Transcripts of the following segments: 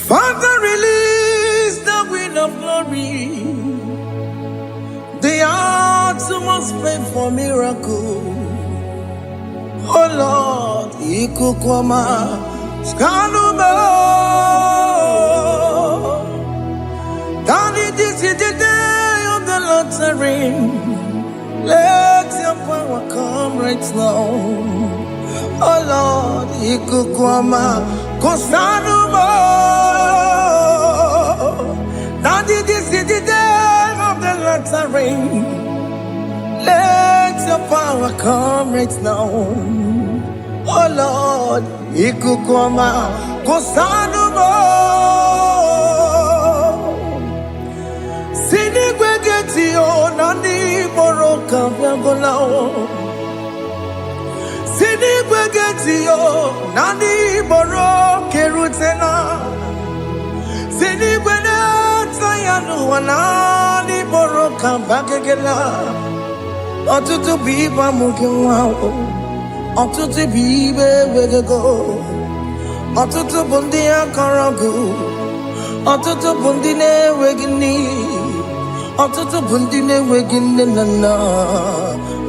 Father, release the wind of glory. The hearts must pray for miracle. Oh Lord, Ikukwama, Skanuma. Daddy, this is the day of the Lord's reign. Let your power come right now. Oh Lord, Ikukwama, Kosanuma. Daddy, this is the day of the Lord's reign. Let your power come right now. Oh Lord, Ikukwama, Kosanuma. Sinigwegetio, Nani Moroka, Viagolao. Sinigwegetio, Nani Moroke Rutena. Sinigwena, Tayanu, Nani Moroka, Bagagela. Otutu biba mukiwao, otutu bibe wegego, otutu bundi akaragu, otutu bundi ne wegini, otutu bundi ne wegini nana,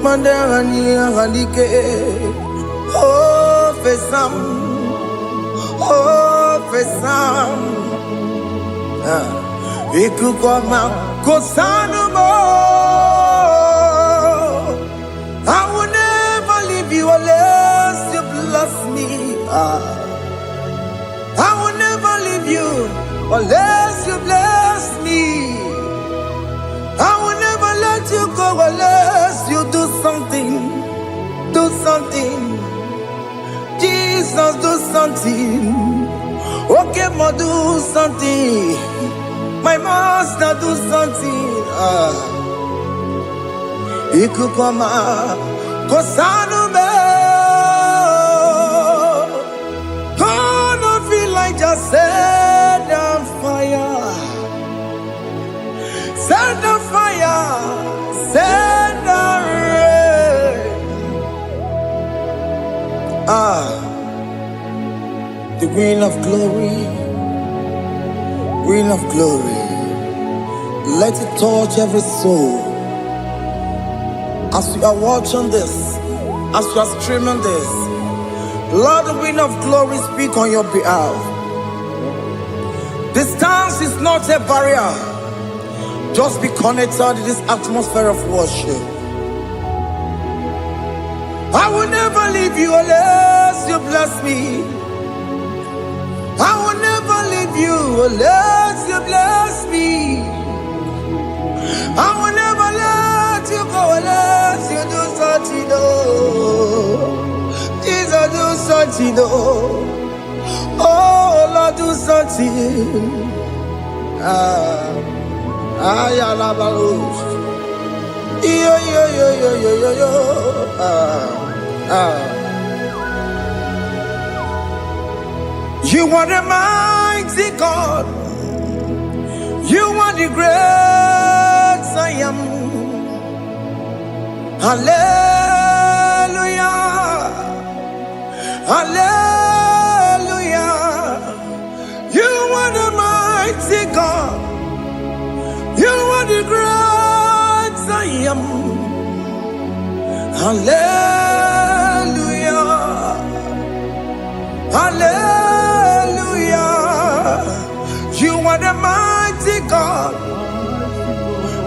mandarani halike, oh fesam, Ikukwama kosanuma. I will never leave you unless you bless me. I will never leave you unless you bless me. I will never let you go unless you do something. Do something. Jesus, do something. Okay, ma, do something. My master, do something. Ikukwama, Kosanume. Gonna feel like just set on fire. Set on fire. Set on rain. The wind of glory. Wind of glory. Let it touch every soul. As you are watching this, as you are streaming this, Lord, the wind of glory speak on your behalf. Distance is not a barrier. Just be connected to this atmosphere of worship. I will never leave you unless you bless me. I will never leave you unless you bless me. I will never let you go unless you do something. Jesus, do something. Oh Lord, do something. Ayalabalos. Yo. You are the mighty God. You are the great I am. Hallelujah. Hallelujah. You are the mighty God. You are the great I am. Hallelujah. Hallelujah. You are the mighty God.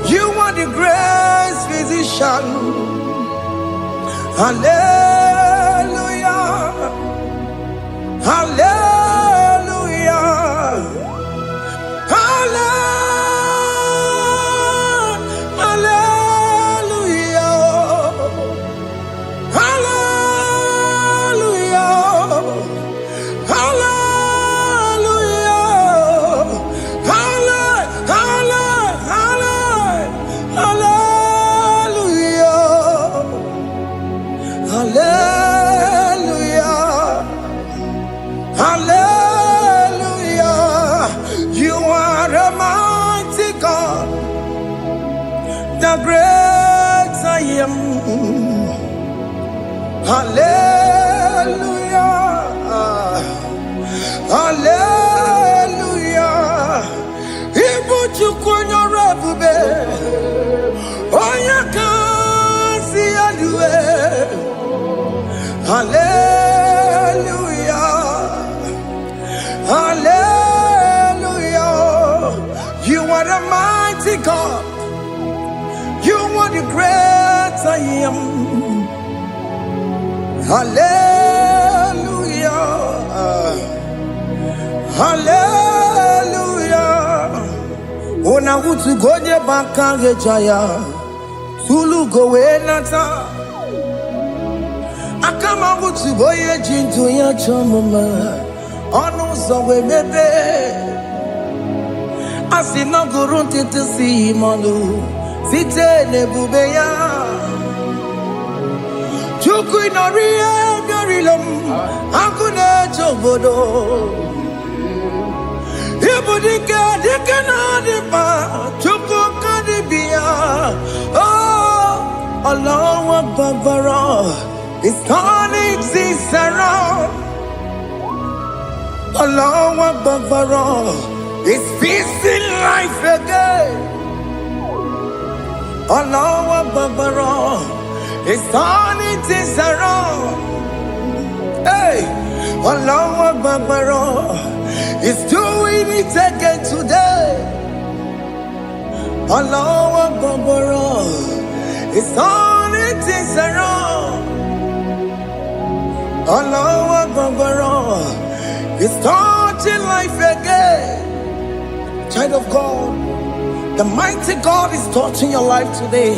You are the great physician. Hallelujah. Hallelujah. The great I am. Hallelujah. Hallelujah. Hallelujah. Hallelujah. Ona utu goje bakange jaya. Tulu gowe nata. Akama utu boye jintu ya chomama. Onu zowe bebe. Asina gurun titi si manu. Site nebubeya. Chuku inoria garilum. Akune chobodo. Ibudika dikana dipa. Chuku kadibia. Oh, Allah Akbar. It's turning things around. Allah Akbar. It's fixing life again. Allah Akbar. It's turning things around. Hey, Allah Akbar. It's doing it again today. Allah Akbar. It's turning things around. Allah Akbar. It's touching life again. Child of God, the mighty God is touching your life today.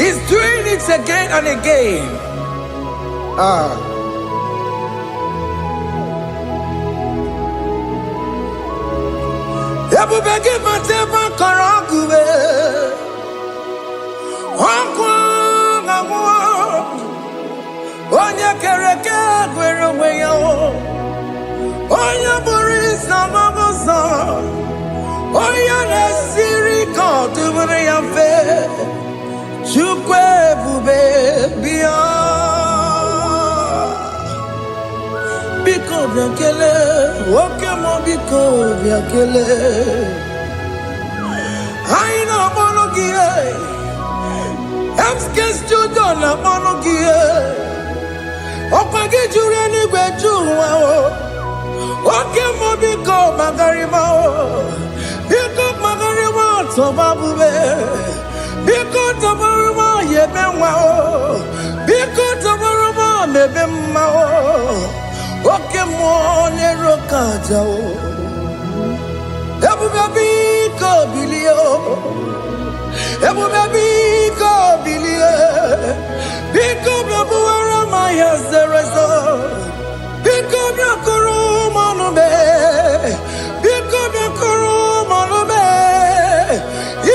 He's doing it again and again. Ebubege mateba karagube. Onya kereke gwerewe yo. Onya borisa mabosa. Onya nesiri kotubure yafe. Chukwe bube biya. Biko biakele. Oke mo biko biakele. Aina monogie. Emskes judona monogie. Opage jure ni gwejuwa o. Oke mo biko magarima o. Biko magarima toba bube. Biko tobaruma yebenwa o. Biko tobaruma mebemma o. Oke mo nero kaja o. Ebube biko bilio. Ebube biko bilie. Biko bebuara maya zerezo. Biko biakuru manube. Biko biakuru manube.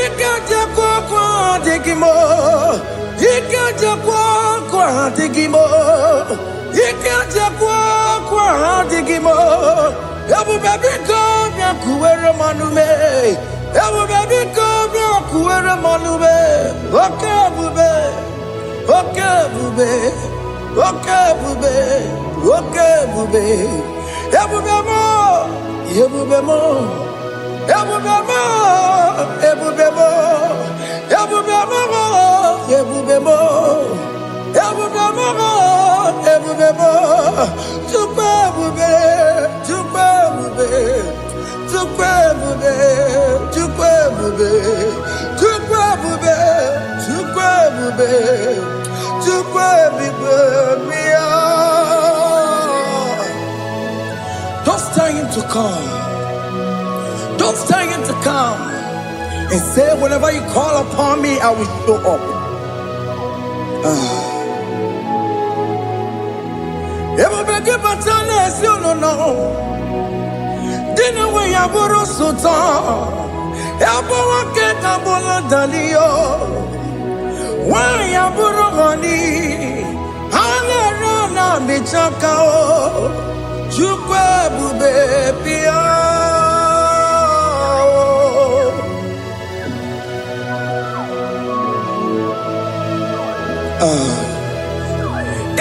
Ikaja kwa digimo. Ikaja kwa digimo. Ikaja kwa digimo. Ebube biko biakuere manume. Ebube biko biakuere manume. Oke bube. Oke bube. Oke bube. Oke bube. Ebube mo. Ebube mo. Ebube mo. Ebube mo. Ebube mo. Ebube mo. Ebube mo. Ebube mo. Tukwe bube. Tukwe bube. Tukwe bube. Tukwe bube. Tukwe bube. Tukwe bube. Tukwe bube. Don't tell him to come. Don't tell him to come. And say, whenever you call upon me, I will show up. Everybody but honest, you don't know. Dinner way I borrow so tall. Elbow get a bola dalio. Why I borrow honey? Hana rana michakao. Chukwe bube pia.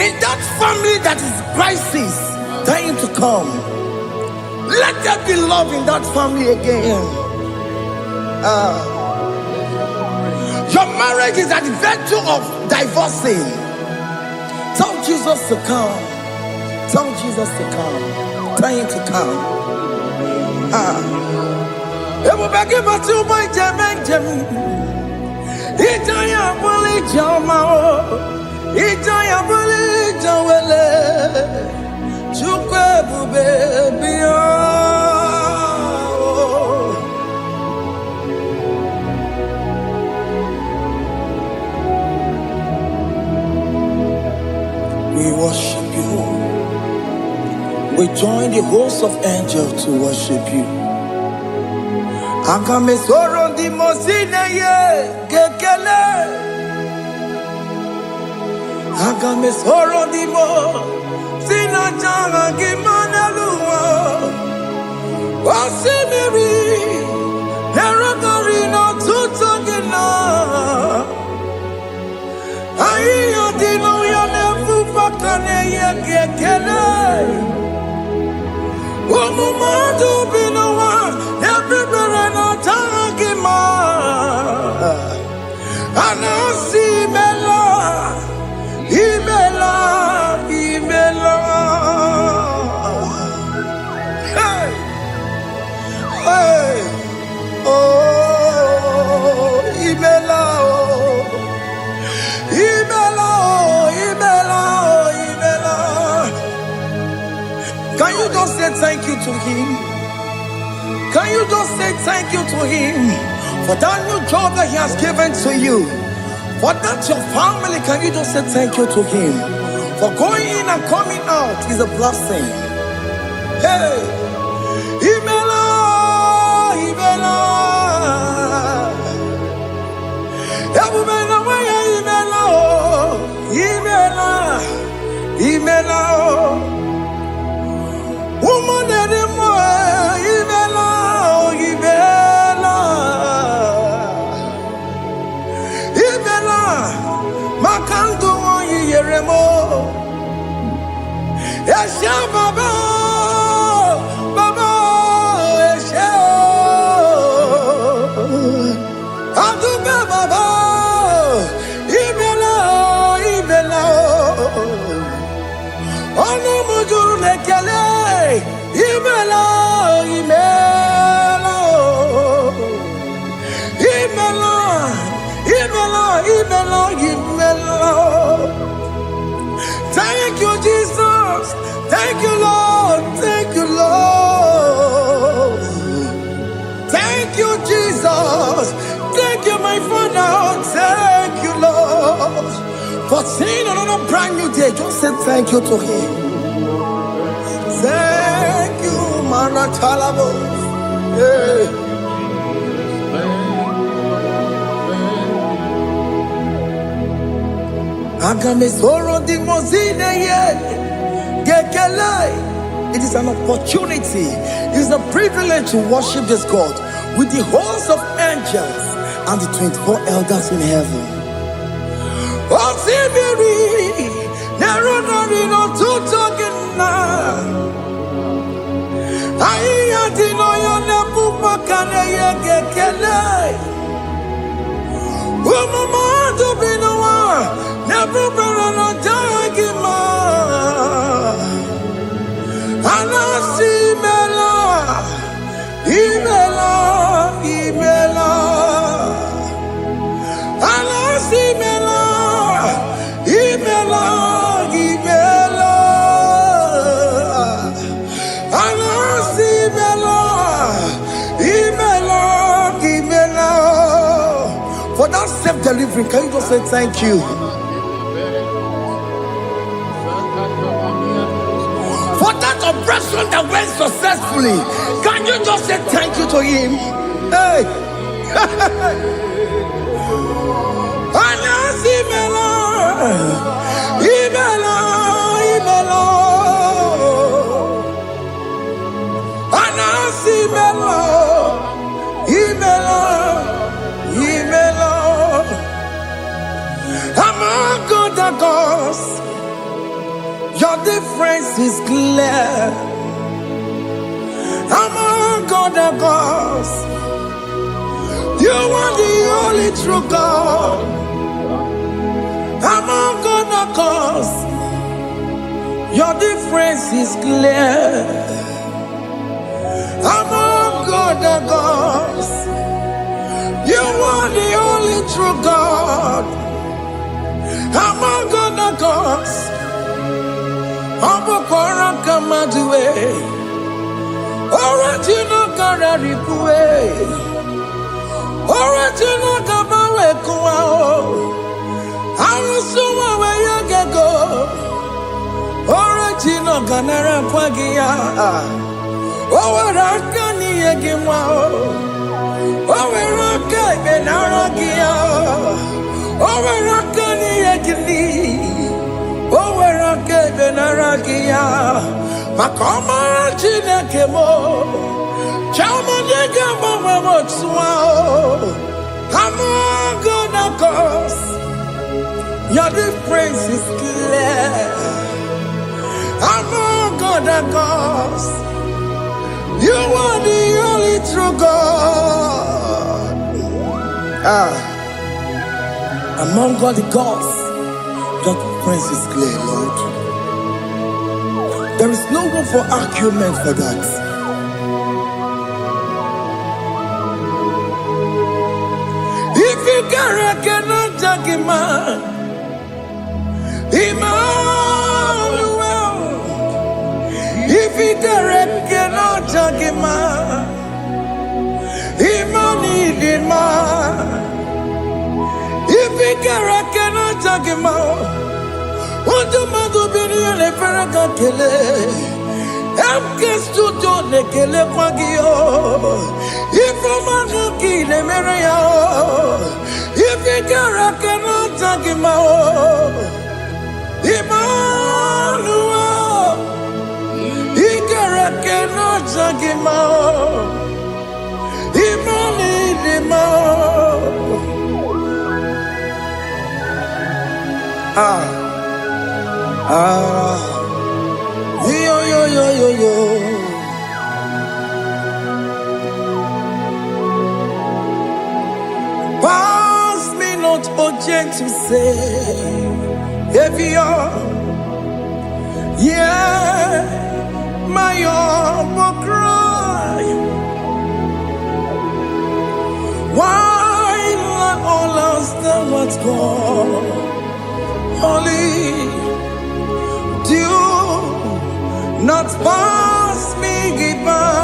In that family that is crisis, time to come. Let there be love in that family again. Your marriage is at the verge of divorcing. Tell Jesus to come. Tell Jesus to come. Tell him to come. It will be given to my Jim. Itaya Bully Jama. Ijaya buli jawele, chukwe bube biya. We worship you. We join the host of angels to worship you. Akame soro di mosine ye kekele. Akame soro di mo sina changa kimana luwa. Wasimiri nerakari no tutogina. Ayo dino ya nefu fakane ye kekele. Omumadu binowa everybody no tangima. Anasi mela, imela, imela. Hey, hey, oh, imela, oh, imela, oh, imela, oh, imela. Can you just say thank you to him? Can you just say thank you to him for that new job that he has given to you? For that your family, can you just say thank you to him? For going in and coming out is a blessing. Hey, Imela, Imela, Imela, Imela, Imela, woman anymore, Imela, Imela, Imela, Makandu Yeremo, Esha Baba, Baba, Esha, Aduba Baba, Imela, Imela. Ono mujuru lekele, imela, imela, imela, imela, imela, imela. Thank you, Jesus. Thank you, Lord. Thank you, Lord. Thank you, Jesus. Thank you, my Father. Thank you, Lord. For seeing another brand new day, just say thank you to him. Thank you, Manatalabo. Hey. Agame soro di mozine ye gekele. It is an opportunity. It is a privilege to worship this God with the host of angels and the 24 elders in heaven. Osimiri, nerunari no tutogina. Aiya dino yo nebu makane ye gekele. Umumadu binowa, nebu berano jagima. Anasi mela, imela, imela. Anasi mela. Imela, Imela, Anasi Imela, Imela, Imela. For that self-delivery, can you just say thank you? For that operation that went successfully, can you just say thank you to him? Hey. Anasi Imela. Imela, Imela, Anasi Imela, Imela, Imela. Among other gods, your difference is clear. Among other gods, you are the only true God. Among other gods, your difference is clear. Among other gods, you are the only true God. Among the cause. Abokora Kamadue. Original Kararipue. Original Kabawe Kuao. Arusuma where you can go. Original Ganara Kwagia. Owarakani Egimao. Owaraka Benaragia. Owarakani Egini. Owaraka Benaragia. Makoma Chinakemo. Chamanega Mamamotswao. I'm gonna cause. Your difference is clear. I'm gonna cause. You are the only true God. Among all the gods, your difference is clear, Lord. There is no room for argument for that. If you cannot judge him, Emmanuel. If you cannot judge him, Emmanuel. If you cannot judge him, what do you do? Le Ferraga Kele, Amkestu Done Kele Pagio, if a Manaki Le Mereo, if you cannot judge him, Emmanuel, he cannot judge him, Yo. Pass me not, O gentle Savior. Yeah, my humble cry. Why let all us know what's gone? Holy, do not pass me by.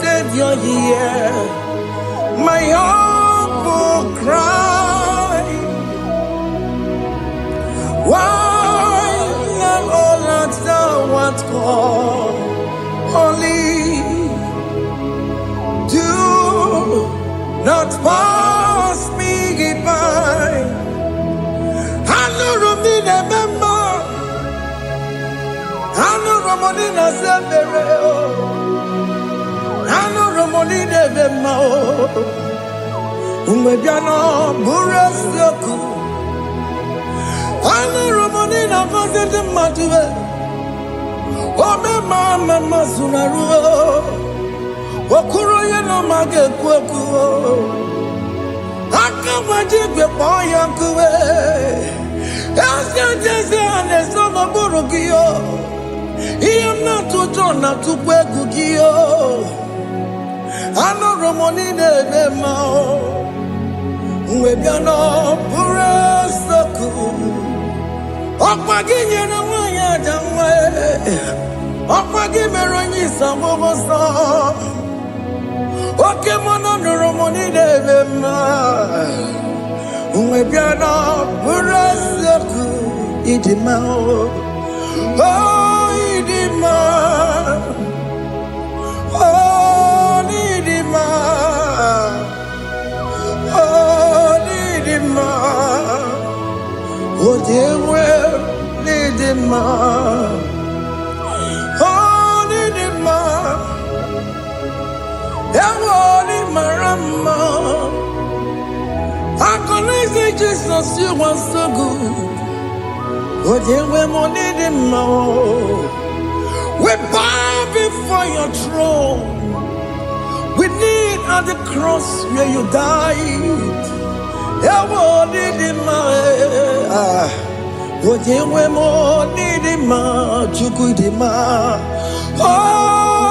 Savior, hear my humble cry. Why not all that thou art called? Holy, do not pass me by. I know Romina member. I know Romonina Zembere. I know Romonina member. Umebiano Burasoku. I know Romonina Vazende Matue. Oh, mama Sunaru. Wakuro no mage kweku. Akamajigwe poyankuwe. Aska jese ane sono burugio. Iyam na tutona tukwegu gio. Ano Romonine mao. Uwebiano burasoku. Okwaginye na wanya jamwe. Okwagimeronyi samogosa. Oke mono Romoni devema. Uwebiana burasoku idimao. Oh idima. Oh idima. Oh idima. Oh dewe idima. Oh idima. Ewoni marama. I connect Jesus, you are so good. Oh, dear, we need him more. We bow before your throne. We need at the cross where you died. Ewoni dima. Oh, dear, we need him more. Chukudima. Oh.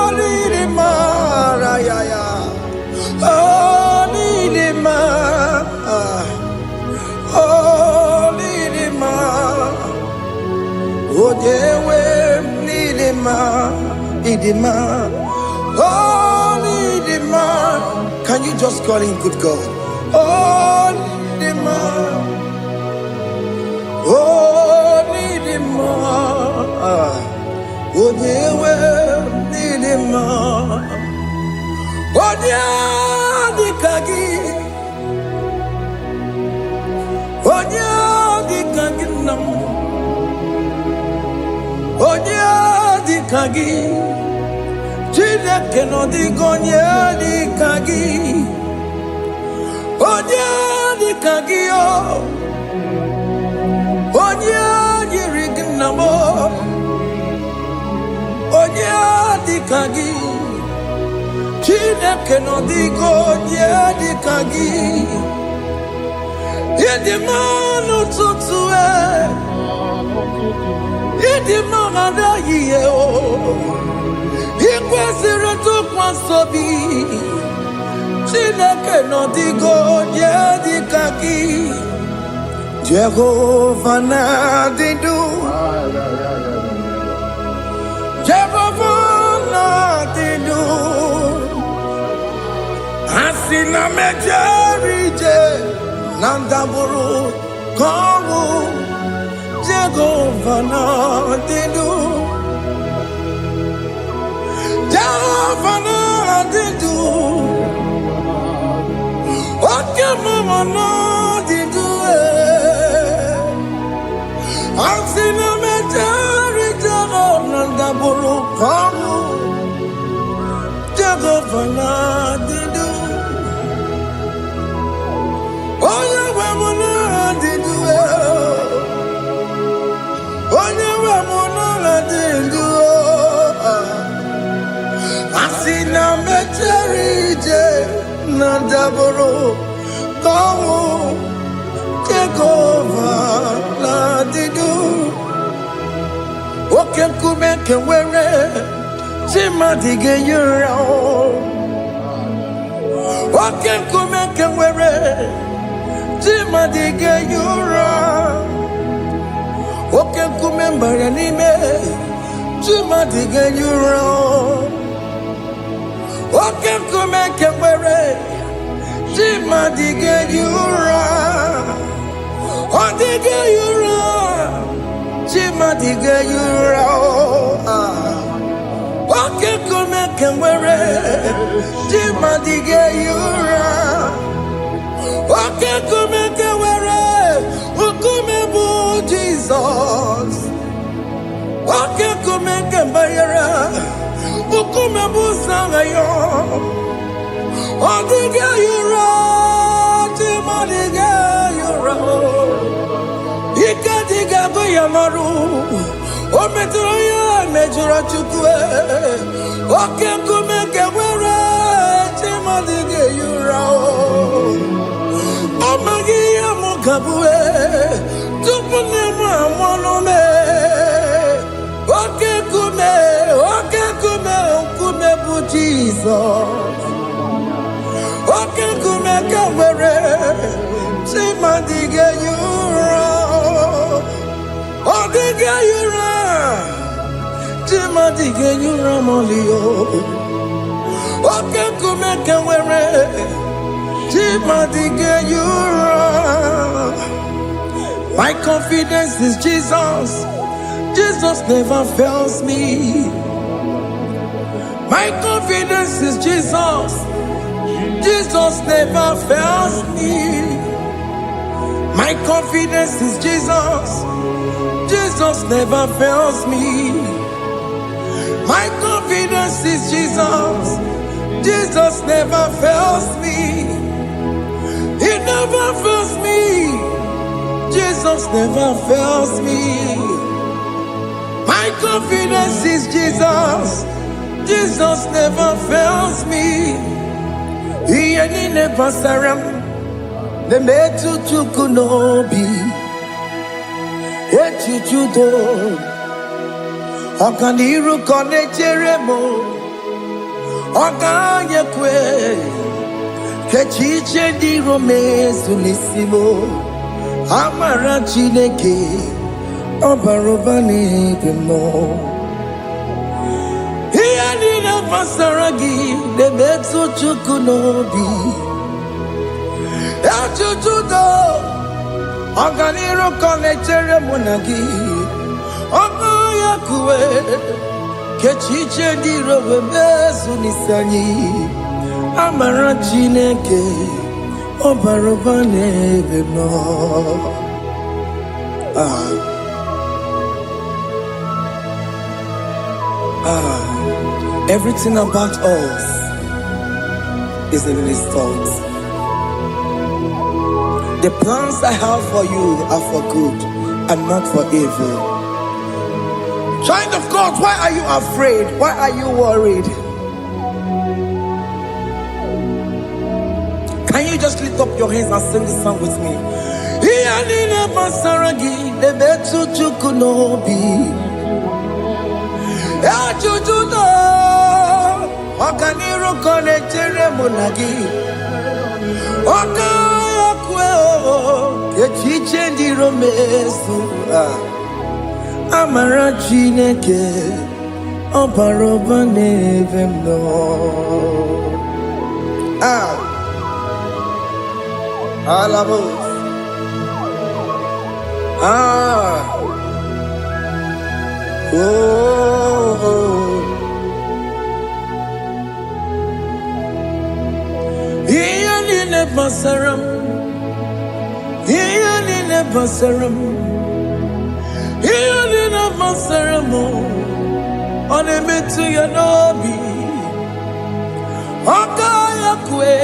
Can you just call him good God? Oh, Chineke no di gonye di kagi. Onye di kagi o. Onye yiri gnamo. Onye di kagi. Chineke no di gonye di kagi. Yedi manu tutue. Yedi mangada yiye o. Ikwesịrị ntụkwasị obi Chineke nọ dịgo nye dịka gị Jehova na-adị ndụ Jehova na-adị ndụ Asị na mejere ije na ndagwurugwu ka ọnwụ Jehova na-adị ndụ Jehova na-adị ndụ Oke mama na-adị ndụ Asị na mejere Jehova na ndagwurugwu ka ọnwụ Jehova na-adị ndụ Onye nwe m na-adị ndụ Onye nwe m na-adị ndụ Asị na mejere ije na ndagwurugwu ka ọnwụ Jehova na-adị ndụ Oke nkume nke nwere chi mmadụ ga-eyi ụra Oke nkume nke nwere chi mmadụ ga-eyi ụra Oke nkume mbara n'ime chi mmadụ ga-eyi ụra Oke nkume nke nwere chi mmadụ ga-eyi ụra Ọ dịghị eyi ụra chi mmadụ ga-eyi ụra Oke nkume nke nwere chi mmadụ ga-eyi ụra Oke nkume nke nwere nkume bụ Jizọs Oke nkume nke mbara nkume bụ Sanayo Ọ dịghị eyi ụra chi mmadụ ga-eyi ụra Ike dịghị agụ ya n'ọrụ O metụrụ ya mejọrọ Chukwu Oke nkume nke nwere chi mmadụ ga-eyi ụra Ọ maghị ihe m ga-abụ tupu nne m amụọ m Oke nkume bụ Jizọs Oke nkume nke nwere chi mmadụ ga-eyi ụra Ọ dịghị eyi ụra chi mmadụ ga-eyi ụra m'ọlị Oke nkume nke nwere chi mmadụ ga-eyi ụra My confidence is Jesus Jesus never fails me My confidence is Jesus Jesus never fails me My confidence is Jesus Jesus never fails me My confidence is Jesus Jesus never fails me He never fails me Jesus never fails me My confidence is Jesus Jesus never fails me Ihe niile gbasara m na-emetụ Chukwu n'obi echiche udo ọganiru ka ọ na-echere m Oganye kwe kechiche di romezu nisimo amara Chineke obaroba n'ebe no ihe niile gbasara gị na-emetụ Chukwu n'obi echuchudo ọganiru ka ọ na-echere mụ na gị oganye kwe kechiche di romezu nisani amara Chineke obaroba n'ebe no. Everything about us is in His thoughts. The plans I have for you are for good and not for evil. Child of God, why are you afraid? Why are you worried? Can you just lift up your hands and sing this song with me? Amara Chineke obaroba n'ebe no. Alabos. Iyalile basaram, iyalile basaram, iyalile basaram. Onemetu ya nobi, okaya kwe.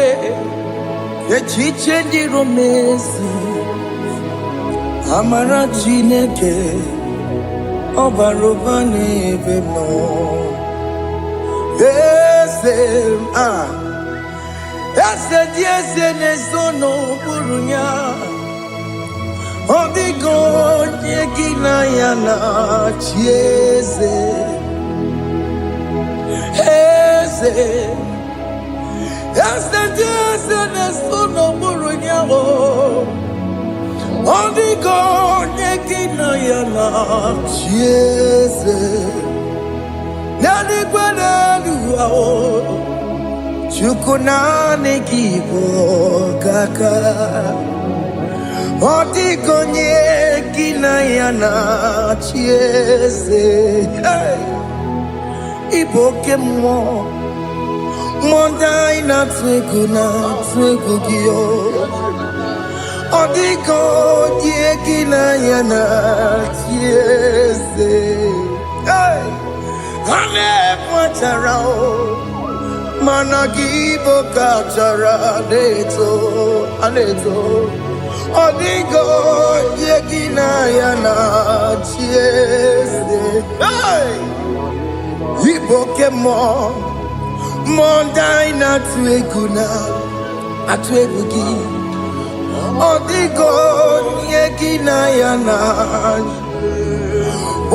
Echiche di romesi amara Chineke obaroba n'ebe no. Eze di eze n'ezono burunya odigo onye gị na ya na chi eze. Yesterday, no more nyao. Only God, Nekina yana Jesus. Nani kwenu ao. Chukuna nekibo kaka. Only God, Nekina yana Jesus. Iboke mo. Mondai na twegu giyo. Odiko dieki na yana tiese. Ane mwacharao. Managibo kachara aneto. Odiko dieki na yana tiese. Iboke mo. Mondai na atwegu gi odigo yeki na yana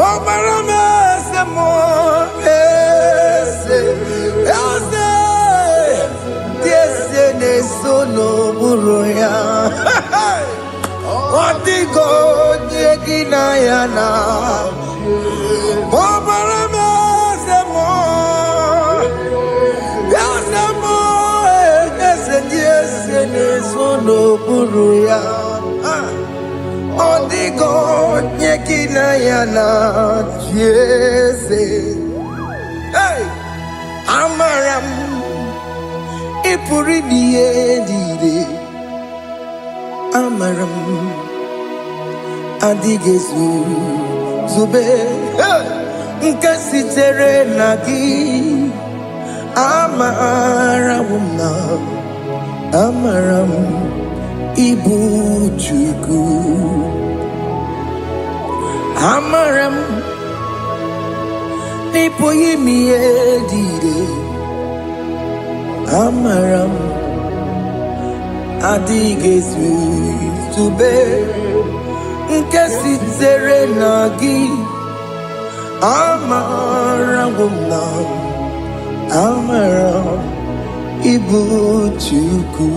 omarame se mo ese ne sono buroya odigo yeki na yana omarame se mo no buruya odigo nyekina yana jese. Amaram ipuri diye amaram adigezu zube nkasitere nagi amaramuna amaram ibu Chukwu amaram nipo yimi edide amaram adigezu zube nkesitere nagi amaram amara ibu chuku.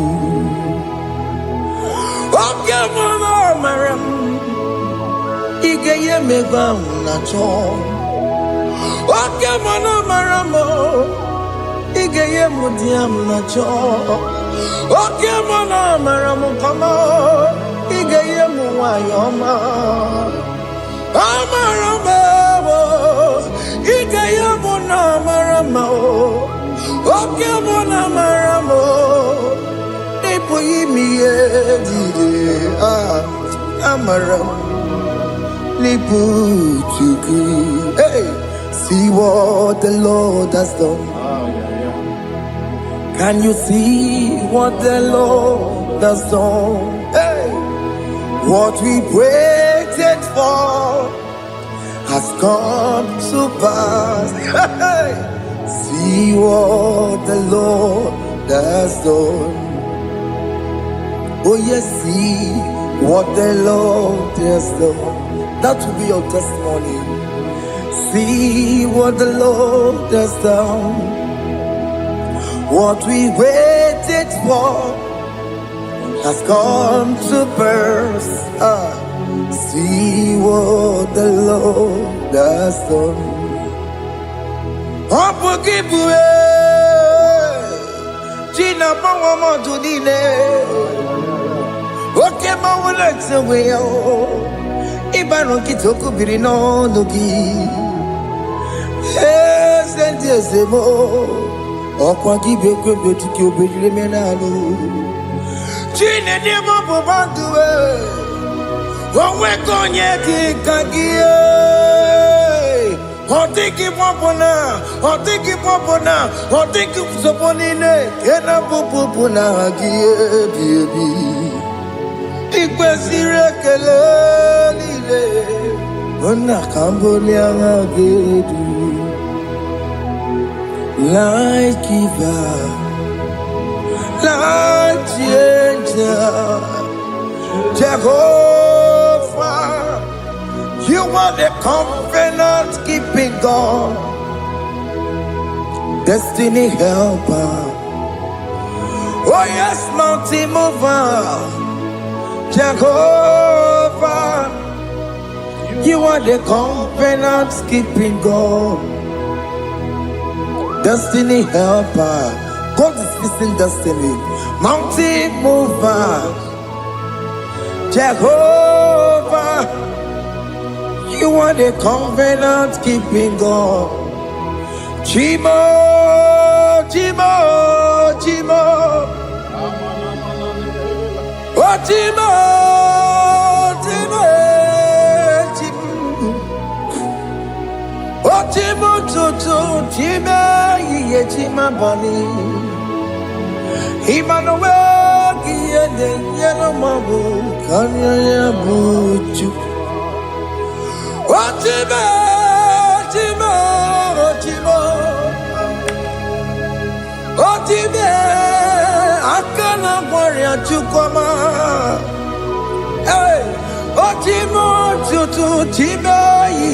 Oke mama amara ige ye megba na cho. Oke mama amara mo ige ye mudiam na cho. Oke mama amara mo kama ige ye muwayoma. Amara mo ige ye muna amara mo. Oke mama amara mo ipo yimi ye dide amara lipu chuku. Hey, see what the Lord has done. Can you see what the Lord has done? Hey, what we waited for has come to pass. Hey, see what the Lord has done. Oh yes, see what the Lord has done. That will be your testimony. See what the Lord has done. What we waited for has come to pass. See what the Lord has done. Gina Pawamo Tudine. Okay, my legs away. Ibano Kitoku Birino Nogi. Yes, and yes, more. Okwagi beke betiki obejire menalo. Chine de mobo banduwe. Owe konye ki kagie. Otiki popona, otiki popona, otiki soponine. Kena popona gie baby. Ikwesire kele lile. Ona kambolia ngagedu. Light giver, light changer, Jehovah, you are the covenant keeping God, destiny helper. Oh yes, mountain mover, Jehovah, you are the covenant keeping God. Destiny helper, God is fixing destiny. Mountain mover, Jehovah, you are the covenant keeping God. Chimo, Chimo, Chimo, oh Chimo, Chimo, Chimo, oh Chimo, Chimo, Chimo. Chima bani Emmanuel Giyene Yeno Mabu Kanya ya buchu. Chima, Chima, Chima, Chima, Akana Maria Chukoma. Hey, Chima, Chutu, Chima,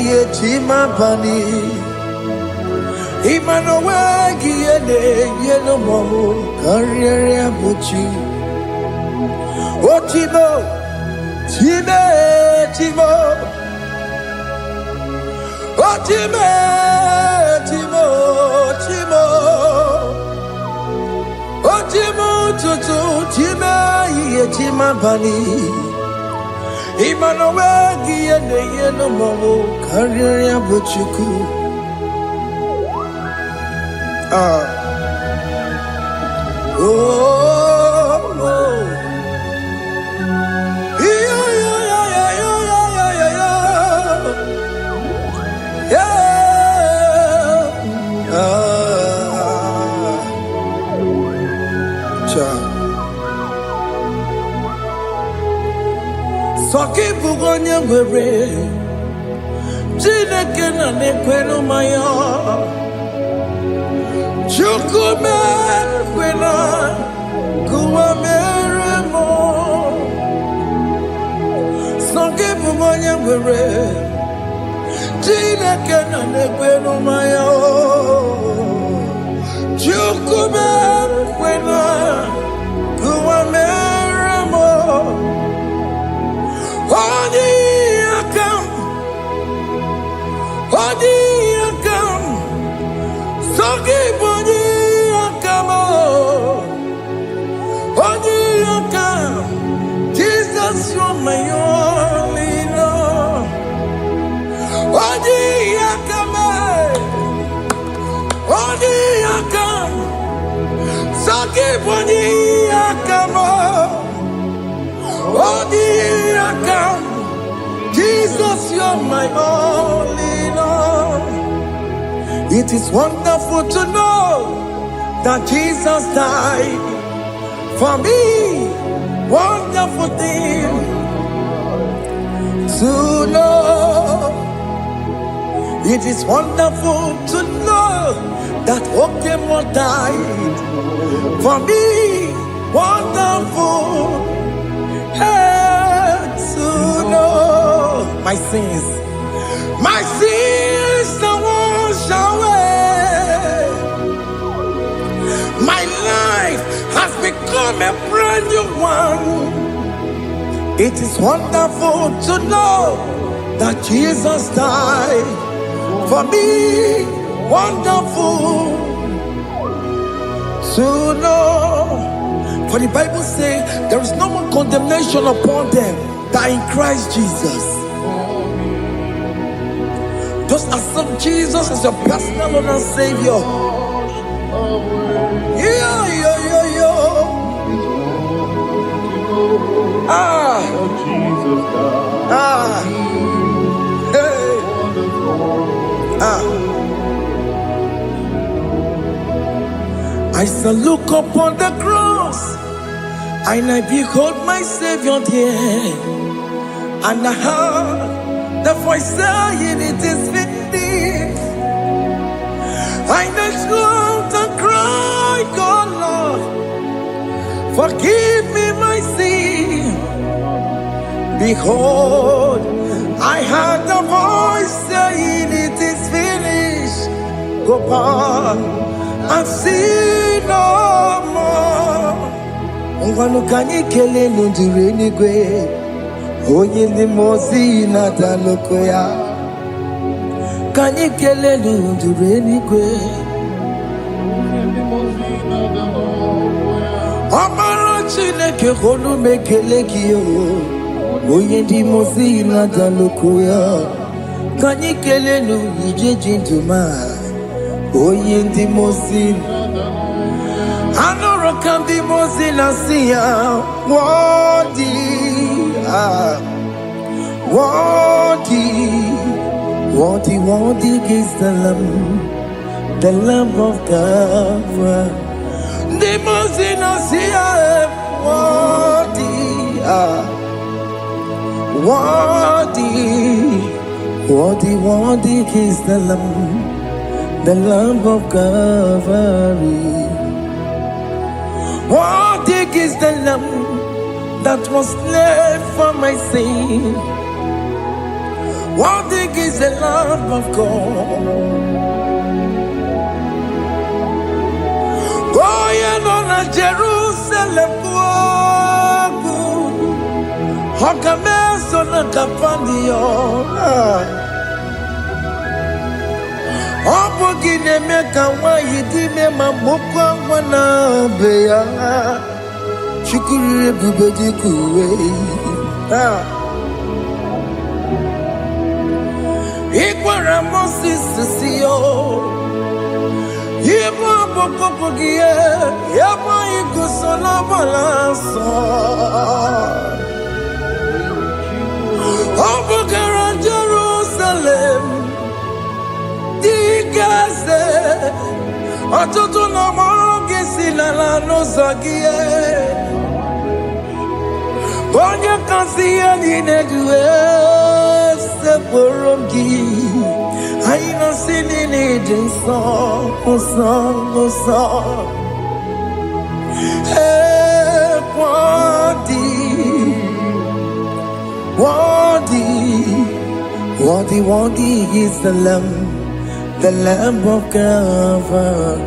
Ye Chima bani. Emmanuel Giyene Yeno Mabu Kanya ya buchu. Chima, Chima, Chima. Chimo, Chimo, Chimo, Chimo, Tutu, Chima, Ye Chima Bani, Emmanuel Giyene Yeno Mabu Kanya ya buchuku. Soki bugonye gwere Chineke na nekwenu maya Chukume kwena Kuwa mere mo Soki bugonye gwere Chineke na nekwenu maya Chukube kwena kuwameramo Odi akam Sogi boni akamo Odi akam Jesus, you're my only love. Odi akam Sogi boni akamo Odi akam Jesus, you're my only love. It is wonderful to know that Jesus died for me. Wonderful thing to know. It is wonderful to know that Okemo died for me. Wonderful to know. My sins are washed away. My life has become a brand new one. It is wonderful to know that Jesus died for me. Wonderful to know. For the Bible says there is no more condemnation upon them that in Christ Jesus. Just accept Jesus as your personal Lord and Savior. Yeah. I shall look upon the cross, and I behold my Savior there, and I heard the voice saying, "It is finished." I knelt and cried, "God, Lord, forgive me my sin." Behold, I heard the voice saying, "It is finished." Go back and sin no more. Ungwanu kanyi kele nundure nigwe, oye ni mozi na daloko ya. Kanyi kele nundure nigwe, Amara Chineke honu mekele kiyo, oye ni mozi na daloko ya. Kanyi kele nundure jintuma, oye ni mozi. Anoro kandi mozi na siya, worthy is the Lamb of God. The mozi na siya, worthy is the Lamb of Calvary. Worthy is the Lamb that was slain for my sin. Worthy is the Lamb of God. Going on a Jerusalem walk, Hokames on a Capandio. Opogine meka wa yidime mamokwa wana beya. Shukuru bubedi kuwe. Ikwara Moses siyo. Yebo bokopogie. Yebo igusola balanso. Opogara Jerusalem. Digaze. Atutu na mogi silala no zagie. Bonya kansiya ninedue seporongi. Aina sinini jinso song. Hey, worthy is the Lamb of God.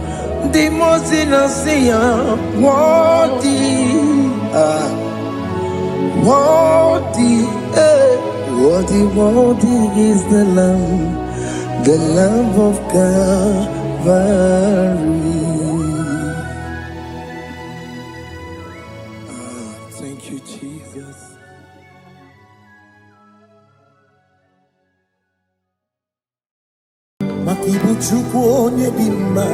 the most innocent, worthy, worthy, worthy is the Lamb of Calvary. Thank you, Jesus. Ibu Chukwu onye dị mma,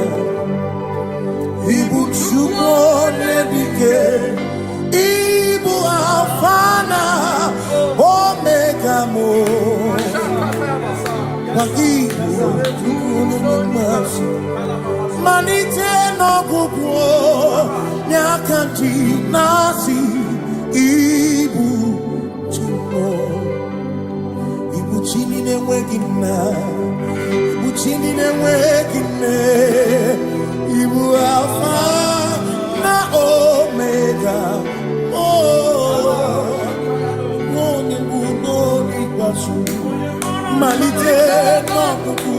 Ibu Chukwu onye dị ike, Ibu Alfa na Omega mo. Ibu Chukwu onye dị mma, malite n'ọgwụgwụ n'aka ndị na-asị Ibu Chukwu, Ibu Chi na-enweghị nna. Chini na-enweghị nne, Ibu Alfa na Omega, onye mbụ n'oge ikpeazụ, malite n'ọgwụgwụ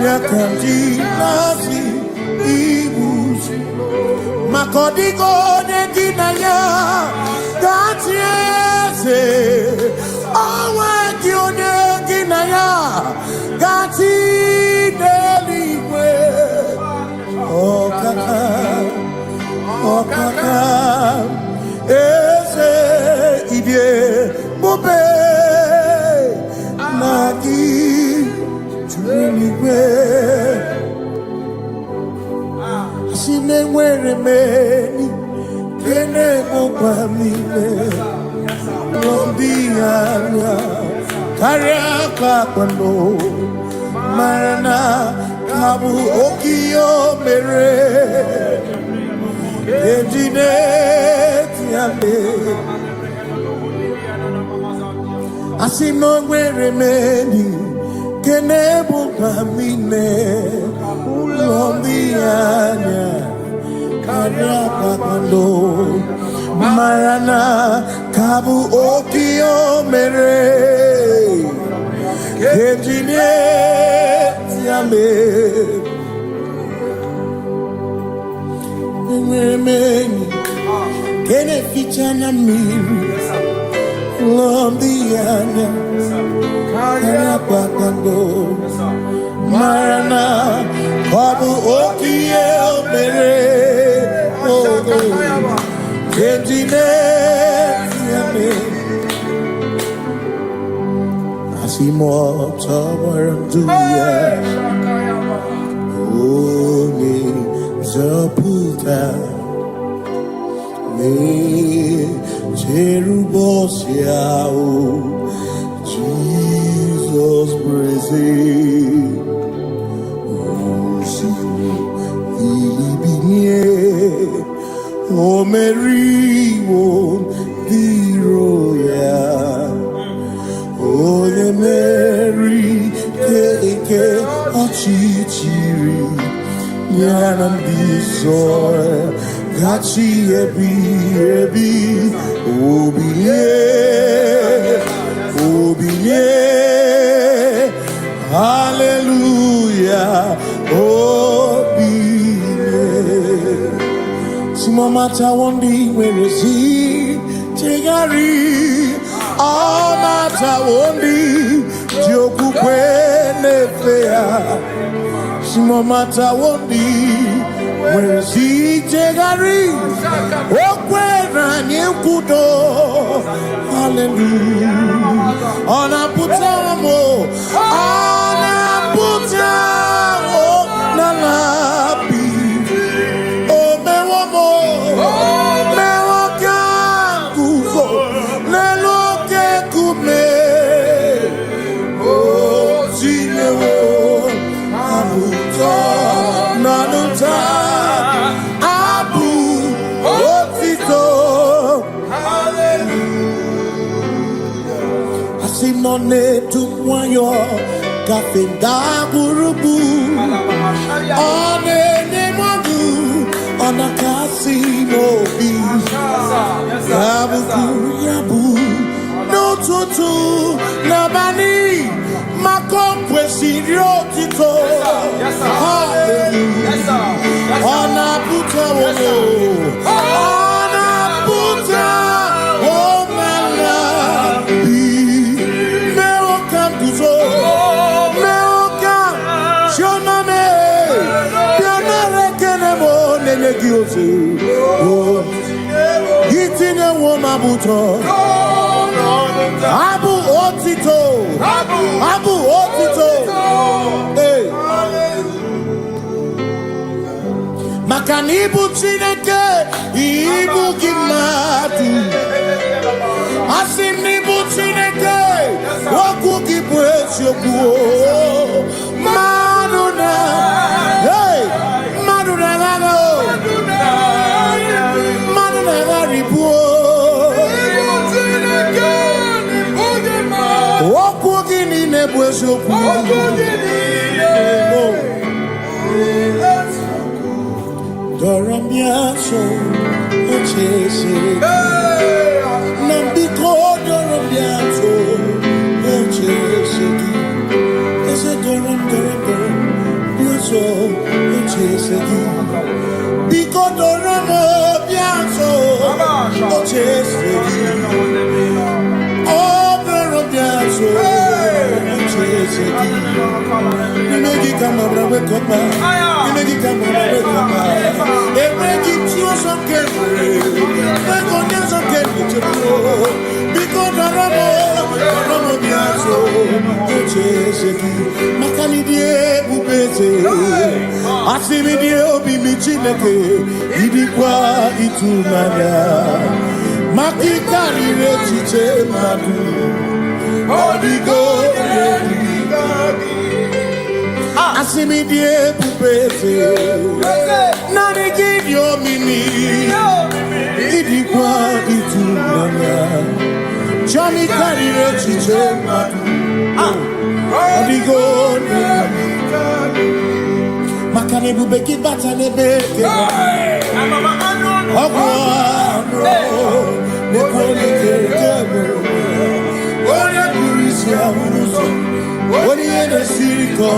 n'aka ndị na-asị Ibu maka ọ dịghị onye gị na ya ga-achị eze, o nweghị onye gị na ya gati n'eluigwe. Ọkaka eze ibie bube na gị juru n'igwe. Si na-enwere meni kene mụkwa n'ime n'obi anya karịa ka kwano marana kabu okiyo mere ejine tiame asino nwere meni kenebu kamine ulondi anya karịa ka kwano marana kabu okiyo mere ejine tiame meni kene fichana miri lombianya kaya pakando marana babu okie mere ejine tiame asimo tabaranduya oni zaputa me cherubosiao Jesus praise ilibinye o meriwo diroya Ole Mary keke achichiri nyanam disore gachi ebi obiye hallelujah obiye simamata wondi werezi tegari amata wondi diokukwe nefea simamata wondi werezi tegari okwera nyekudo hallelujah ona putamo nalabi o mewamo mewakanguzo neloke kume o zinewo abuto nanuta abu otito hallelujah asinone tumwayo kafenda burubu onene madu onakasi mobi yabu no tutu nabani makompwe sirio tito hallelujah Tine Womabuto. Abu Otito. Abu Otito. Hey. Makanibu Chineke. Ibu Kimatu. Asinibu Chineke. Waku Kibwesyoku. Maduna. Hey. Maduna Gano. Maduna Garibu. Waku Gini Nebwesyoku. Doramiaso, Ochese. Nambiko Doramiaso, Ochese. Ese Doramiaso, Ochese. Biko Doramiaso, Ochese. Oh, Doramiaso, Ochese. Nimegi kama brawe kopa. Nimegi kama brawe kopa. Emegi tio sokere. Mekonya sokere chebo. Biko daramo biaso. Ocheseki. Makani die ubeze. Asimi die obi michineke. Idikwa itumanya. Makikari rechiche madu. Odigo Asimi die pupese Nani gidio mimi Idikwa itumanya Chami karire chiche madu Odigo Makane bubeki bata nebeke Ogwa Nekone kere Oye kurisia uruzo Oye ne siriko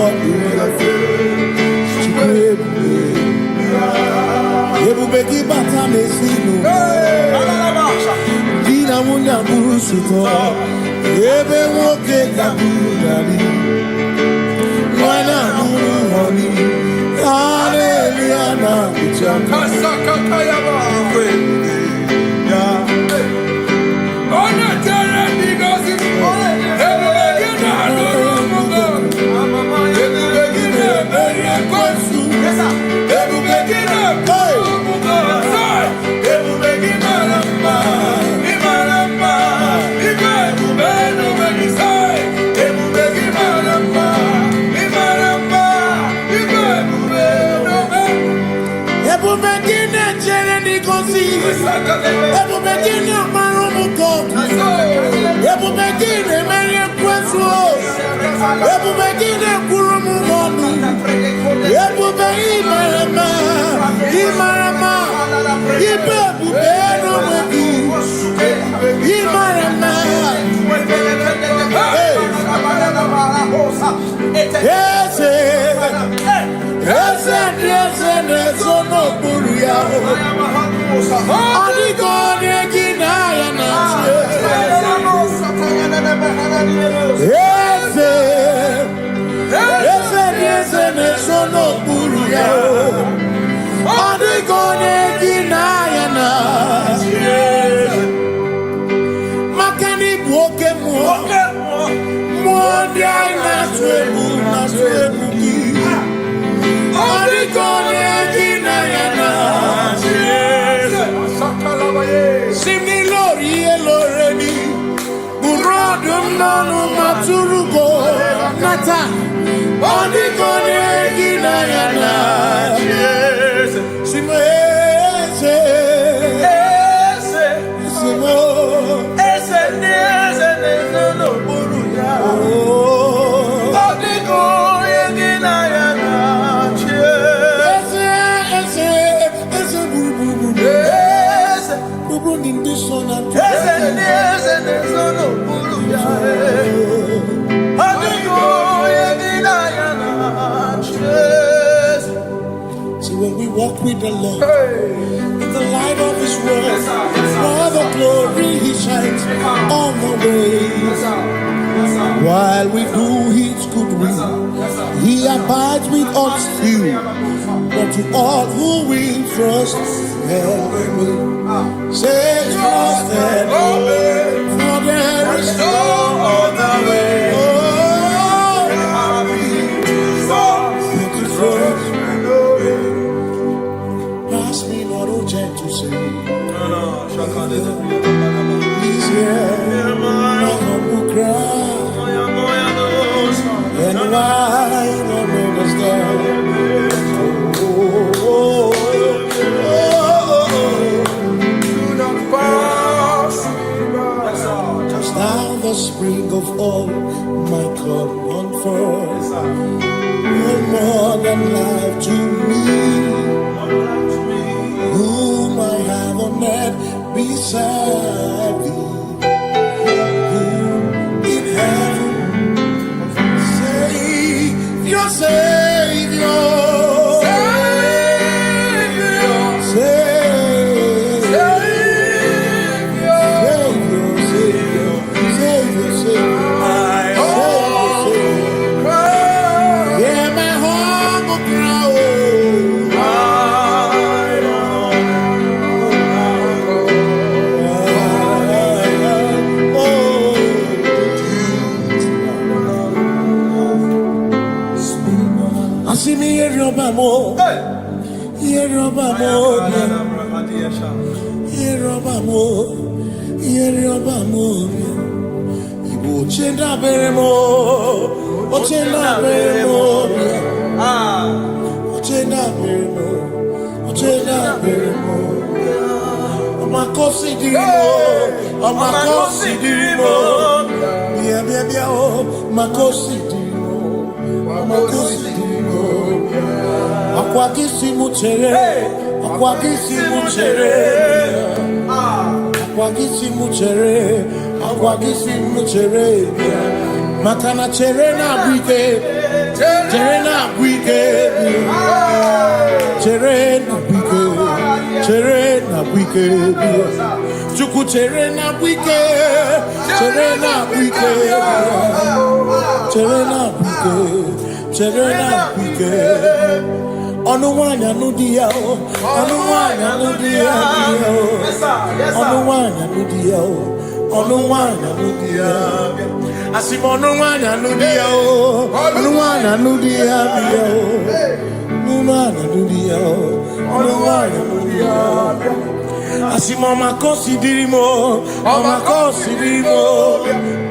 Ebubeki bata mesino Dina munya busuto Ebe woke kabudari Mwana muruhoni Hallelujah na kuchaka Kasaka kayaba When we walk with the Lord, in the light of His word, for the glory He shines on the way. While we do His good will, He abides with us still. But to all who will trust, Him will. Say trusted, for there is no other way. Oh, to trust. Pass me not a chance to say. He's here, my humble cry. And why don't understand? Now the spring of all my cup on first. No more than life to me, whom I have on net beside thee. In heaven, Savior, Savior. See me here, Robamo. Here, Robamo. Here, Robamo. Here, Robamo. Ibu chenda beremo. Ochenda beremo. Ochenda beremo. Ochenda beremo. Makosi dirimo. Makosi dirimo. Bia bia bia oh. Makosi dirimo. Makosi dirimo. Akwagisi muchere, akwagisi muchere, akwagisi muchere, akwagisi muchere. Makana chere na bwike, chere na bwike, chere na bwike, chere na bwike. Chuku chere na bwike, chere na bwike, chere na bwike, chere na bwike. Onuwanya nudia, onuwanya nudia, onuwanya nudia, onuwanya nudia. Asim onuwanya nudia, onuwanya nudia, onuwanya nudia, onuwanya nudia. Asim omakosi dirimo, omakosi dirimo.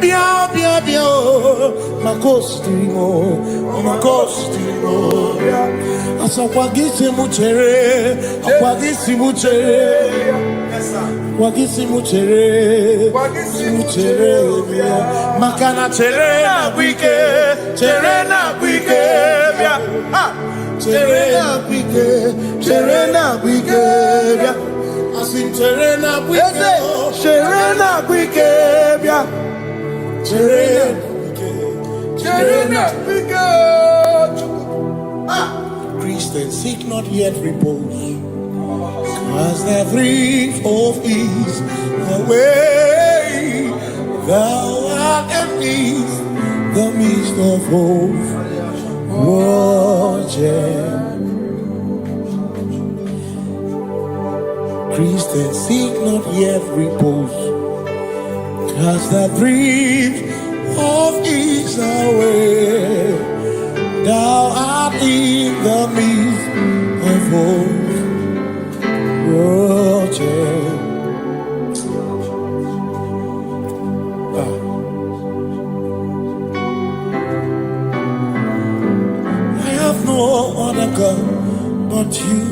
Bia bia bia, makosi dirimo, omakosi dirimo. Akwagisi muchere, akwagisi muchere, akwagisi muchere, muchere. Makana chere na bwike, chere na bwike, chere na bwike, chere na bwike. Asim chere na bwike, chere na bwike, chere na bwike, chere na bwike. Christians seek not yet repose, as the brief of ease, the way thou art empties the midst of hope. Christians seek not yet repose, as the brief of ease, the way thou art in the midst of hope. I have no other God but you.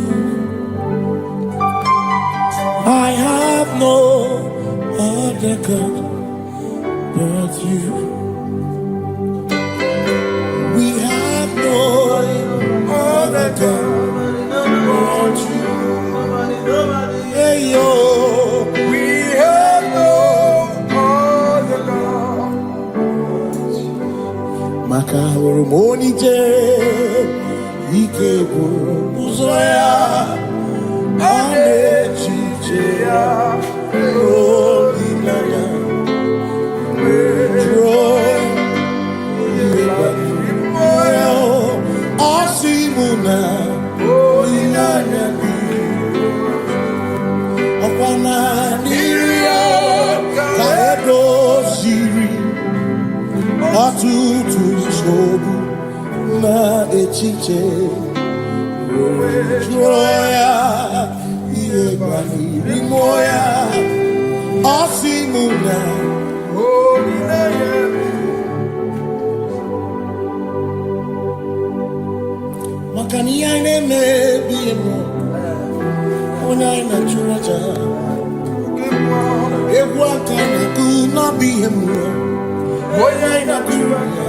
I have no other God but you. We have no other God but you. Hey yo, we have no other God. Makahuru monije, ikeburu muzoya, anechicheya, rolinaya, joy, moya, osimuna, rolinaya. tutu chobu na echiche joya iebani rimoya osimuna makani ine mebi mo ona ina churaja ewa kana ku na bi mo ona ina churaja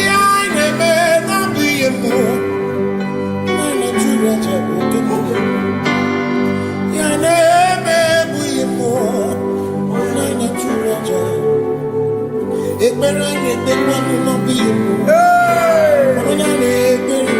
ine me na bi mo ona churaja ine me bi mo ona ina churaja ekpere ni ekpere no bi mo ona ni ekpere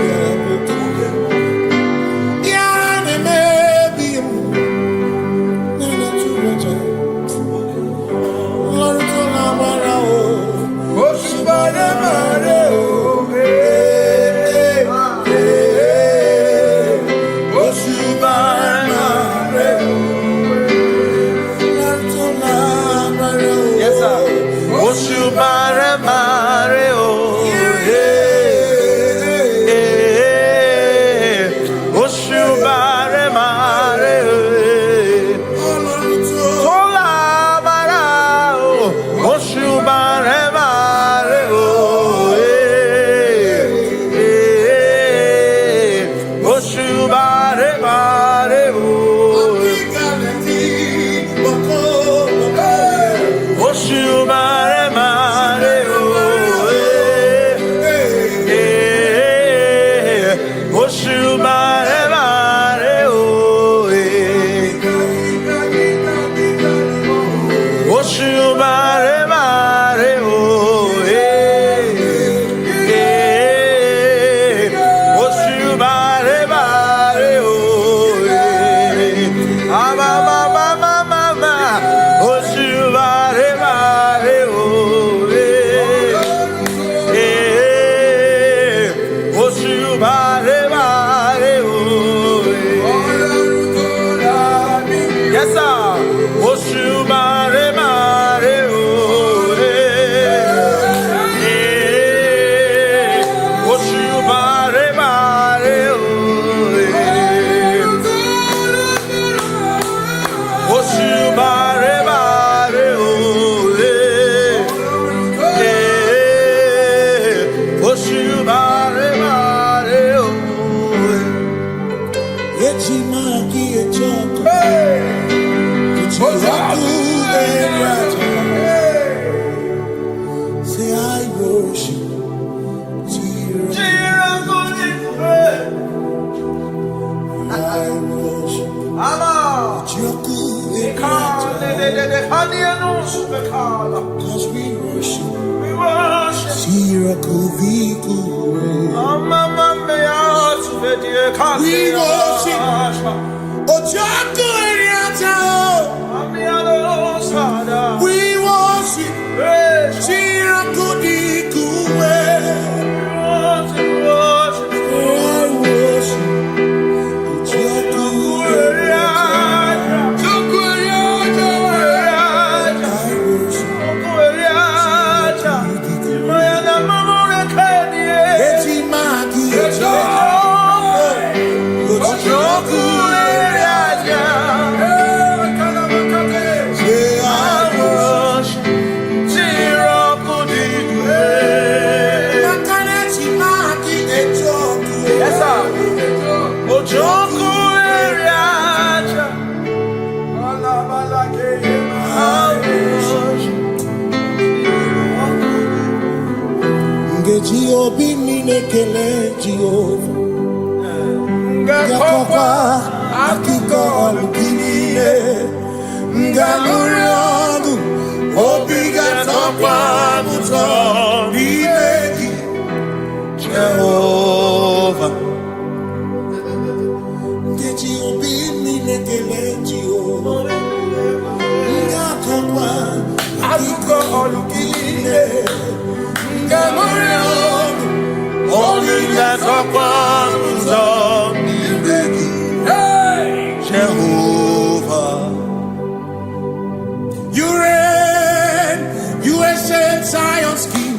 You reign, you ancient Zion's King.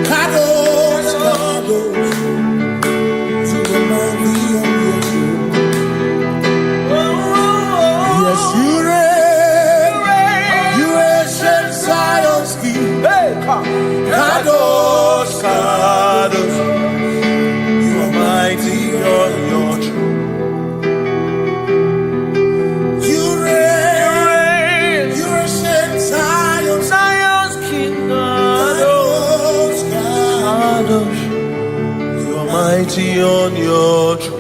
Kadosh, Kadosh, you are mighty on your throne. Yes, you reign. You ancient Zion's King. Kadosh, Kadosh, you are mighty on your throne. You reign. You ancient Zion's King. Kadosh, Kadosh, you are mighty on your throne.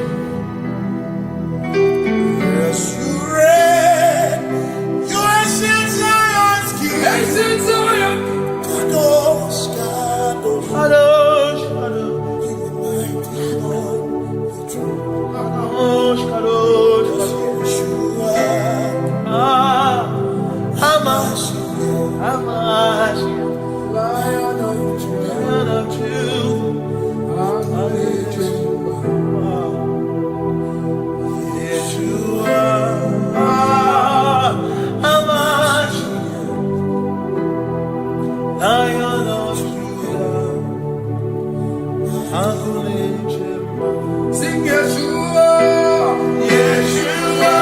Yes, you reign. You ancient Zion's King. Ancient Zion. Kadosh, Kadosh, Kadosh, Kadosh, you are mighty on your throne. Kadosh, Kadosh, Kadosh, Hamash, Lion of Judah, Yeshua, Hamash, Lion of Judah, sing Yeshua, Yeshua.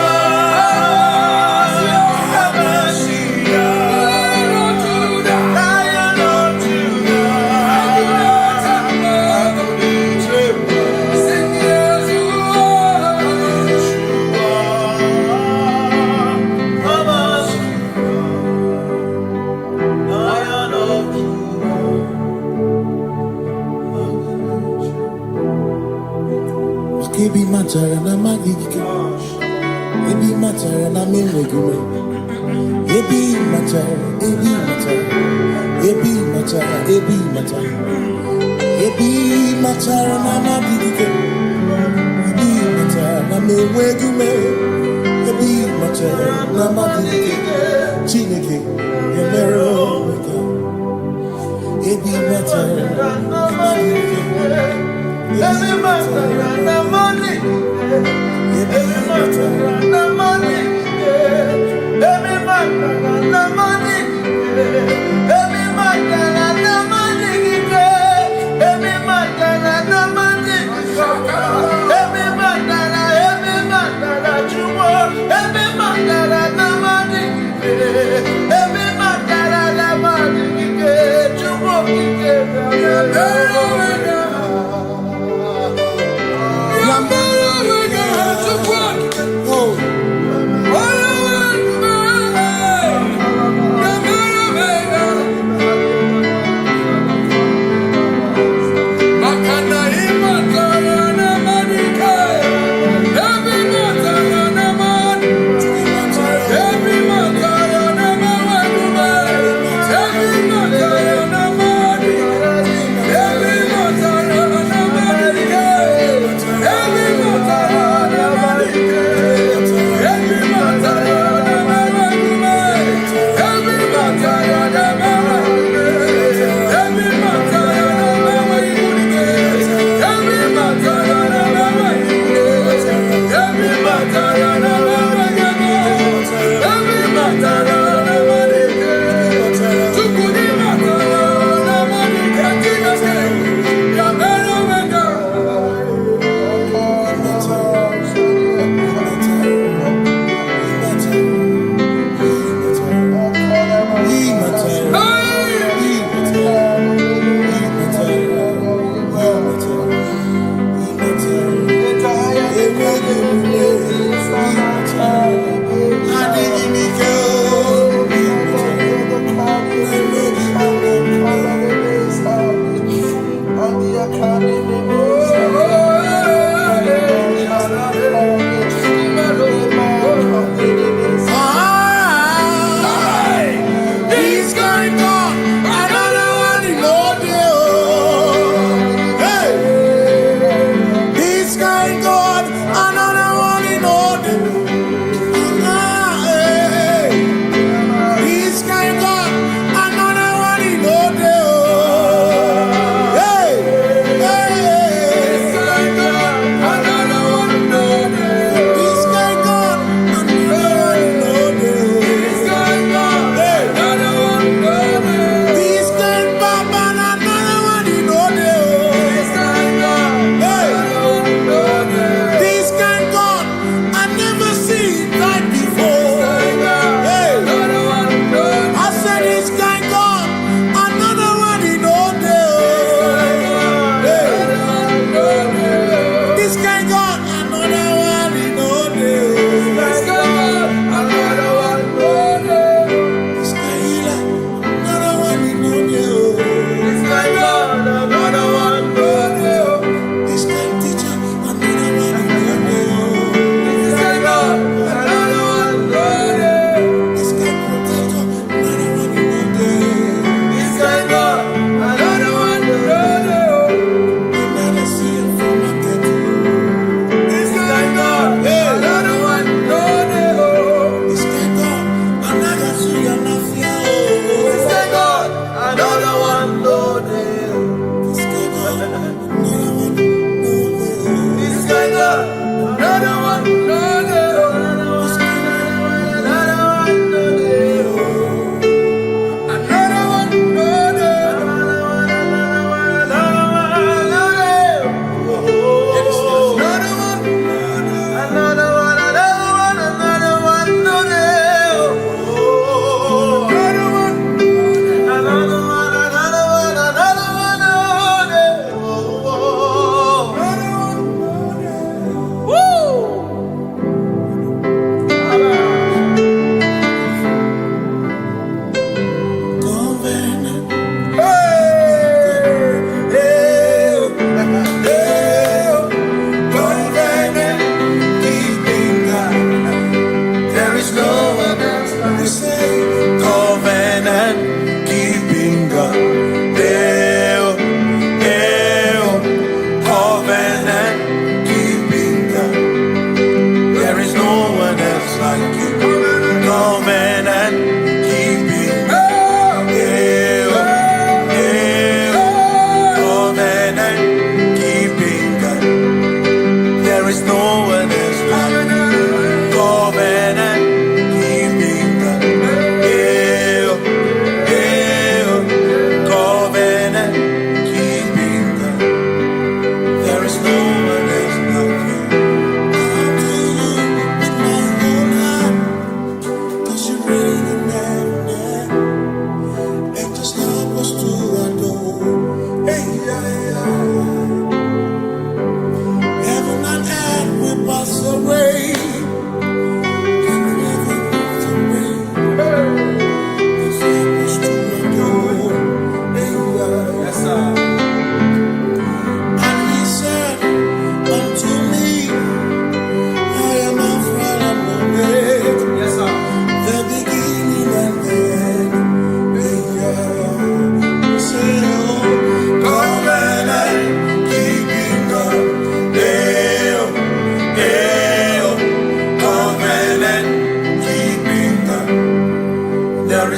Ebi matara na magike, ebi matara na menwegume, ebi matara, ebi matara, ebi matara, ebi matara, ebi matara na magike, ebi matara na menwegume, ebi matara na magike, Chineke emero weka, ebi matara na magike. Every matter na money, every matter na money, every matter na money, every matter na money, every matter na money, every matter na chumo, every matter na money, every matter na money, chumo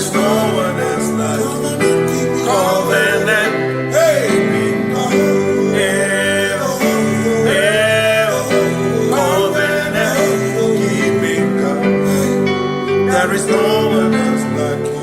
is no one else like you. Covenant. Hey. There is no one else like you.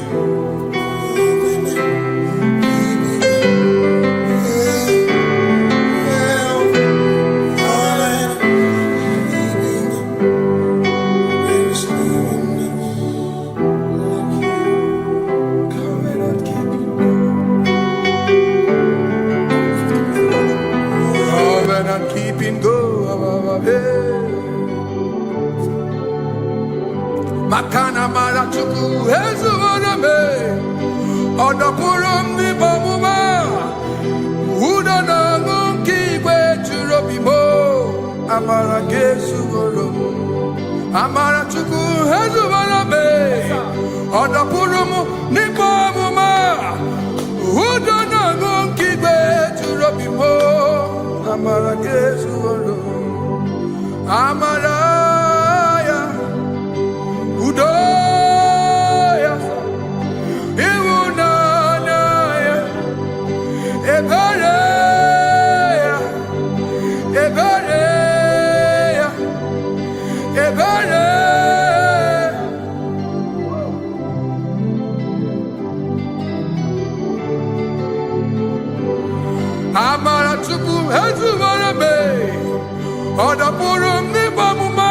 Covenant keeping go. Makana mara chuku hezu waname Odapurum ni bamuma Uda na ngunki kwe churobimo Amara gesu gorum Amara chuku hezu waname Odapurum ni bamuma Uda na ngunki kwe churobimo Amara gesu gorum Amara Udoya, Iwunanaya, Ebereya, Ebereya, Ebereya. Amara chuku hezu warame, Odapurum ni bamuma.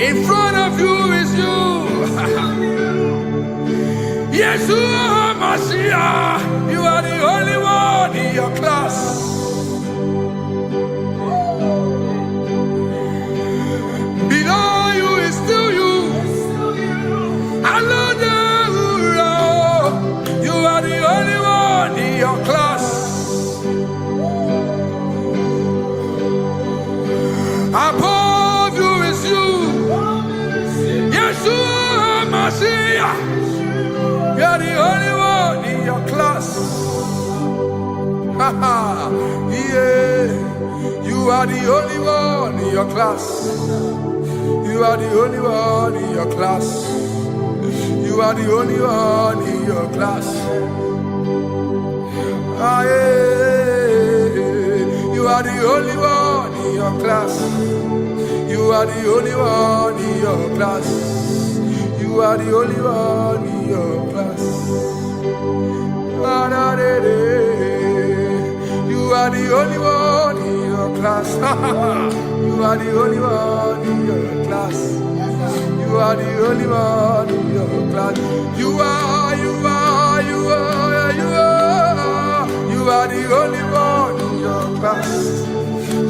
In front of you is you. Yeshua Mashiach, you are the only one in your class. Below you is still you. You are the only one in your class. Above you is you. Yeshua Mashiach, you are the only one in your class. Yeah, you are the only one in your class. You are the only one in your class. You are the only one in your class. Ah, yeah. You are the only one in your class. You are the only one in your class. You are the only one in your class. You are the only one. class. You are the only one in your class. You are the only one in your class. You are the only one in your class.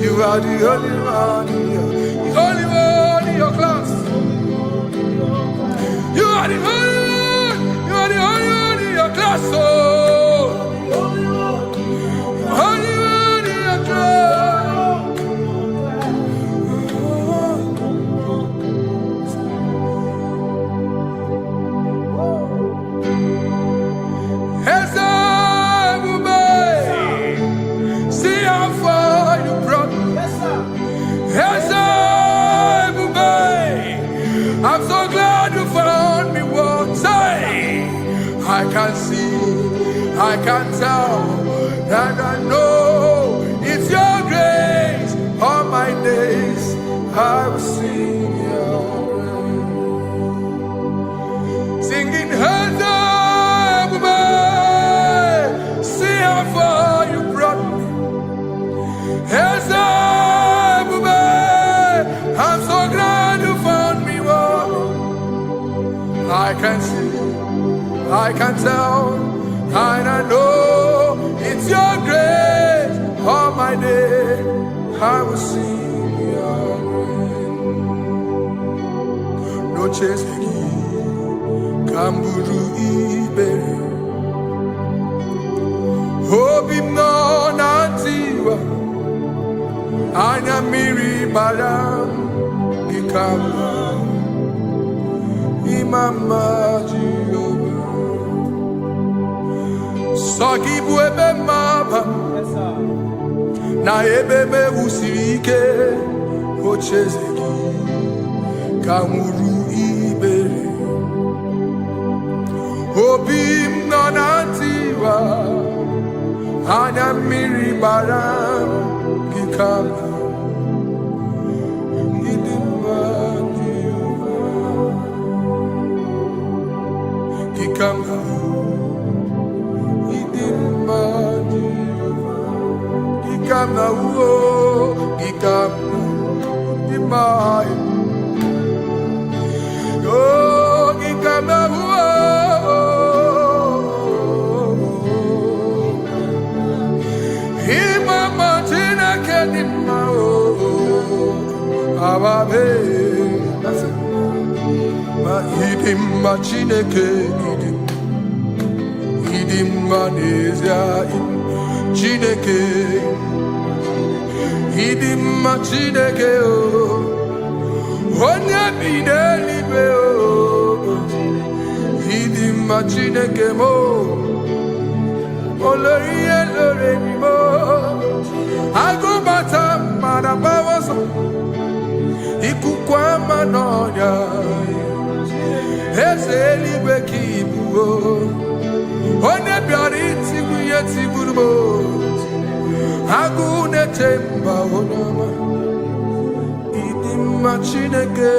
You are the only one in your class. You are the only one in your class. Oh, only one in your class. See how far you brought me. I'm so glad you found me once. I can see, I can tell, and I know it's your grace. All my days I will sing your praise. Singing, see how far you brought me. I'm so glad you found me one. I can see, I can tell, and I know it's your grace. All my day I will sing your praise. No chase again, Kamburu Iberi. Hope him no nantiwa. Anya miri baram ikama imama Jehovah. Sagi buebe maba na ebebe usirike ochezeki kamuru ibere. Obim nonantiwa anya miri baram ikama. Chineke idim manezia Chineke idim Chineke o onye bidelibe o idim Chineke mo oloriye loremi mo agubata marabawaso ikukwa manonya Ezeligwe kibuo One biari tibuye tiburubo Agune temba onama Idimma Chineke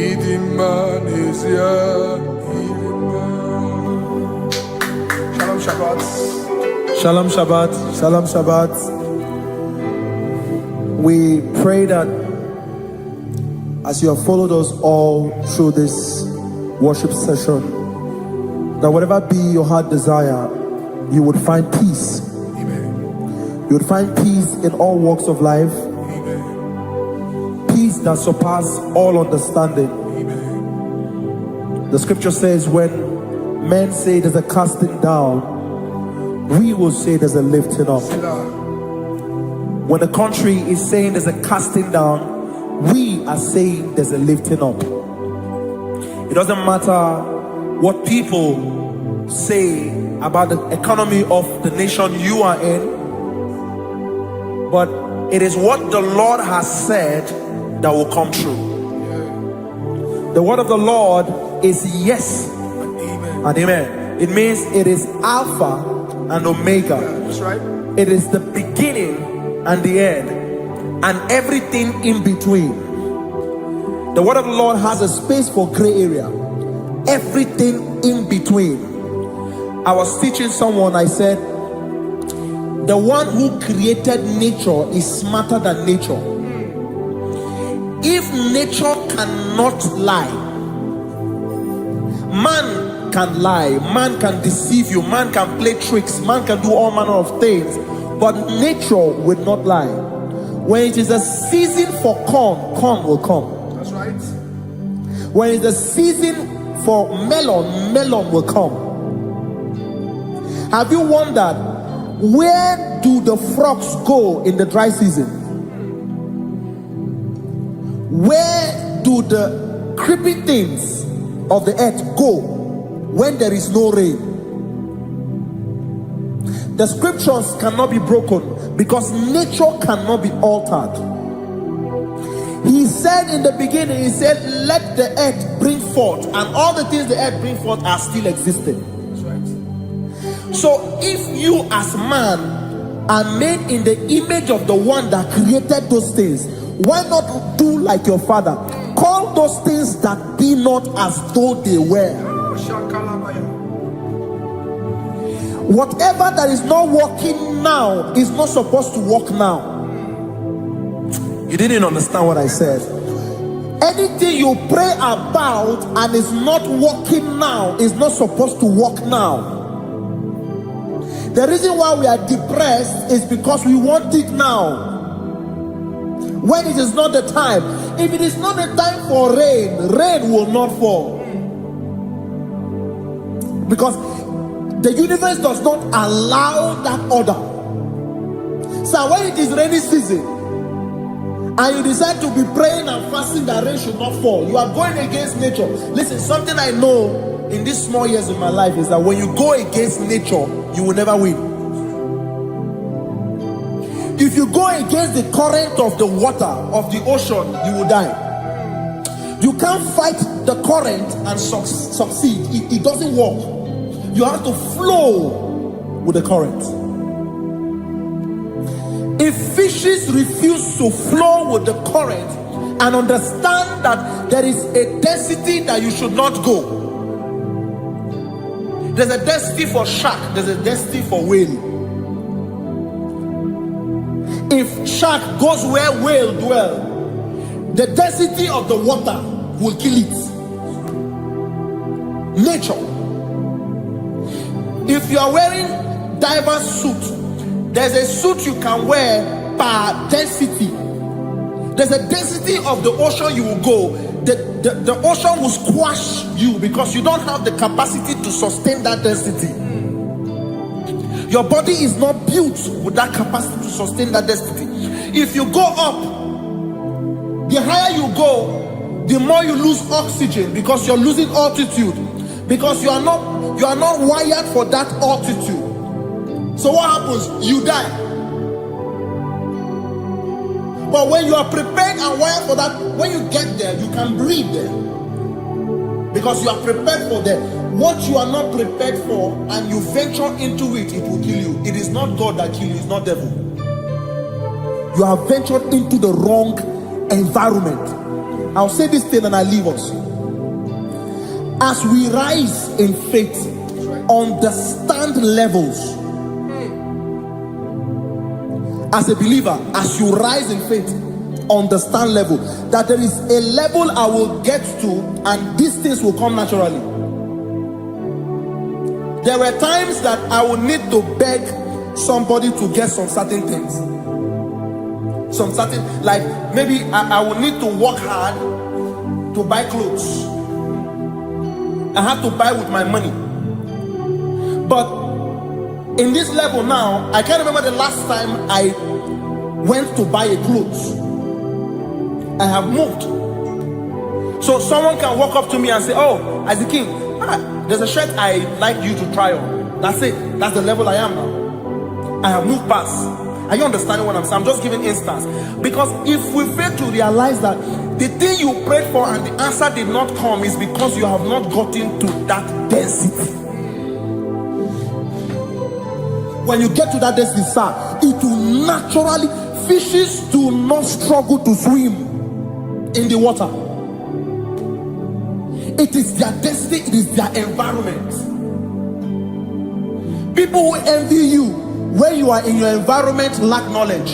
Idimma nezia Idimma. Shalom Shabbat. Shalom Shabbat. Shalom Shabbat. We pray that as you have followed us all through this worship session, that whatever be your heart desire, you would find peace. Amen. You would find peace in all walks of life. Amen. Peace that surpasses all understanding. Amen. The scripture says when men say there's a casting down, we will say there's a lifting up. When the country is saying there's a casting down, we are saying there's a lifting up. It doesn't matter what people say about the economy of the nation you are in, but it is what the Lord has said that will come true. The word of the Lord is yes and amen. It means it is Alpha and Omega. That's right. It is the beginning and the end, and everything in between. The word of the Lord has a space for gray area. Everything in between. I was teaching someone, I said, the one who created nature is smarter than nature. If nature cannot lie, man can lie, man can deceive you, man can play tricks, man can do all manner of things, but nature will not lie. When it is a season for corn, corn will come. That's right. When it's a season for melon, melon will come. Have you wondered, where do the frogs go in the dry season? Where do the creeping things of the earth go when there is no rain? The scriptures cannot be broken because nature cannot be altered. He said in the beginning, he said, let the earth bring forth, and all the things the earth bring forth are still existing. That's right. So if you as man are made in the image of the one that created those things, why not do like your father? Call those things that be not as though they were. Whatever that is not working now is not supposed to work now. You didn't understand what I said. Anything you pray about and is not working now is not supposed to work now. The reason why we are depressed is because we want it now, when it is not the time. If it is not the time for rain, rain will not fall, because the universe does not allow that order. So when it is rainy season and you decide to be praying and fasting that rain should not fall, you are going against nature. Listen, something I know in these small years of my life is that when you go against nature, you will never win. If you go against the current of the water of the ocean, you will die. You can't fight the current and succeed. It doesn't work. You have to flow with the current. If fishes refuse to flow with the current and understand that there is a density that you should not go, there's a density for shark, there's a density for whale. If shark goes where whale dwell, the density of the water will kill it. Nature. If you are wearing diver's suit, there's a suit you can wear per density. There's a density of the ocean you will go. The ocean will squash you because you don't have the capacity to sustain that density. Your body is not built with that capacity to sustain that density. If you go up, the higher you go, the more you lose oxygen because you're losing altitude, because you are not wired for that altitude. So what happens? You die. But when you are prepared and wired for that, when you get there, you can breathe there, because you are prepared for that. What you are not prepared for and you venture into it, it will kill you. It is not God that kills you, it's not devil. You have ventured into the wrong environment. I'll say this thing and I leave us. As we rise in faith, understand levels. As a believer, as you rise in faith, understand level. That there is a level I will get to and these things will come naturally. There were times that I would need to beg somebody to get some certain things. Some certain, like maybe I would need to work hard to buy clothes. I have to buy with my money. But in this level now, I can't remember the last time I went to buy a clothes. I have moved. So someone can walk up to me and say, oh, Isaac King, there's a shirt I like you to try on. That's it. That's the level I am now. I have moved past. Are you understanding what I'm saying? I'm just giving instance. Because if we fail to realize that the thing you prayed for and the answer did not come is because you have not gotten to that density. When you get to that density, sir, it will naturally, fishes do not struggle to swim in the water. It is their destiny, it is their environment. People who envy you, Where you are in your environment, lack knowledge.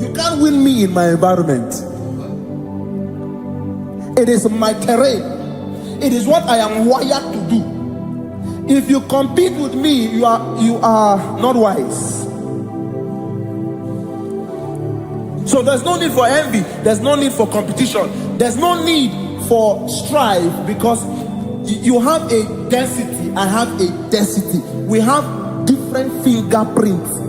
You can't win me in my environment. It is my terrain. It is what I am wired to do. If you compete with me, you are not wise. So there's no need for envy. There's no need for competition. There's no need for strife, because you have a density. I have a density. We have different fingerprints.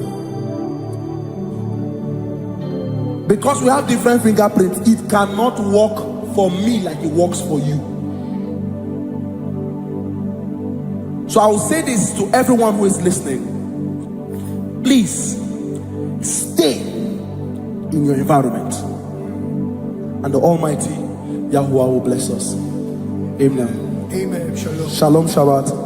Because we have different fingerprints, it cannot work for me like it works for you. So I will say this to everyone who is listening. Please stay in your environment, and the Almighty Yahuwah will bless us. Amen. Amen. Shalom. Shalom Shabbat.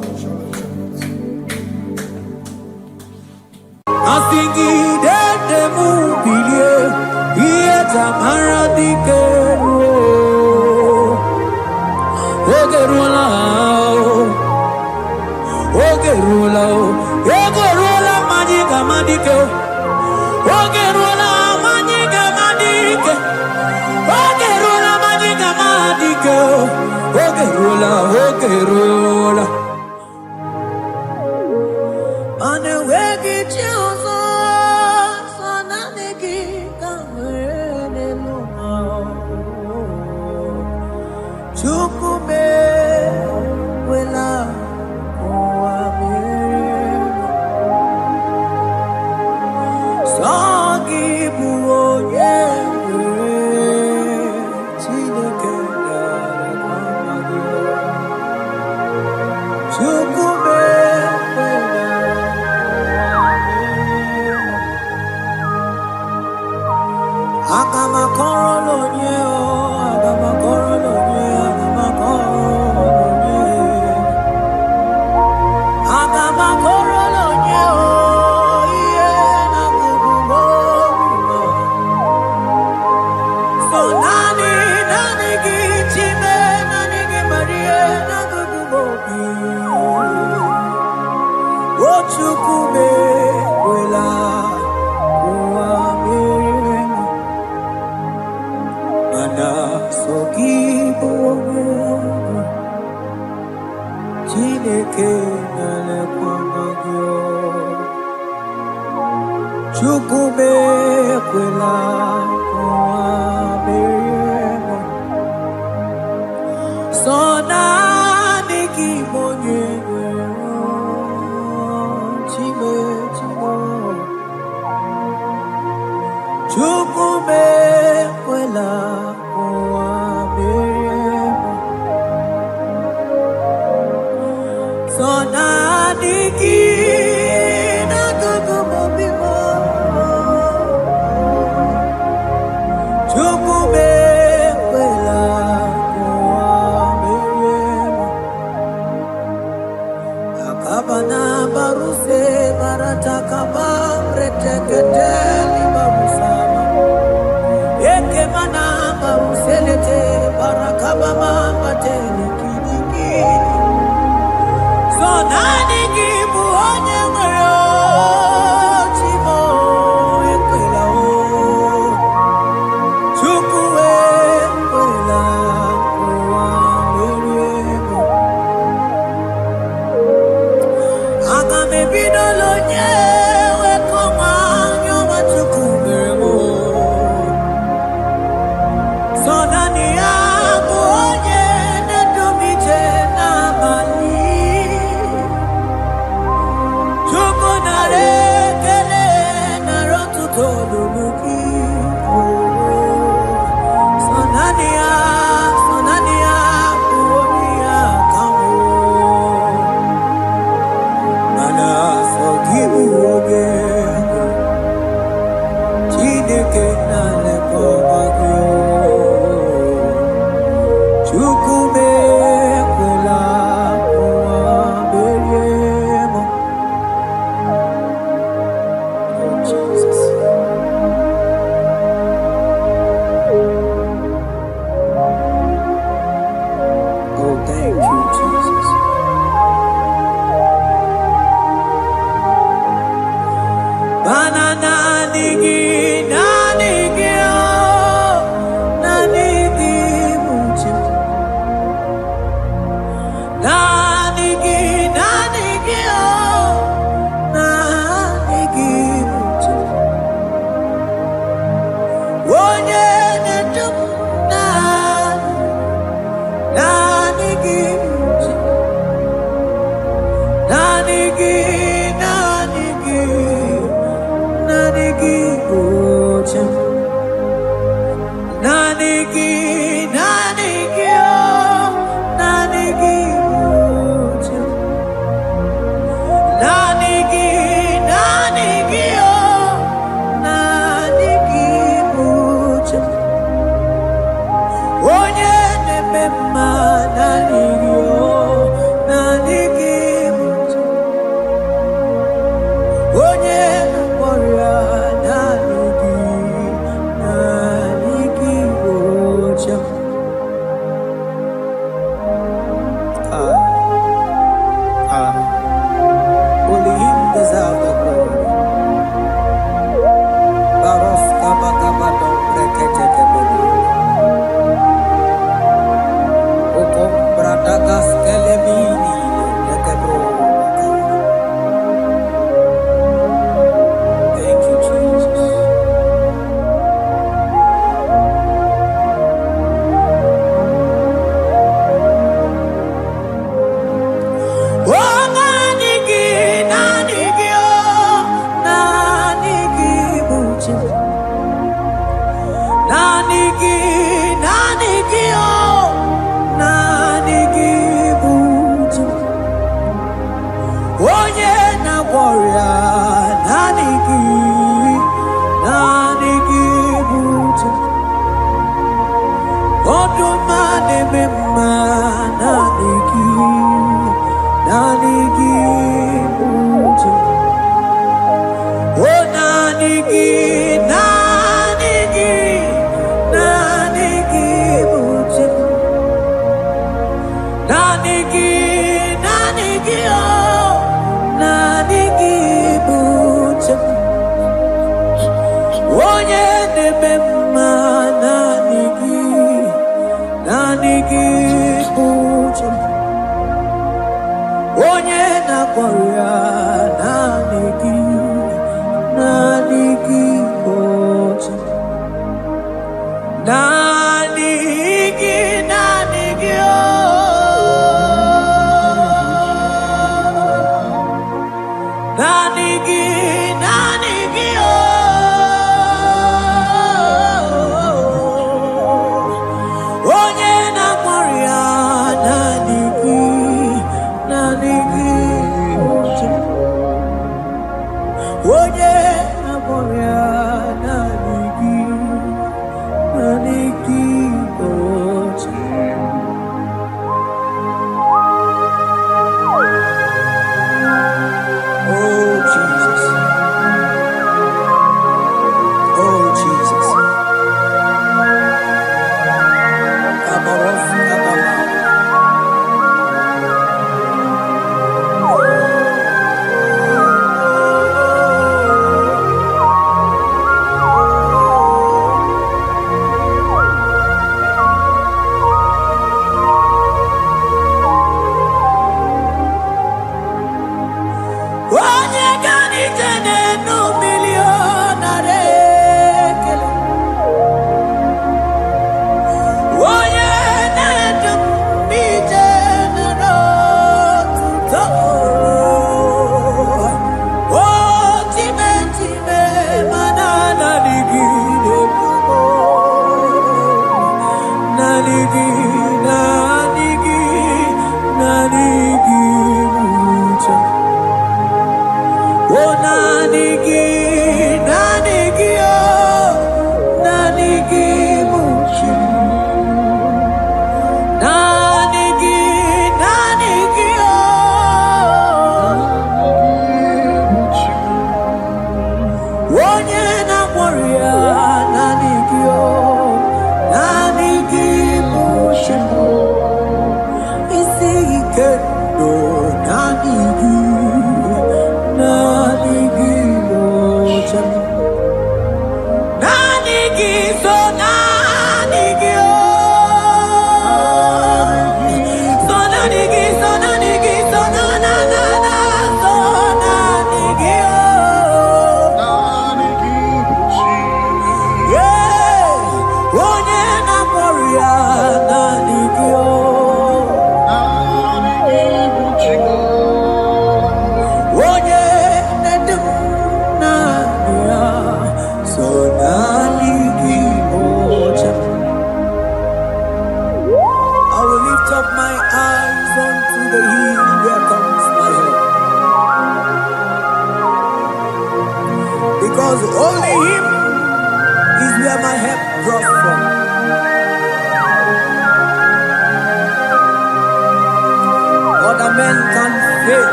Give Only him deserves the glory. Baros kabakabadon breketekebele. Okom bradagas kelemini lekebro. Thank you, Jesus.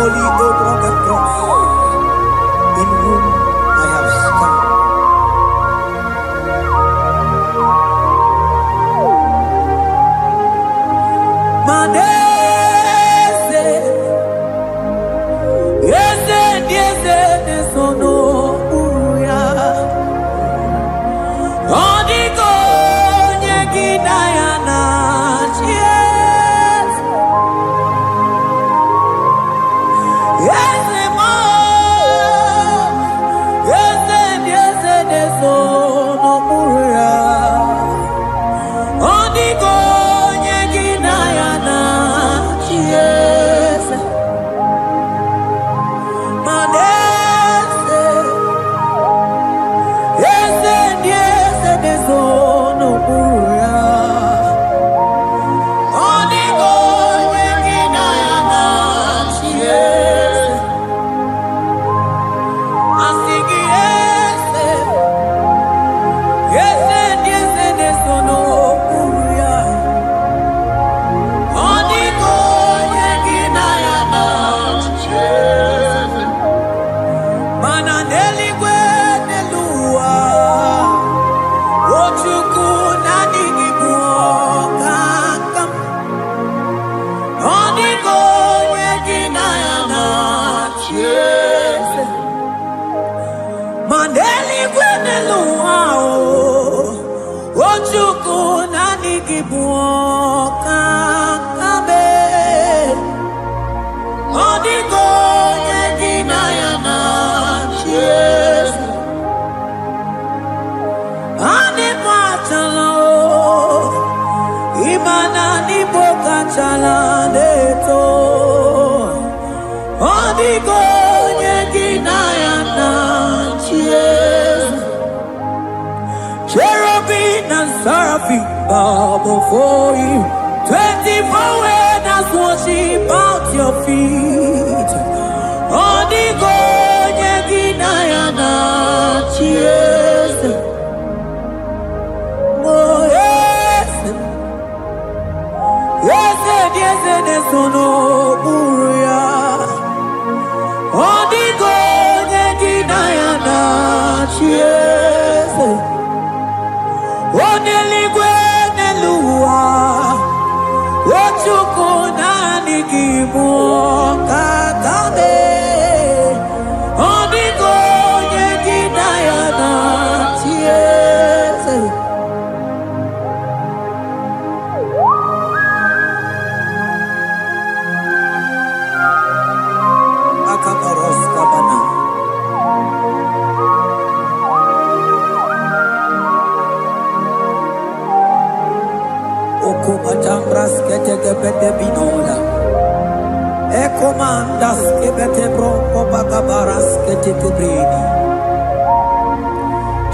holy Abraham cross, in whom I have stand. Manese, yese, nesono uya. Odiko nyegina yana chies. Yese mo, yese nesono uya. Odiko nyegina yana chies. Manese, yese nesono uya. Odiko nyegina yana chies. Asigi yese nesono uya. Odiko nyegina yana chies. Mananeli gwenelua. Ochuku nanigi buokakam. Odiko nyegina yana chies. Maneli gwenelua. Ochuku nanigi buokakam. Odiko nyegina yana chies. Ane machala imana ni boka chala neto. Odiko nyegina yana chies. Cherubim and seraphim bow before you. 24 elders worship at your feet. Odiko nyegina yana chies. Oh yes, nesono uya. Odiko nyegina yana chies. Oneligwe nelua. Ochuku nanigi buokakame. Odiko nyegina yana chies. Akabaros kabana. Okomatambras ketekebete binola. Ekomandas kebete broko bagabaras ketekebrini.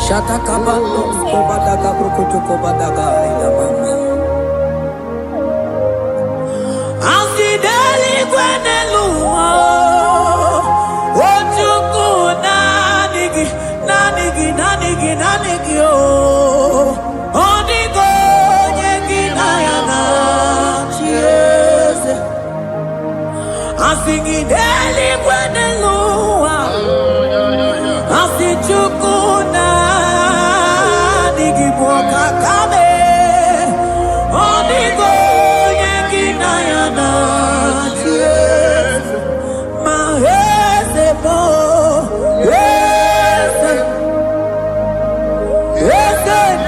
Shatakabandos kobadaga brukutu kobadaga ilamama. Asideli gwenelua. Ochuku nanigi oh. Odiko nyegina yana chies. Asigideli gwenelua. Asichuku nanigi buokakame. Odiko nyegina yana chies. Mahese mo,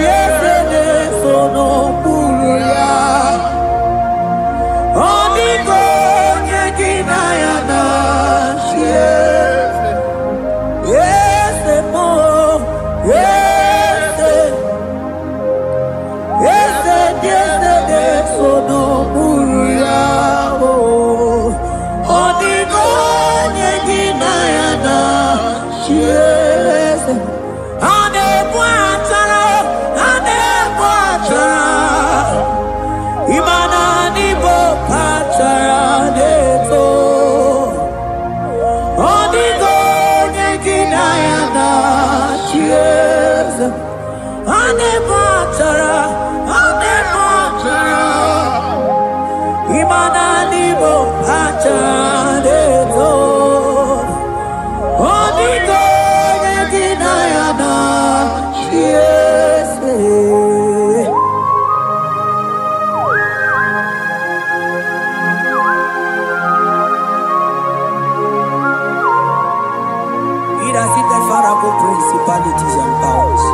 yese nesono uya. Odiko nyegina yana chies. Yese mo, yese nesono uya. Odiko nyegina yana chies. Ane bwatara. Imana ni bokatara neto. Odiko nyegina yana chies. Ane bwatara. Imana nibo achadeto. Onigo yeginayana. Yes. Principalities and powers.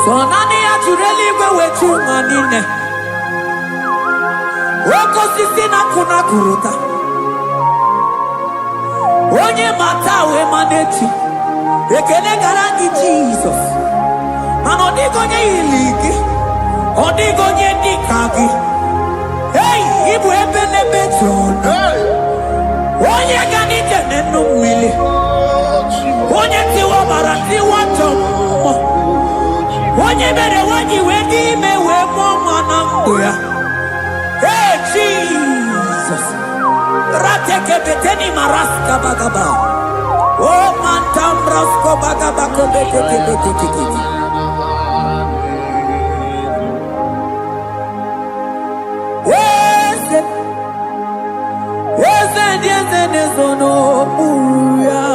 So nani actually go with you manine. Woko sisi na kuna kuruta. Onye mata we maneti. Ekele garangi Jesus. Mano digo nye iliki. Odigo nye dikagi. Hey, ibu ebele betron. Onye gani jene numili. Onye tiwa barati wachomo. Onye bere wanyi wedi mewe mwana mbuya. Hey Jesus. Rateke beteni maraska bagaba. Oh mantambrasko bagaba kobeteke beteke. Yes, no uya.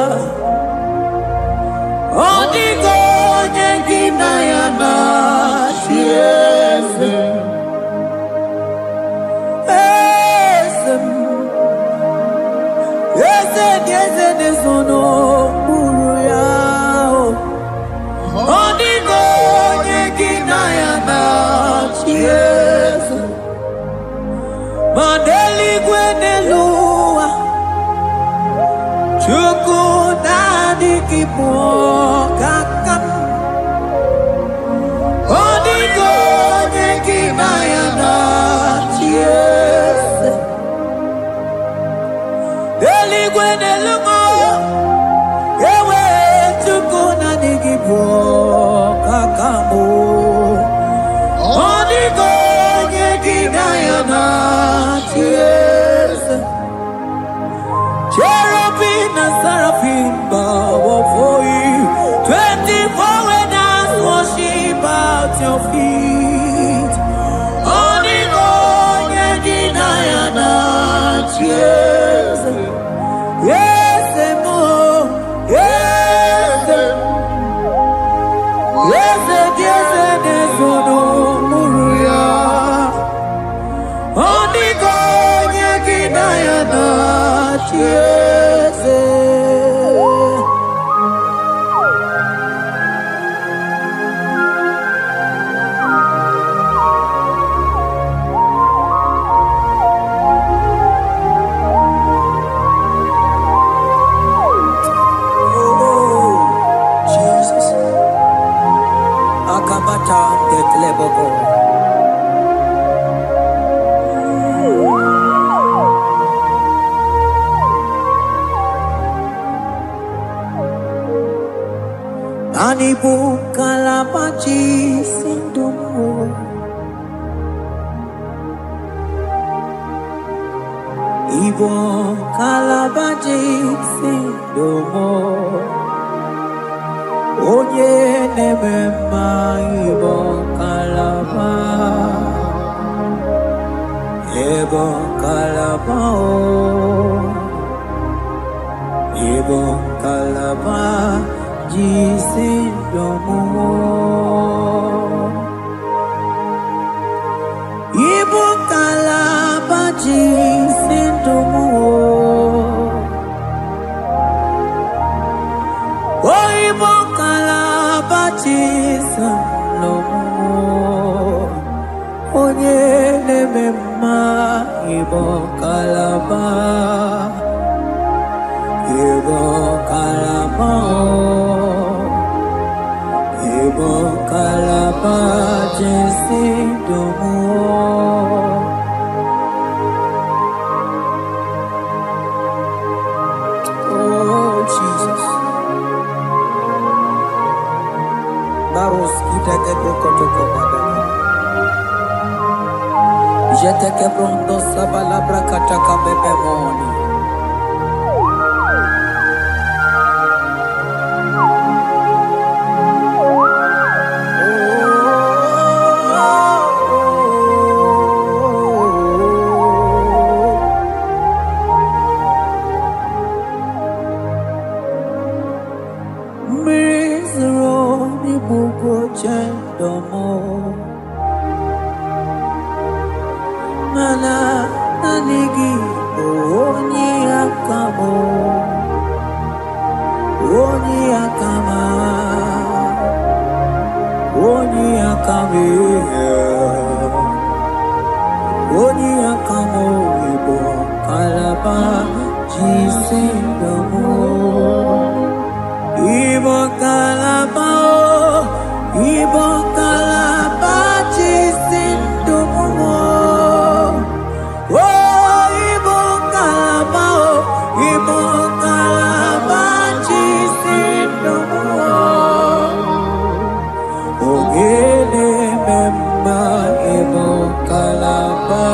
Odigo nyengina yana yes. Yes, no uya. Odigo nyengina yana yes. Mandeli gwenelua. Chukuna kipo kakam. Odigo nyekina yana yes. Eligwene lungo. Ewe chukuna kipo kakamu. Odigo nyekina yana yes. Cherubim and seraphim bow before you. 24 elders worship at your feet. Onigo yedinayana yes. Yes, mo. Yes. Yes, yes, yes, no muruya. Onigo yedinayana yes. Anibu kalabachi sindumo. Ibo kalabachi sindumo. Oye nemema ibo kalaba. Ibo kalaba Ibo kalaba. Jisindomo Ibo kalaba jisindomo Oh Ibo kalaba jisindomo Onye nemema Ibo kalaba Ibo kalaba Ibo kalaba jisindomo Oh Jesus Baros kitake prokotoko badana Jeteke pronto sabalabra kataka bebemoni mana nanigi oni akamo oni akama oni akame oni akamo ibo kalaba jisindamo ibo kalaba jisindamo ibo kalaba jisindamo ogele memba ibo kalaba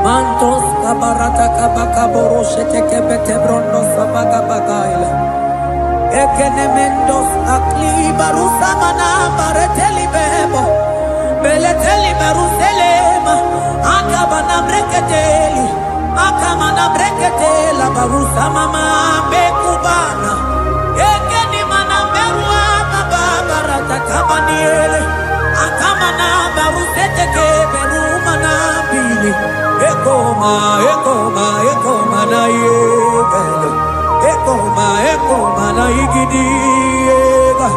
Mantos kabarata kabaka boroshe teke bete brondo sabaga bagaila. Ekenemendos akli barusa mana bareteli bebo. Beleteli baruselema. Akabana breketeli. Akamana breketela barusa mama bekubana. Ekeni mana berua baba barata kabaniele. Akamana barusete ke berumana bili. Ekoma na yega. na igidiega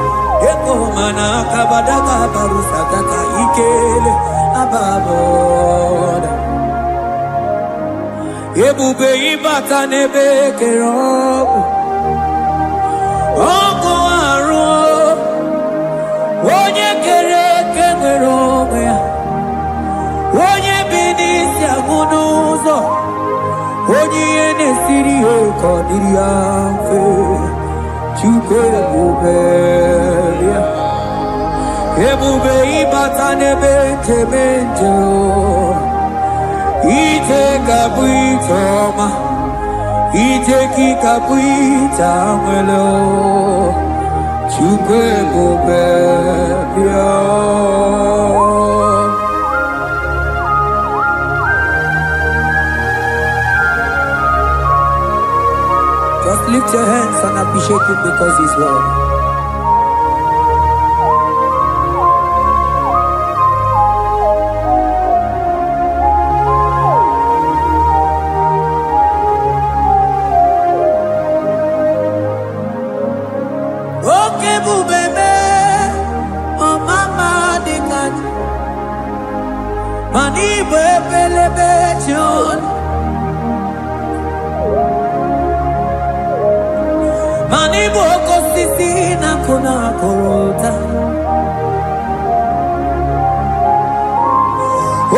eko mana kabadaka barusataka ikele ababoda ebube ibata nebe kerobu oko aru onye kere eke nwere onwe ya onye bi n'isi agụ n'ụzọ onye ihe na-esiri ya ka ọ dịrị ya mfe Chukwu ebube ya ebube ịbata n'ebe nchebe nche ije ga-abụ ije ọma ije gị ga-abụ ije anwele Chukwu ebube ya Just lift your hands and appreciate him because he's worthy. Okay, bubebe, oh mama dikat, mani bebelebe John. Mani boko sisi na kuna korota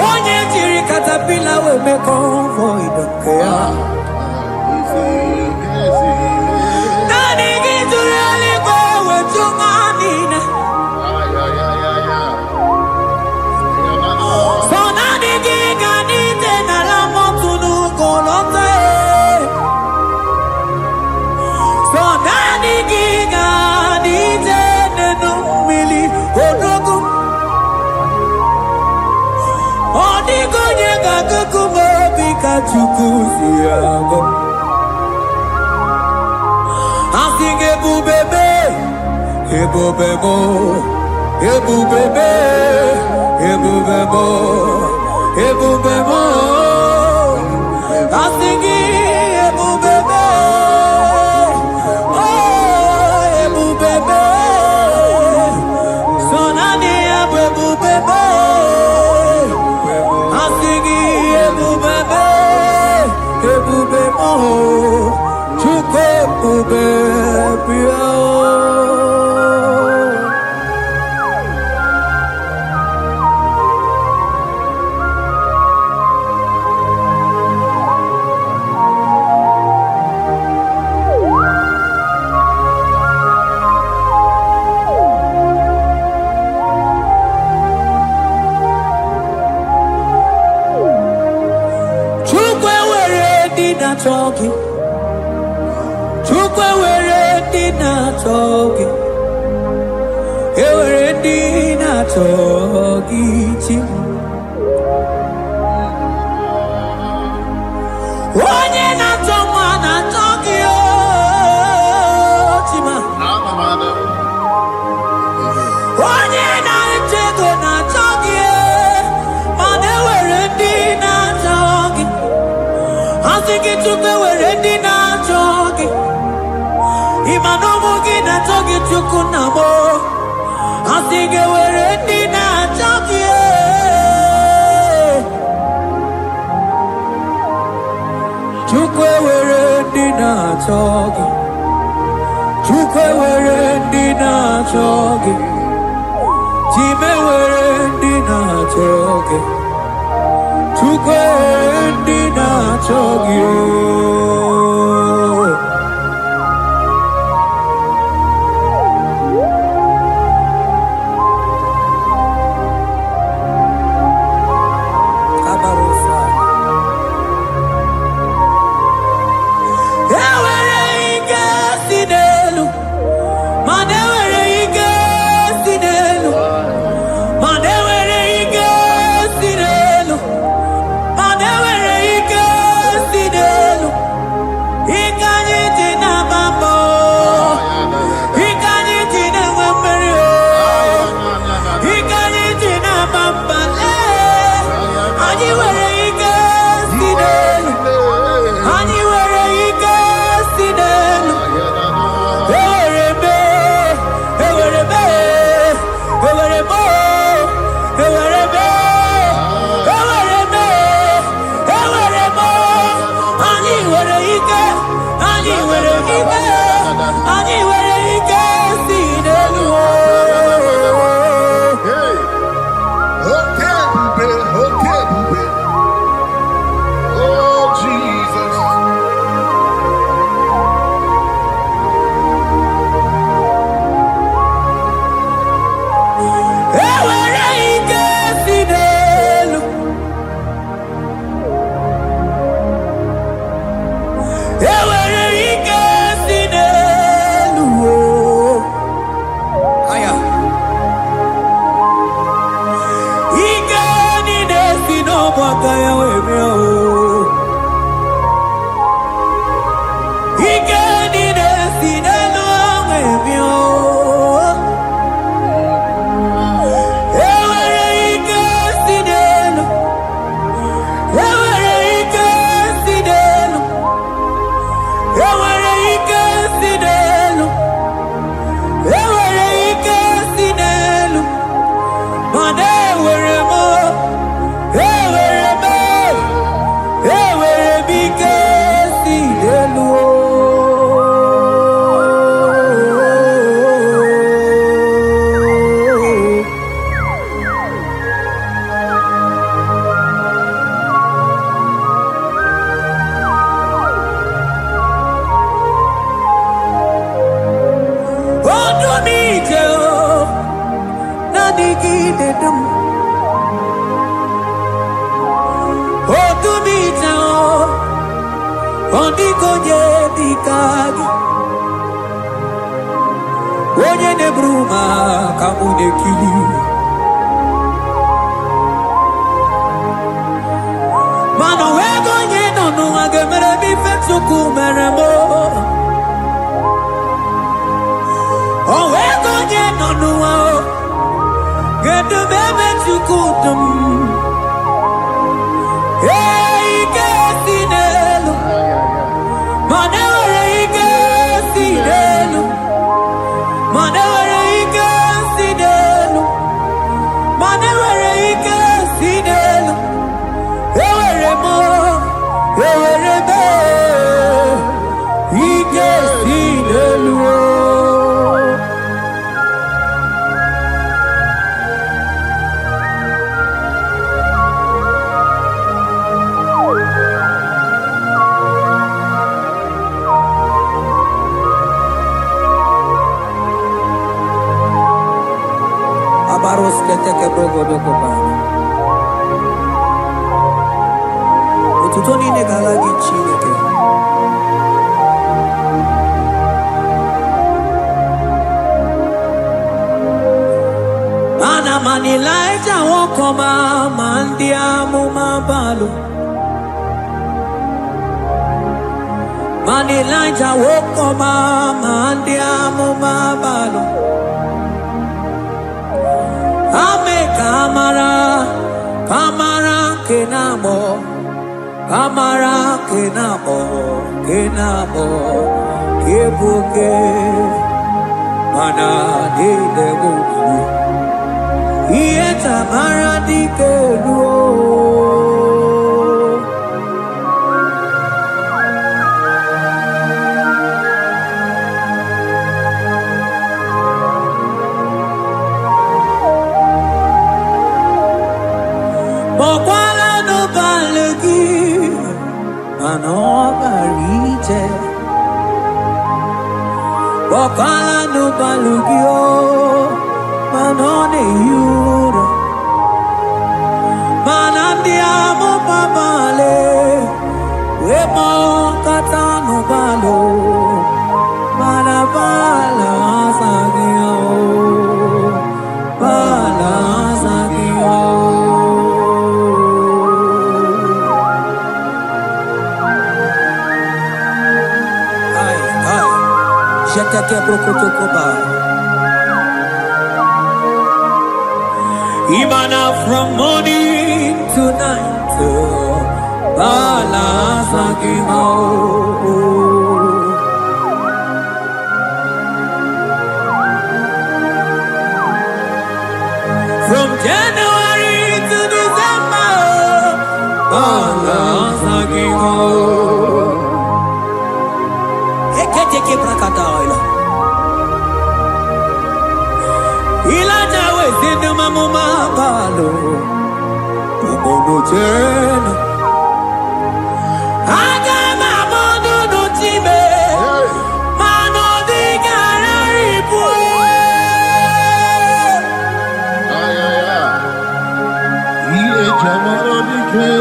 Onye jiri katapila we me convoy don't care Nani gizuri aliko we chumanina So nani giga nite na la motunu kolota So nani giga nite nenu mili odogu Odigo nyega kukumo bika chukuzi yago Asing ebubebe Ebubebo Ebubebe Ebubebo Ebubebo Asing ebubebe Talking, Chukwe were dinner talking, were dinner talking. One year not someone I talking, Chima. One year not taken not talking, but they were dinner talking. I think it took the word in our talking. Imanomogi na talking to Kunamo. I think it were in our talking. Chukwe were in our talking. Chukwe were in our talking. Time were in our talking. Chukwe na chogi Kabarusa Ewere ike sinelu Manewere ike sinelu Manewere ike sinelu Imana from morning to night, from January to December, keteke brakadaila. Ilaja wezinu mamuma palo. Umono jena. Aga mamono no time. Mano di gararipu. Ile jamano di ke.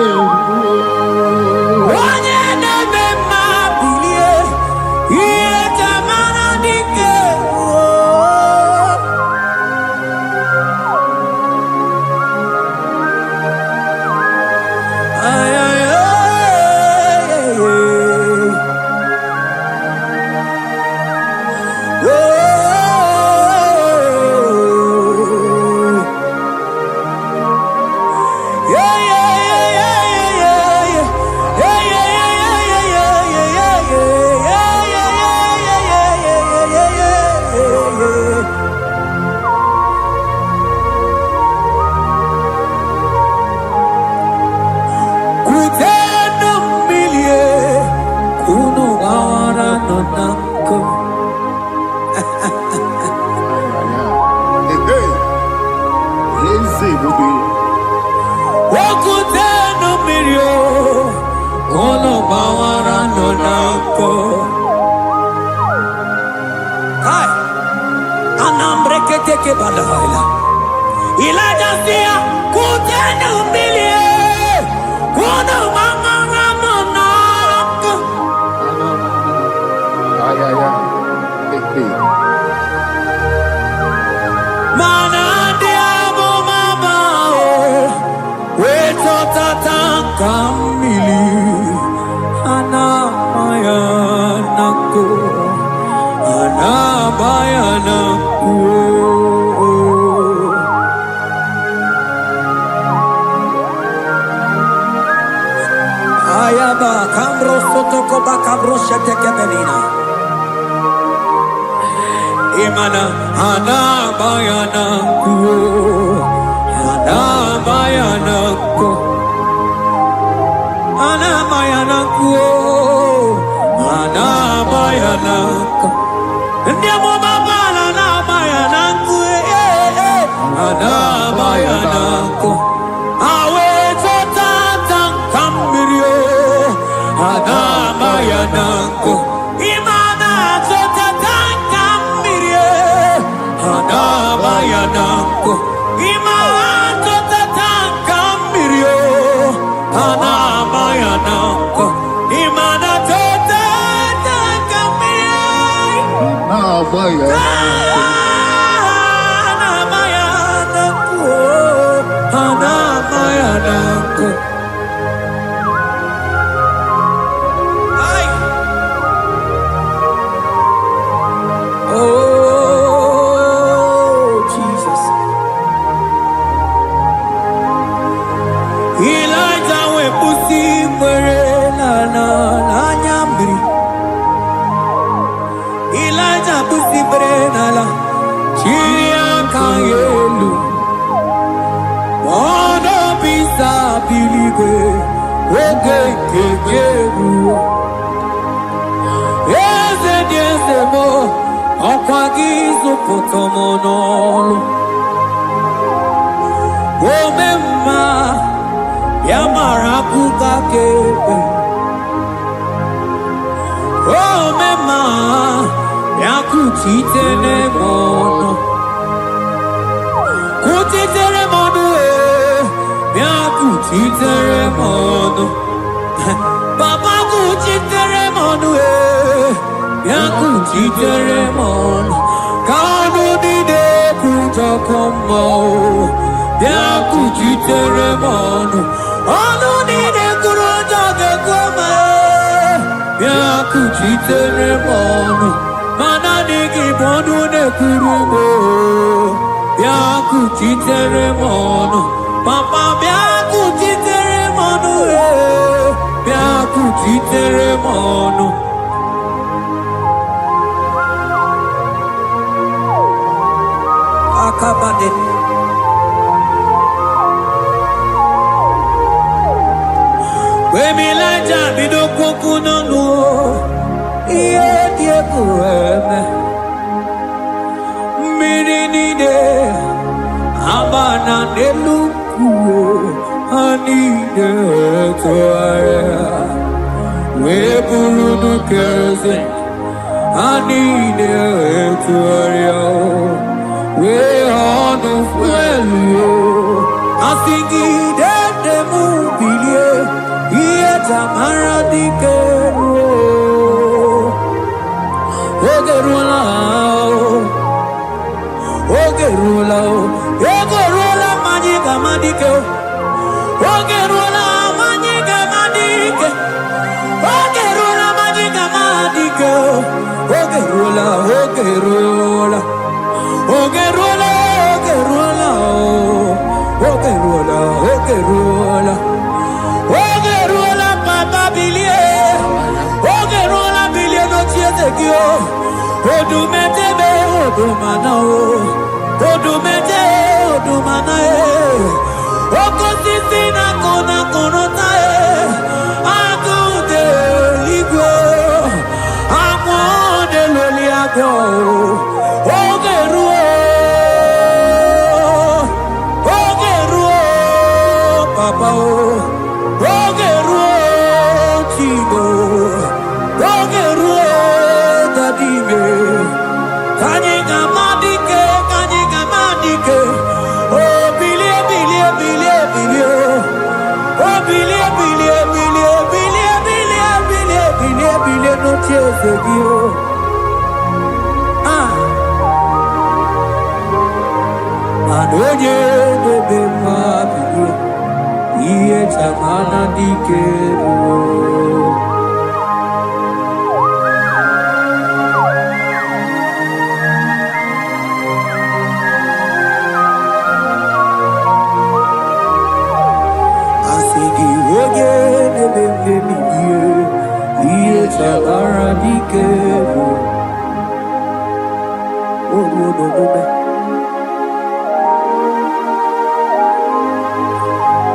Imana anabayanako, anabayanako, anabayanako, anabayanako. Ndiamo baba anabayanako, anabayanako. Awe tata kambirio, anabayanako. Anabayanako, imato tataka mirio. Anabayanako, imanato tataka mirio. Anabayanako, anabayanako. Ay, oh. Baba kuchiteremono, yakuchiteremono. Kanu dide kujakomo, yakuchiteremono. Anu dide kurujagekome, yakuchiteremono. Manadiki bodu ne kurumo, yakuchiteremono. Papa yakuchiteremono, yakuchiteremono. Akabade. Wemilaja bidokokunono. Yeah. Amana neluku anide toaya we bulu keze anide toaya we onu fuelu asingi de mubilie iye tamara dikero ogerula Ogerula magiga madike Ogerula magiga madike Ogerula magiga madike Ogerula Ogerula Ogerula Ogerula Ogerula Ogerula papa bilie Ogerula bilie no chiete kio Odumete be odumanao Odumete, odumanae, okosisina kona konotae, akude ligwe, amode loliago, ogeruo, papa ogeruo, chigo, ogeruo, dadime, kanyega madike. Oh, bilie, no tears of you. Anoye de bema bilie, iye chamana dikero.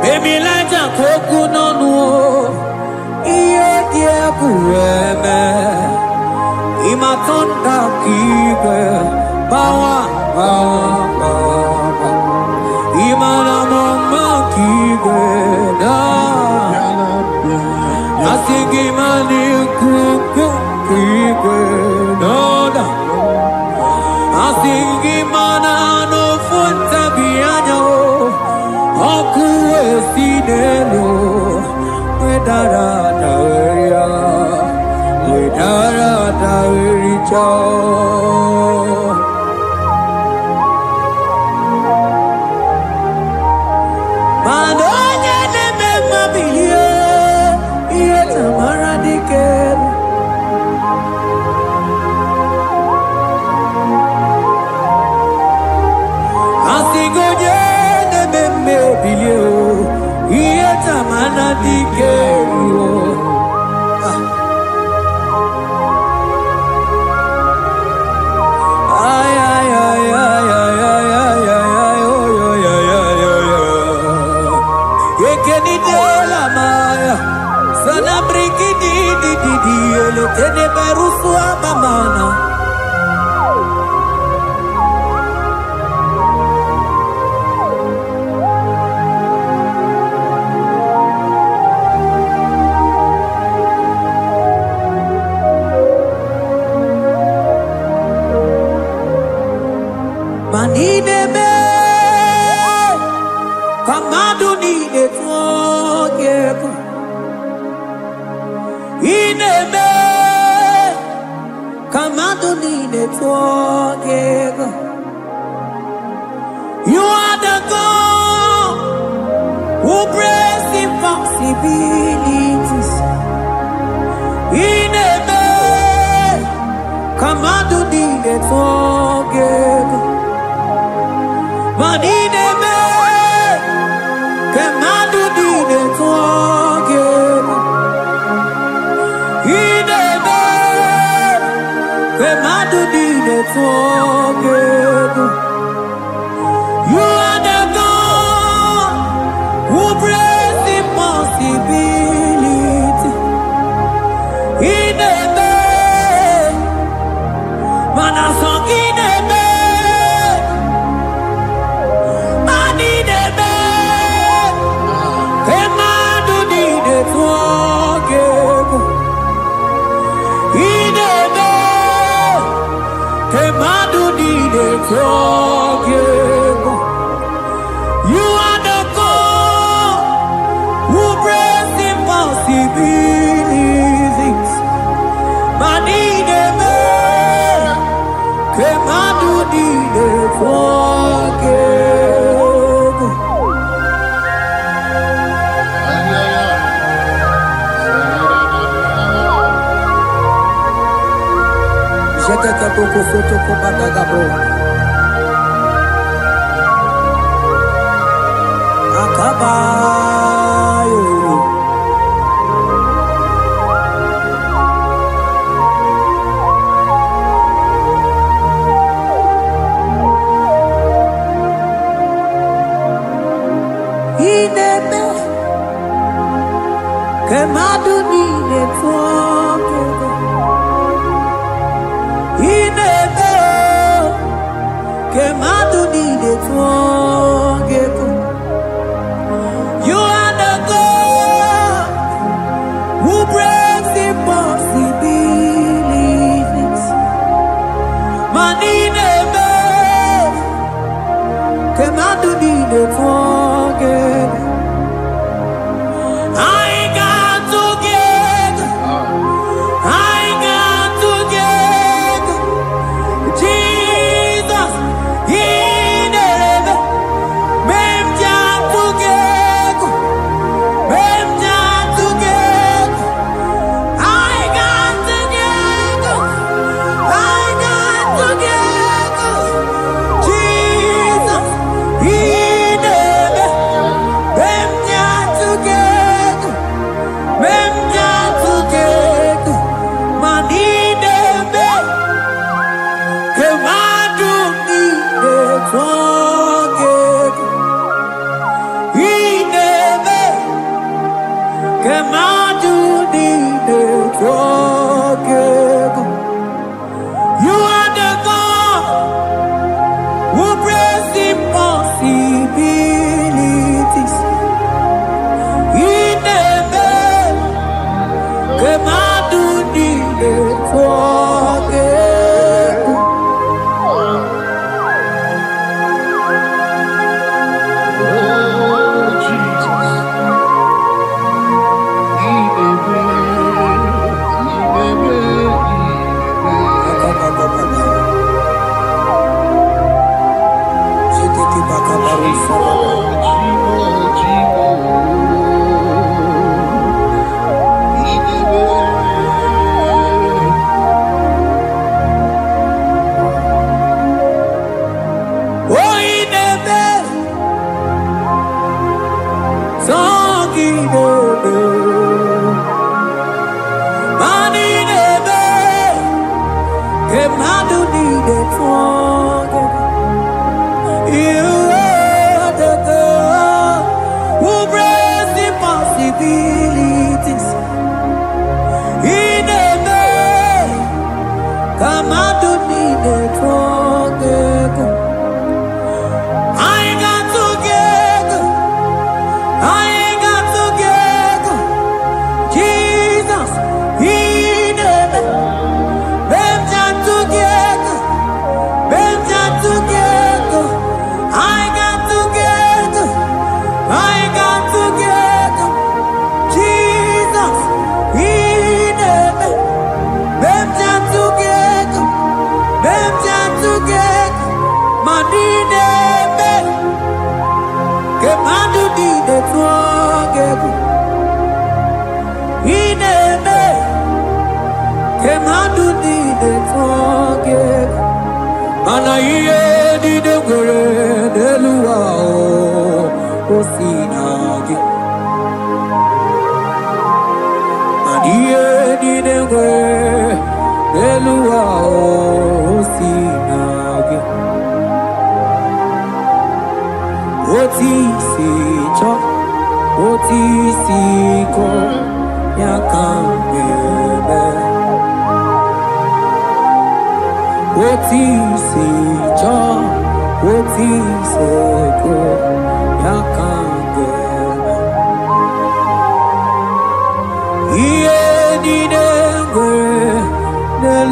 Baby, like a coconut, no, dear, Pureme, Imatonda, Kibe, Bawa, Imana, Kibe, Asigi mani kuku kikwe noda Asigi mana no funta bianyo Okuwe sinelo Wedara taweria Wedara tawericha Manonya neme mabilie Manideme, kamadu nide tuogeko. Ineme, kamadu nide tuogeko. You are the God who breaks impossibilities. Ineme, kamadu nide tuogeko. Manideme, kemadu dide tuogeko. Ideme, kemadu dide tuogeko. You are the God who breaks impossibility. Ideme, forgive. You are the God who breaks impossibilities. Manideme, Kemadu dide forgive. Jete poko soto ko badagabo. Akabayo. Ineme Kemadu dide forgive. Ineme Kemadu dide forgive. You are the God who breaks impossibilities. Manideme Kemadu dide forgive. I got together. I got together. Jesus, in heaven, mem jam together, mem jam together. I got together. I got together. Jesus, in heaven, mem jam together, mem jam together. Manideme. Kemadu dide forgive. Ineme. Kemadu dide forgive. You are the God who breaks impossibilities. Ineme. Kemadu dide forgive. Oh, Jesus.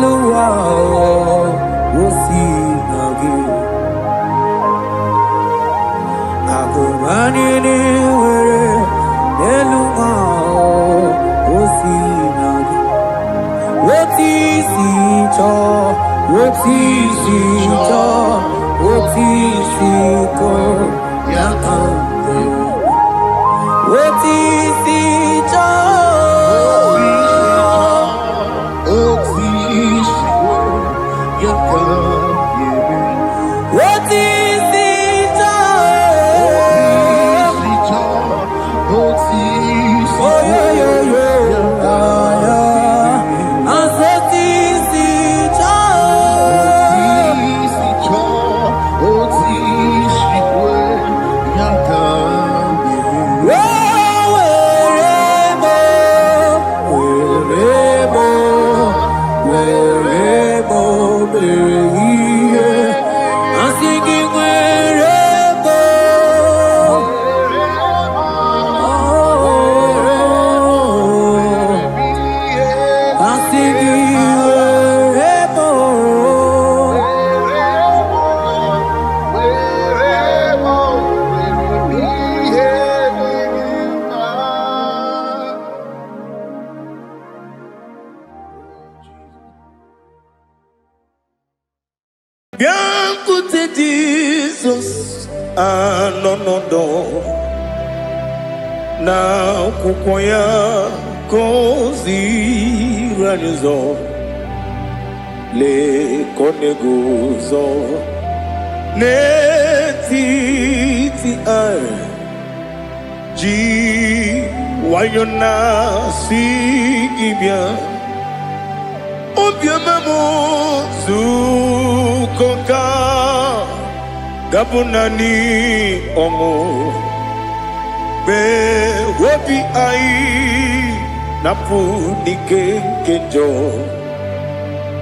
Luau, Anini were eluma osinagi. Otisi cho, otisi cho, otisi ko yakambe. Otisi cho, otisi ko yakambe. otisi cho, Otisi oh yo yo yo, asotisi cho, otisi ko yakambe. Biancote Jesus, anonodo na kukwaya kozi ranizo le koneguzo ne titi ai ji wayona sigibia obiamamo zukoka gabunani omo be wobi ai napu nike kenjo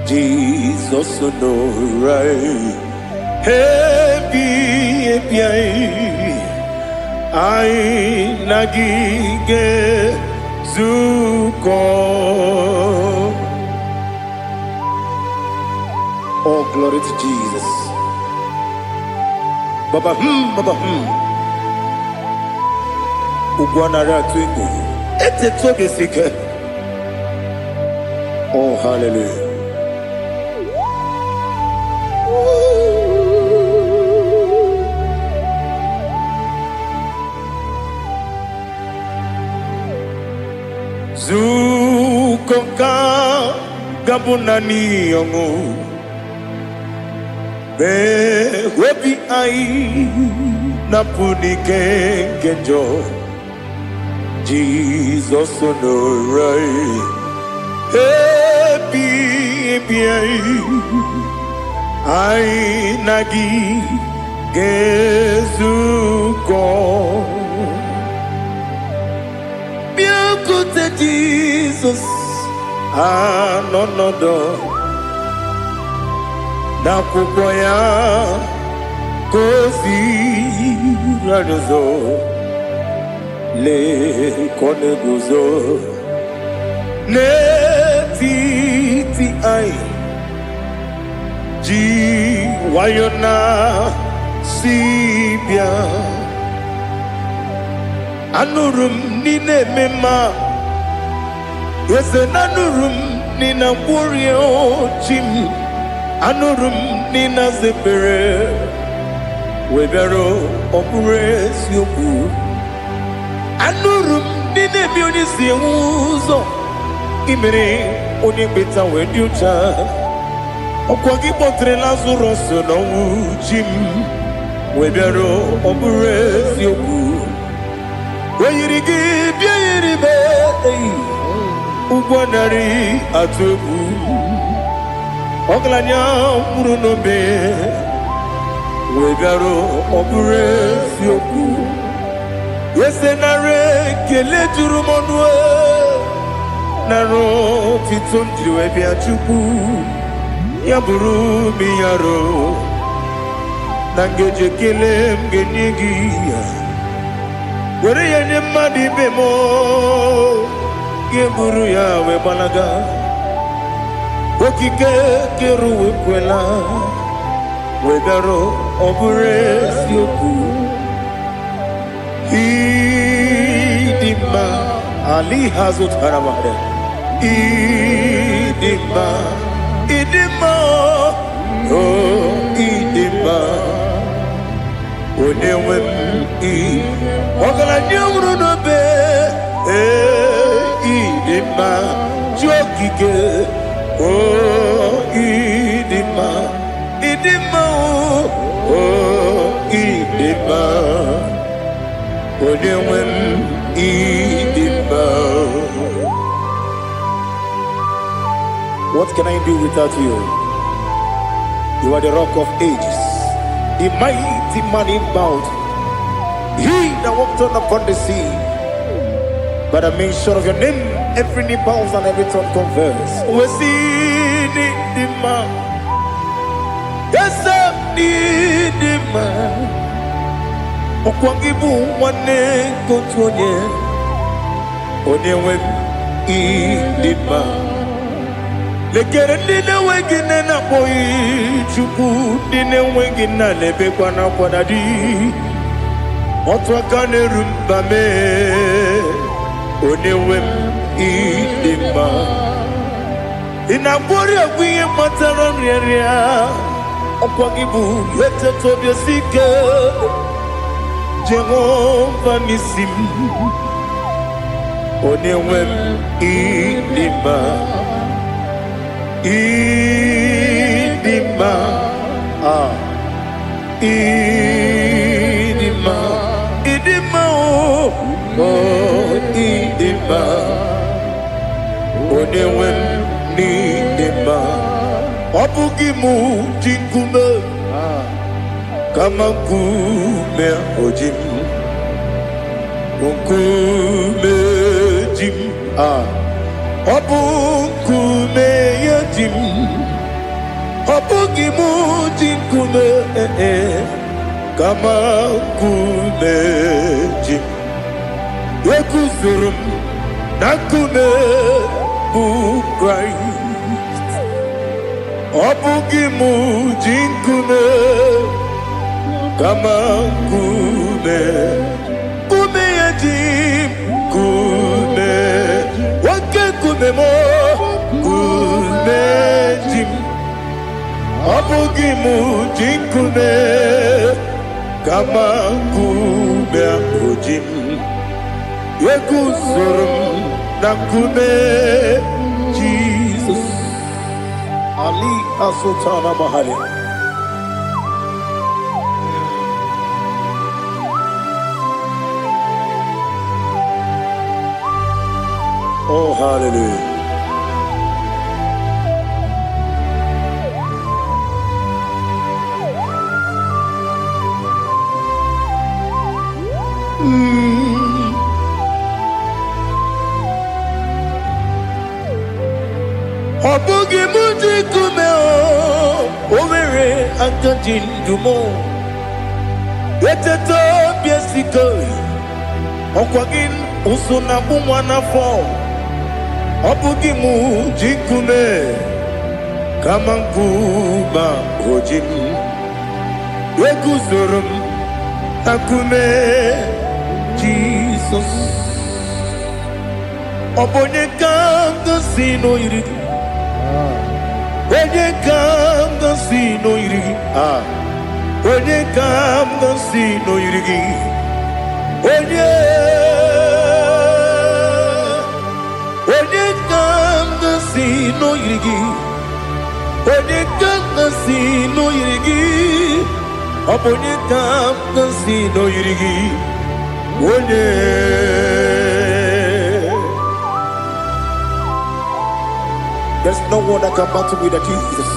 Jesus no right happy ai nagige zuko. Oh, glory to Jesus. Baba, Baba, Ugwanara twingu. Ete toge sike. Oh, hallelujah. Zukonka gabunani yongu. Be webi ai napuni kenjo Jesus no right happy ai nagi gezuko biancote Jesus anonodo na kukwaya kozi ranizo le koneguzo ne titi ai ji wayona sibia anurum nine mema yese nanurum nina warrior chim anurum nina zepere webero opure sioku anurum nine bioni siuzo imere oni beta wediucha okwagi potre lazarus no jim webero opure sioku weyirigi biiribe ugwanari atubu Oglanya murunobe wegaro obure sioku yesenare kele turumonwe naro titondi webi achuku yaburu miyaro nangeje kele mgenigi were yenye madi bemo geburu ya webalaga okike keru wekwela wegaro obure sioku Idima Ali Hazut Haramada Idima Oh Idima Onewem Ogala nyamru no be Idima Jokike Oh Idima Oh Idima Onewem Idima. What can I do without you? You are the rock of ages, the mighty man in mountain. He that walked on upon the sea. By the mention of your name, every knee bows and every tongue confess. We see the man. Yes, I need the man. Okwangibu wane kontonye. Onewem idima. Lekere nine wengine na boyi chuku nine wengine lebe kwa na kwadadi. Otwakane rumba me. Onewem idima. Inabori agwiye matara nyeria. Okwangibu yete tobye sike. Jehovah Nisim. Onewem idima. Idima. Idima. Idima. Oh, idima. Onewem idima. Obugimu jinkume. Kama kume ojim. Kume jim. Obukume yajim. Obugimu jinkume. Kama kume jim. Yekuzurum nakume bu Christ. Obugimu jinkume. Kama kume yajim. Kume wake kume mo. Kume jim. Obugimu jinkume. Kama kume ojim. Yekuzurum nakume Jesus. Ali Asotana Mahali. Oh, hallelujah. Obugi muji kume o, omere antanjin dumo. Yeteto biesiko, okwagin usuna bumwana fo. Obugi muji kume, kamanguma ojim. Yekuzurum akume Jesus. Obonye kanga sino irigi. Onye kanga sino irigi. Onye kanga sino irigi. Onye kanga sino irigi. Onye kanga sino irigi. Onye kanga sino irigi. Onye. There's no one that can battle with Jesus.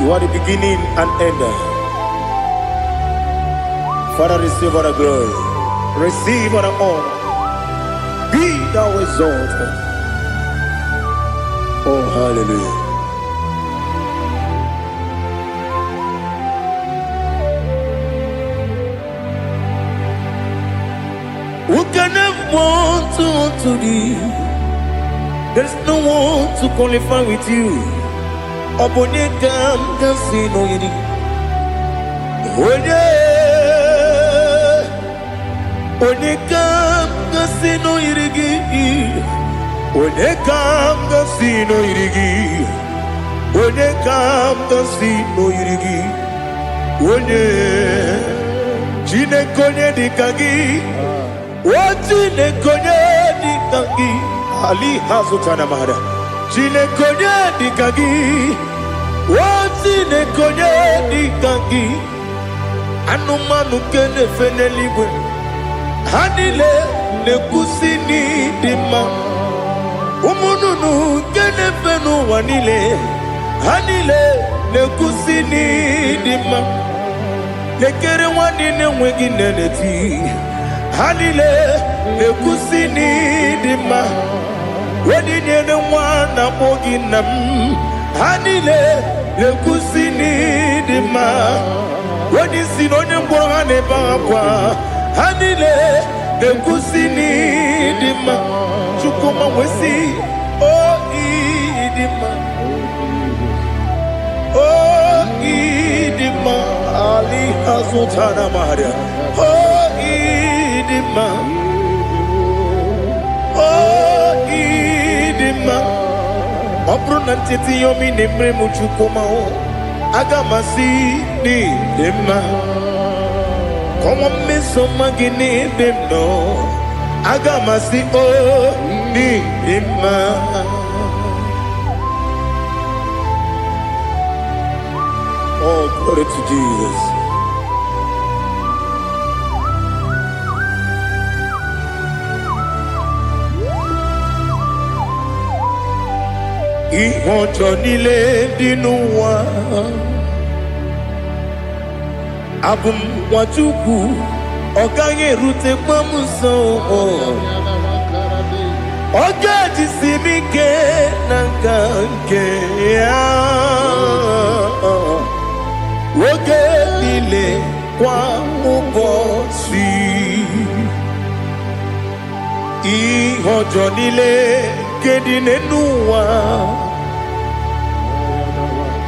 You are the beginning and end. Father, receive all the glory. Receive all the honor. Be thou exalted. Oh, hallelujah. Who can have one to thee? There's no one to qualify with you. Obonye kam kasino yini. Onye Onekam gasino irigi. Onekam gasino irigi. Onekam gasino irigi. One Chinekonye dikagi. Chinekonye dikagi. Ali Hazutana Mahara. Chinekonye dikagi. Chinekonye dikagi. Anumanu kene feneliwe. Hanile nekusini dima. Umununu kene fenu wanile. Hanile nekusini dima. Nekere wanine wengi neneti. Hanile nekusini dima. Wedine ne wana moginam. Hanile nekusini dima. Wadi sinonye mbwangane bakwa. Hanile nekusini dima. Chukuma wesi oh idima. Oh idima. Ali Hazutana Maria. Oh idima. Oh idima. Obrunantiti yomi nemre muchukuma o. Agamasi ni dema. Como me somagini demno. Agamasi o ni dema. Oh, glory to Jesus. Ihojo nile dinuwa. Abum wajuku oganye rute kwamuso. Oga jisimike nanganke ya. Oge nile kwa ubosi. Ihojo nile kedine nuwa.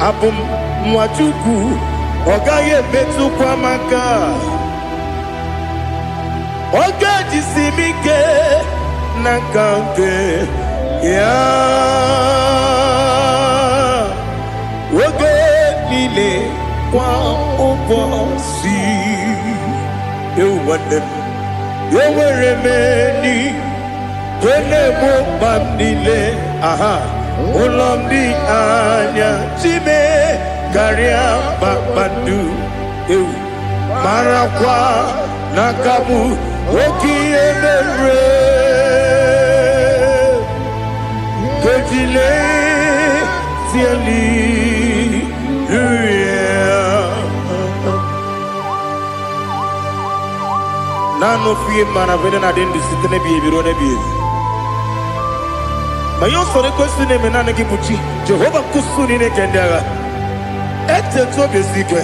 Abum mwachuku ogaye betu kwa maka. Oga jisimike nakanke ya. Oge nile kwa ubosi. You want them. You were remaining. Wele mo bandile. Aha. Ulomdi anya. Chime. Garia babandu. Marakwa. Nakamu. Oki emere. Kejile. Tiali. Nano fiye mana vene na den disitene biye birone biye. Mayon sore kusune menane kibuchi. Jehova kusuni ne kendaga. Ete to besikwe.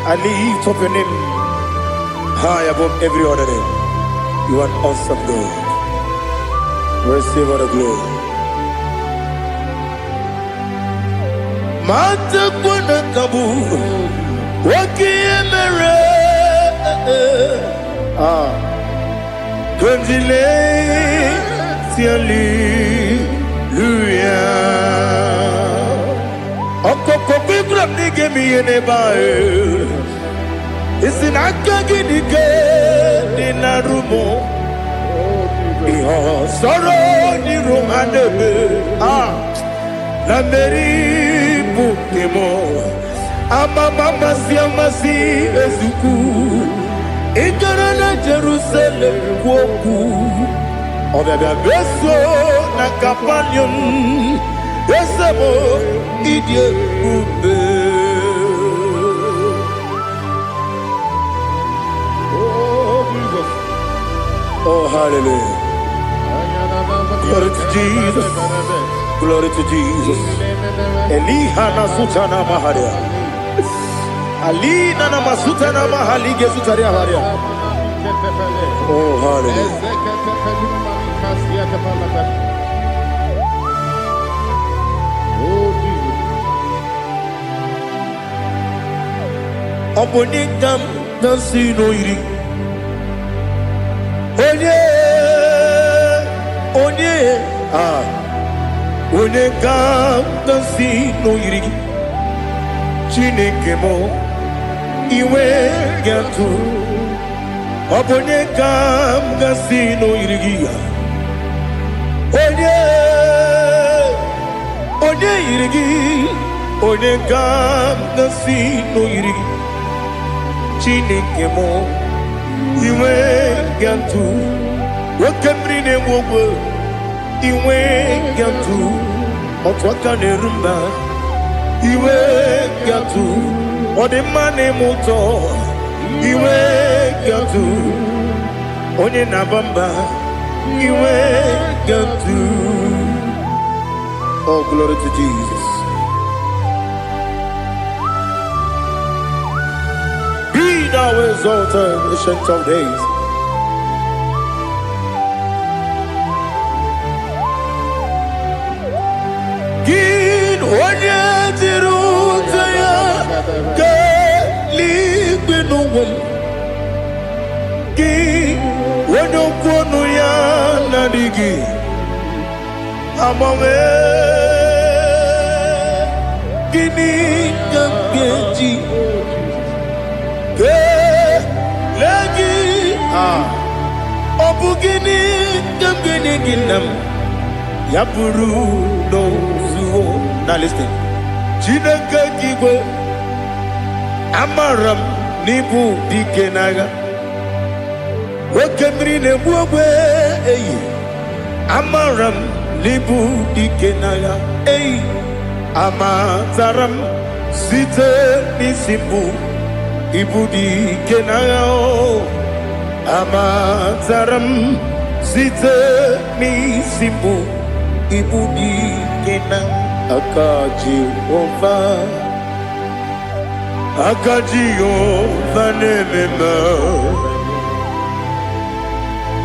I lift up your name high above every other name. You are awesome God. Receive all the glory. Mata kuna kabu. Waki emere. Kundile tiali luya. Okoko bibram nige mi ene bae. Isin akagi nige dinarumo. Iho soro ni romanebe. La meri bukemo. Amama siamasi ezuku. Ikarana Jerusalem woku. Obebe beso na kapanion. Esemo idie ube. Oh Jesus. Oh hallelujah. Glory to Jesus. Glory to Jesus. Elihana sutana maharia. Ali nana masuta na mahali gesutaria haria. Oh hallelujah. Oh Jesus. Obonikam nasino iri. onye onye ka si n'oyiri gị Chineke m iwe ga-atụ ọ bụ onye ka si n'oyiri gị onye yiri gị onye ka si n'oyiri gị Chineke m iwe ga-atụ nwoke mmiri na-enwe ogwe iwe ga-atụ otu aka na-eru mba iwe ga-atụ ọ dị mma na-eme ụtọ iwe ga-atụ onye na-aba mba iwe ga-atụ. Oh, glory to Jesus. Be thou exalted, ancient of days. Gin onye dịrị ụzọ ya ka eluigwe n'ụwa gị onye okwu ọnụ ya na-adịghị agbanwe gịnị ka m ga-eji kelee gị ọ bụ gịnị ka m ga-enye gị nna m ya bụrụ n'ozuo na listen Chineke gị igwe amara m n'ịbụ dike n'agha nwoke mmiri na-egbu ogwe eyi amara m n'ịbụ dike n'agha eyi amatara m site n'isi mbụ ịbụ dike n'agha amatara m site n'isi mbụ ịbụ dike n'agha aka Jehova na-ememe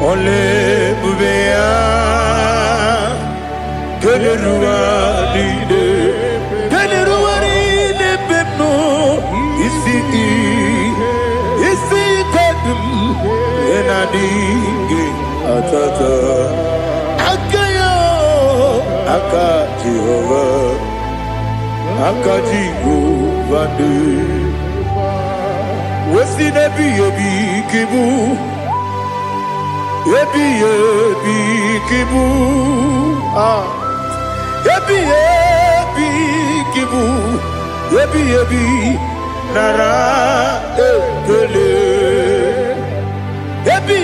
ole ebube ya kederuwa niile bepno isi kadum enadinge atata aka Jehova de wesi nebi ebi kibu ebi kibu ebi nara ekele ebi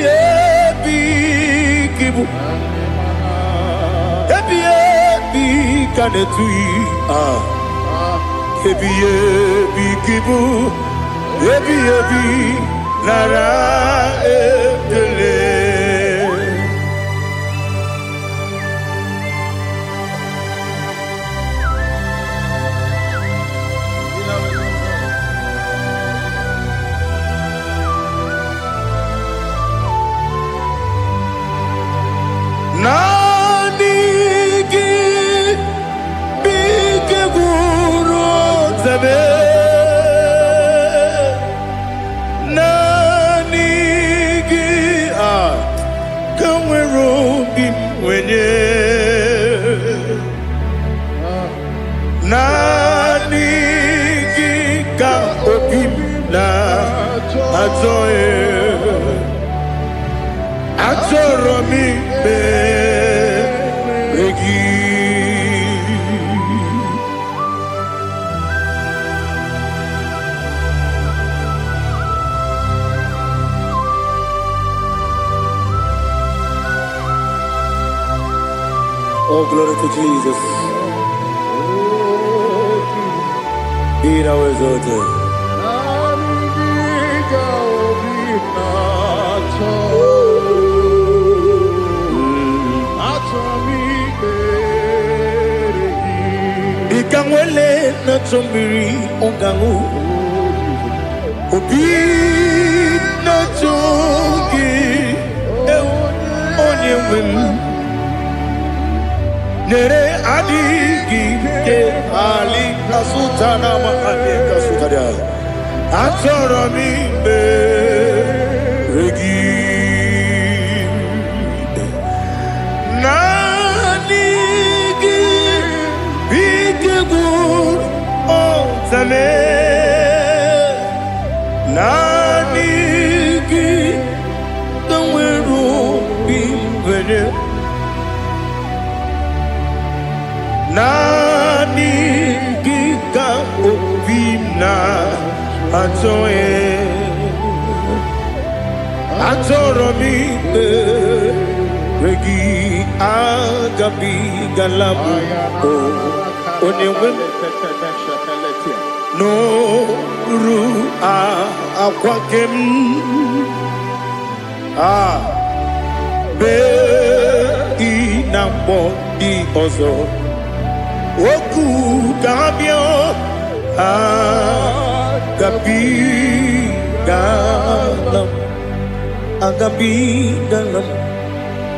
kibu ebi kanetui ebi kibu ebi nara ekele. Nani gi bige guru zabe nani gi kamwero bim wenye nani gi ka obim na azoe atoro mi begi oh glory to Jesus. Be thou exalted. Ikamwele na chombiri ongangu obi na chogi onye wem nere adigi ke ali kasutana ma ali kasutaria atoro mi regi na Zame Nanigi Kaweru Bimbere Nanigi Ka Obina Atoe Atoromi Regi Agabi Galabu Onewem No Ru Aquakem Be Inambo Di Ozo Oku Gabio Agabi Galam Agabi Galam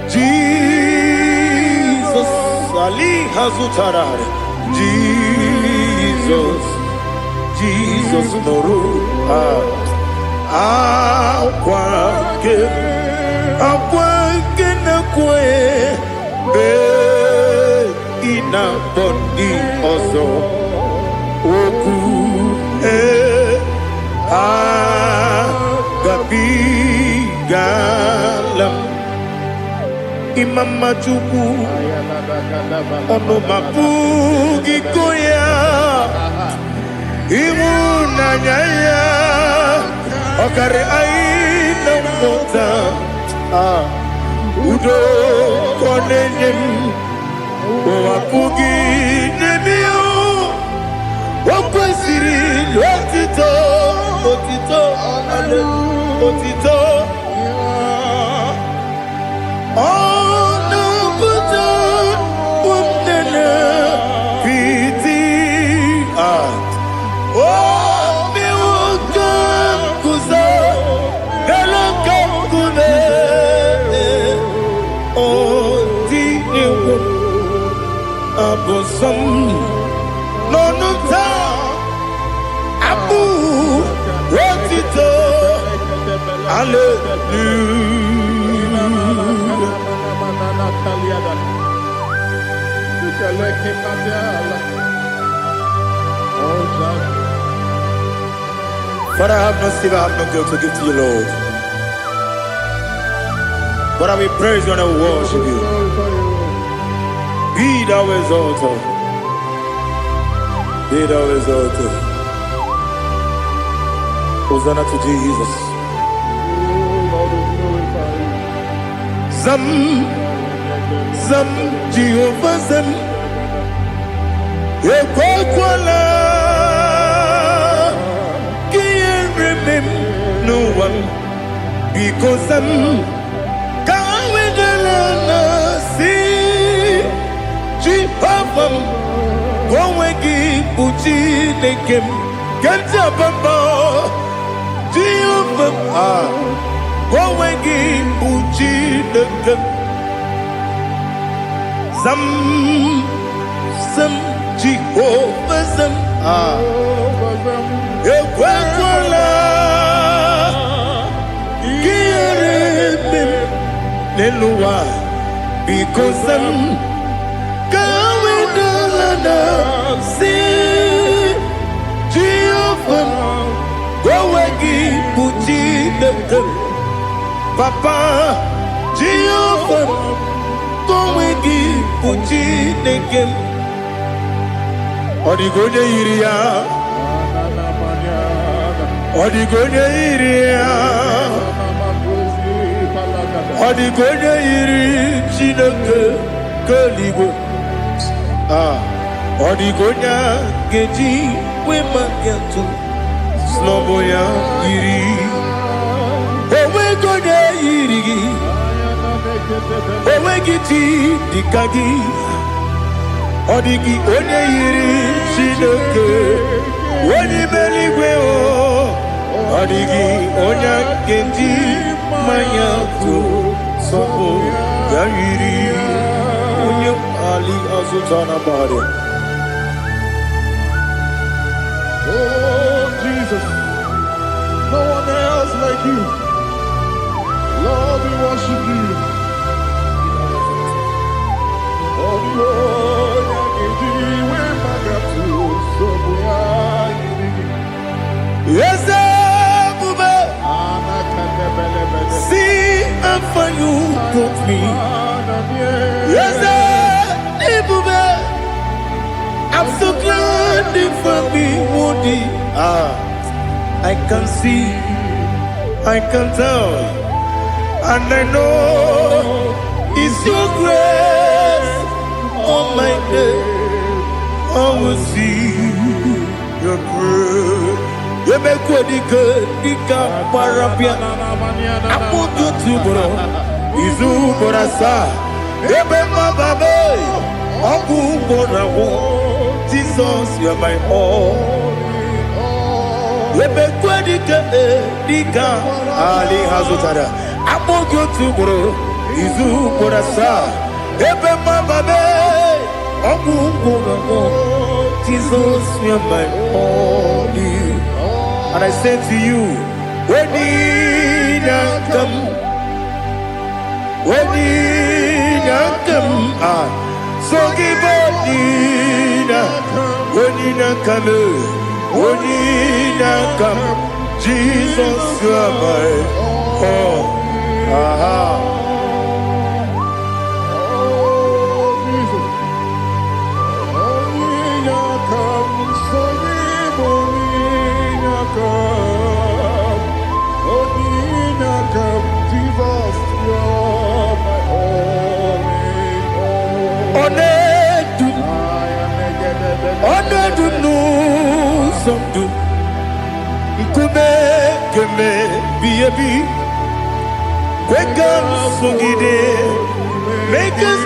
Jesus Ali Hazutarare Jesus Noru Aquake na kwe Be Ina Bondi Ozo Oku Agabi Galam Imam Machuku Ono Mapugi Koya Imuna Nyaya Okare Aina Mota Udo Konenyem Wapugi Nemio Wakwasiri Lotito Otito Otito Abosam Nonuta Abu Wotito Father, I have no silver, I have no gold to give to you, Lord. But I will praise you and I will worship you. Be thou exalted. Be thou exalted. Hosanna to Jesus. Zam Jehovah Zam Ekwakwala Can't remember no one because Zam Kawedalana see Jehovah Gowegi Buchi Nekem Ganja Bamba Jehovah Gowegi Buchi Nekem Zam Jehovah Zam Ekwakwala Kieremem Neluwa because Zam Kawedalana see Jehovah Gowegi Buchi Nekem Papa Jehovah Gowegi Buchi Nekem Odigonya Iria Odigonya Iria Odigonya Iri Chineke Kaligo Odigonya Geji Wemakiatu Sloboya Iri Owegonya Iri Owegiti Dikagi Odigi onye yiri Chineke onye meligwe o Odigi onye kendi manya to sopo ya yiri onye ali azutana bare. Oh Jesus, no one else like you. Lord, we worship you. Oh Lord, I give you my God to so me. Yes, I'm so glad you found me, Woody. I can see, I can tell, and I know it's your grace on my day. I will see your grace. You make good, Dika Parapia. I put you to bro. Izu Borasa. You make my baby. Abu Borawo. Jesus, you are my all. You make good, Dika Ali Hazutara. I put you to bro. Izu Borasa. You make my baby. Abu Borawo. Jesus, you are my all. And I say to you, when you come, so give up, when you come, Jesus, you are my all. Make us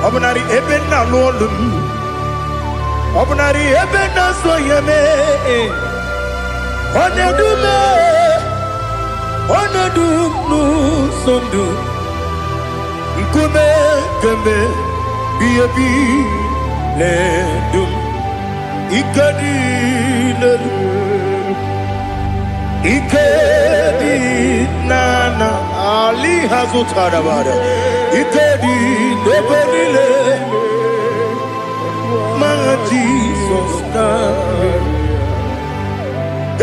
Obnari ebena lolum Obnari ebena soyeme Onedu nu sondu Nkume kembe Biyebi ledum Ikadi nana Ali Hazutarabada Ikadi Debenile My Jesus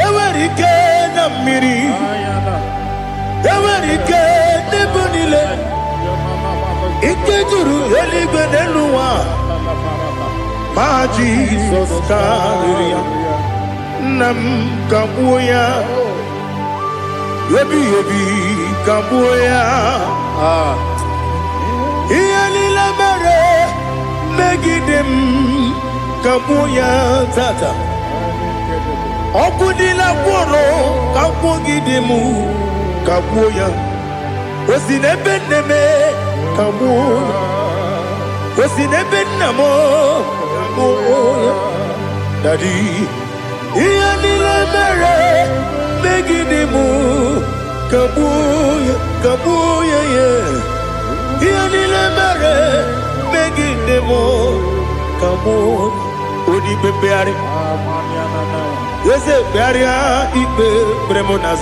Ewerike na miri Ewerike Debenile Ikejuru Eligwe Neluwa My Jesus Nam Kabuya Yebi Kabuya Iyalila mere Megidem Kabuya Tata Okudila Kworo Kabugidemu Kabuya Osinebeneme Kabuya Osinebenamo Kabuya Daddy Iyalila mere Megidemu Kabuya yeah Iyalila mere Megidemu Kabuya Odi bebeari Yese bearia Ibe bremonas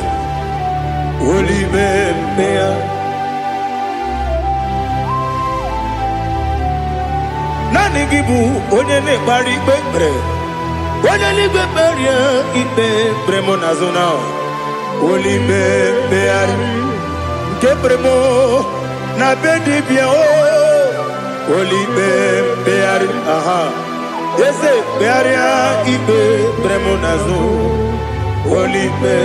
Oli bebea Nani gibu Onye ne bari bebre Onye li beberia Ibe bremonas now Oli bebeari Ke bremo Na bedi bia Oli bebeari aha Yese bearia Ibe bremonazo Olipe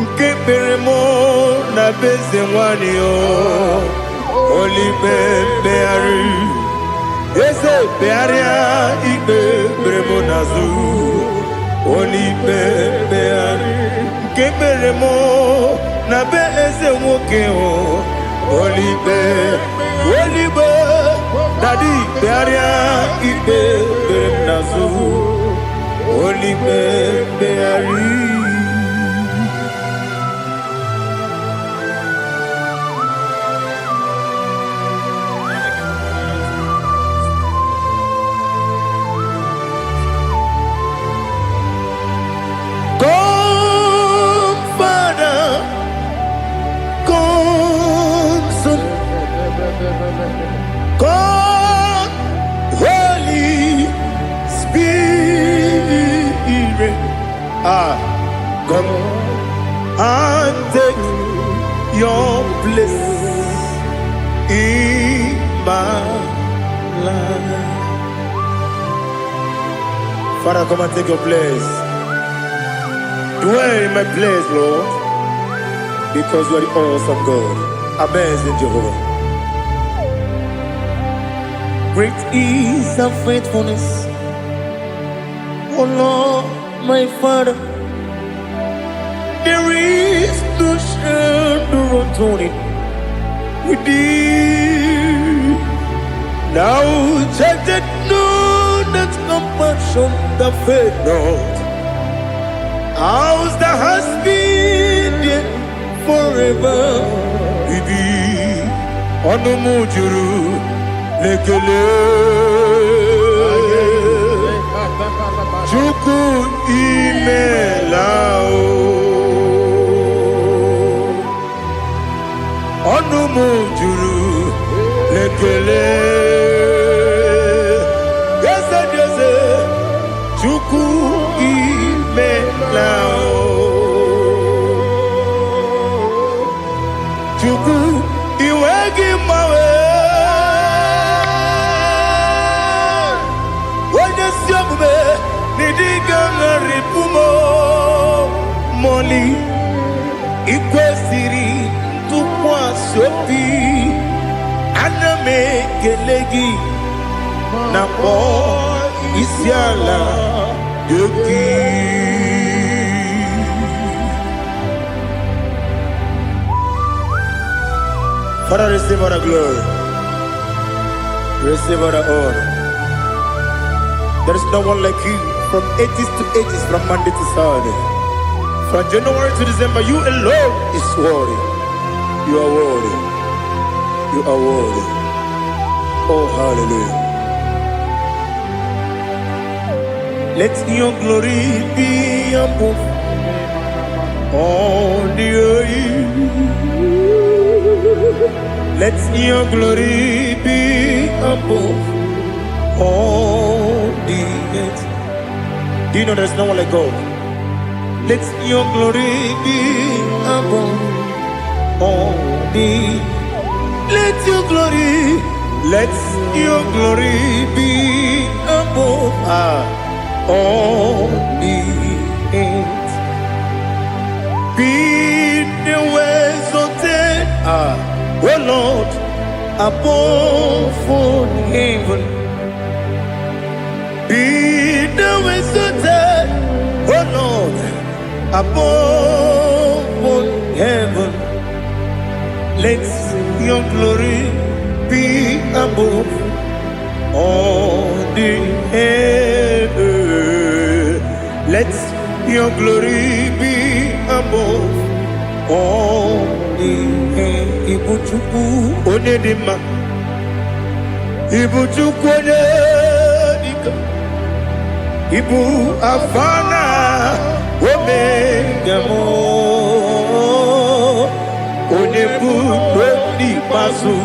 Nke beremo na beze mwani o Olipe beari Yese bearia Ibe bremonazo Olipe beari Nke beremo na beze mwoke o Olipe Daddy bearia Ibe bremonazo Olipe beari Come and take your place in my life. Father, come and take your place. Dwell in my place, Lord, because you are the awesome God. Amazing Jehovah. Great is thy faithfulness, oh Lord, my Father. There is no shadow of turning with thee. Now check that no, that compassion that faith not. Ours that has been there forever with thee. Onumujuru lekele Chuku imelao Onumujuru lekele Yese Chuku imelao Chuku iwegi mawe Nidigangaripumo Moli Ikwesiri Tukwa sopi Aname kelegi Napo Isiala Yoki Father, receive all the glory. Receive all the honor. There is no one like you. From ages to ages, from Monday to Saturday, from January to December, you alone is worthy. You are worthy. You are worthy. Oh, hallelujah. Let your glory be above all the earth. Let your glory be above all the earth. Do you know there's no one like God? Let your glory be above all the. Let your glory be above all the earth. Be the ways of death, oh Lord, above all heaven. Be the ways of death, oh Lord, above all heaven. Let your glory be above all the earth. Let your glory be above all the earth. Ibuchuku onedima, Ibuchuku onedika, Ibu afana omega mo, onebu doni pasu,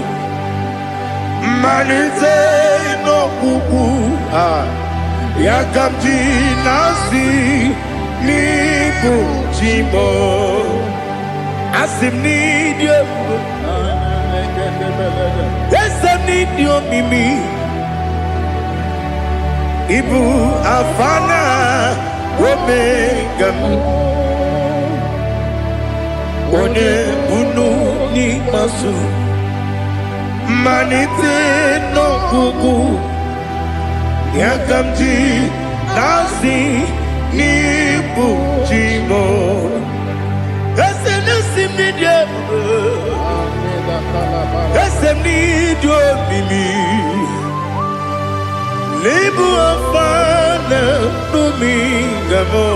manite no kuku yakamji nasi nibu chimo asim nidio esem nidio mimi Ibu afana omega one bunu ni masu manite no kuku yakamji nasi nibu chimo esem nasi media esem nidio mimi Libu afana dominga mo,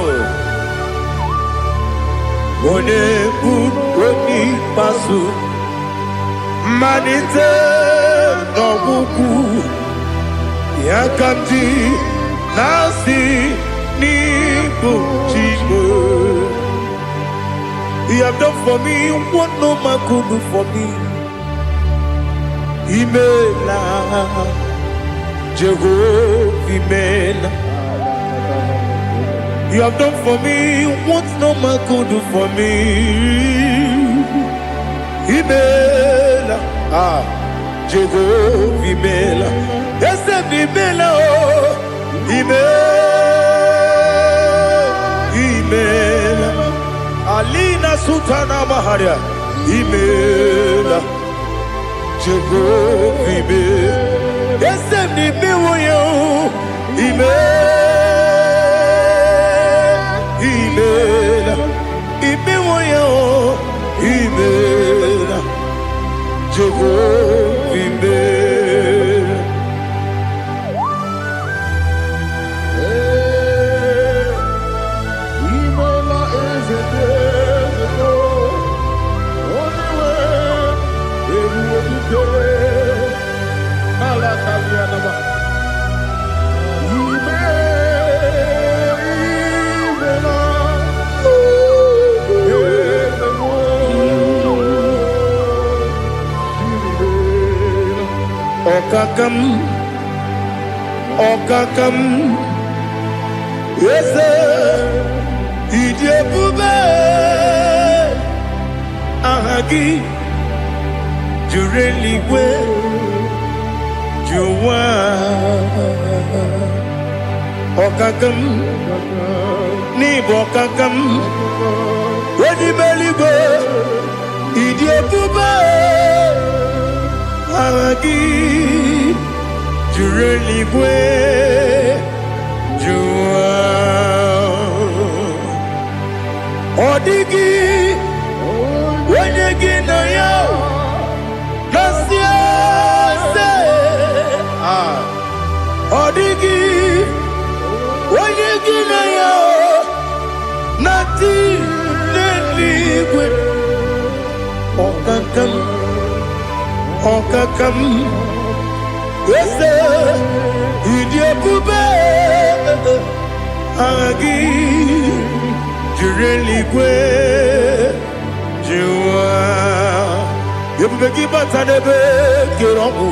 one buni pasu, manite no buku, yakamji nasi nibu chigo. You have done for me what no man could do for me. Imela. Jehovah, Amen. You have done for me what no man could do for me. Imela, Jehovah Imela, yes, Imela, Imela, Alina Sultana Maharia, Imela, Jehovah Imela, yes, Imela, Imela, Jehovah Imela. Imela is a desert, only way it will be good. Alakalianaba. Okakam, yes, Idebube, Ahagi, Jureligwe, Juwa, Okakam, Nibokakam, Wedibeligwe, Idebube, Ahagi, Jureligwe, Juwa, Odigi, Wenyegi na yo, Nasiase, Odigi, Wenyegi na yo, Nati Neligwe, Okakam, Okakam, yes, Idebube, Agi, Jureligwe, Juwa, Yebubeki Batanebe, Kiromu,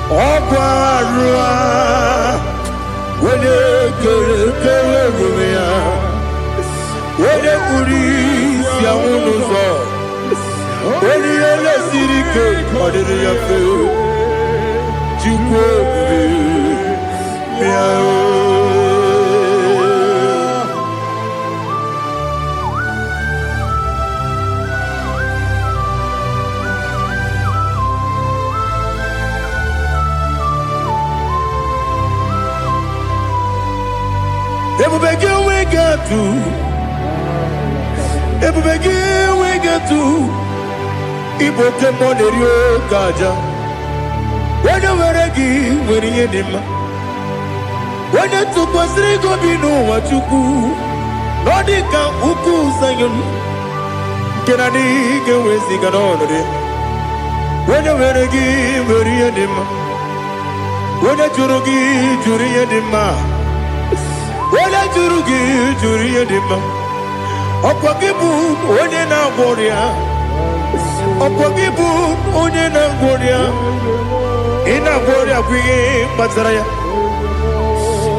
Okwarua, Wede Kerumia, Wede Kuris Yamunuzo, Wede Yele Sirike, Kodiri Yafu. Ebubegi we get to Iboke Monerio Gaja. When you were again, when you did, when you took us, they go be no what you do. Nodika Uku Sayon Kennedy get with the Ganoni. When you were again, when you did, when you Jurugi, Juria Dima, when you Jurugi, Juria Dima, Opagibu, Odena Boria, Opagibu, Odena Boria. Ina bori akwiye matraya.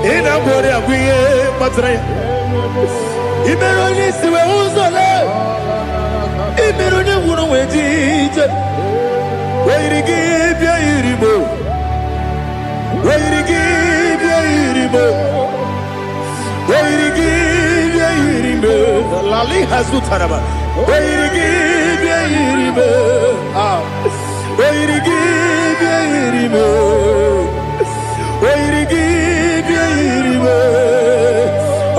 Ina bori akwiye matraya. Ibero ni siwe uzole. Ibero ni wunu wejije. Weirigi bia iribo. Weirigi bia iribo. Weirigi bia iribo. Lali hasutaraba. Weirigi bia iribo. Weirigi bia iribo. Weirigi bia iribo.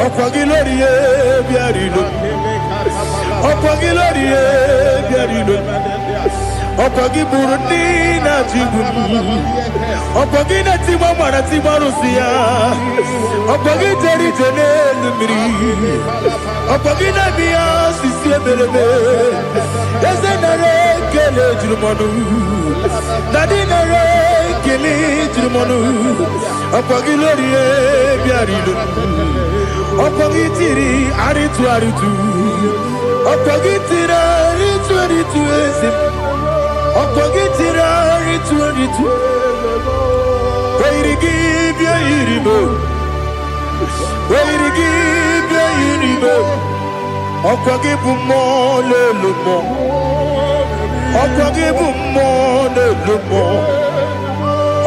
Okwagilorie bia iribo. Okwagilorie bia iribo. Okwagiburundi na jigun. Okwagina timama na timarusia. Okwagiteri jene lumiri. Okwagina biya sisi ebelebe. Ezenare kele jirumonu. Nadinare kele jirumonu. Okwagilorie bia iribo. Okwagitiri aritu aritu. Okwagitira aritu aritu esim. Okwagitira aritu aritu. Weirigi bia iribo. Oyirigi bia yiribe. Okwagi bumo lelumo. Okwagi bumo lelumo.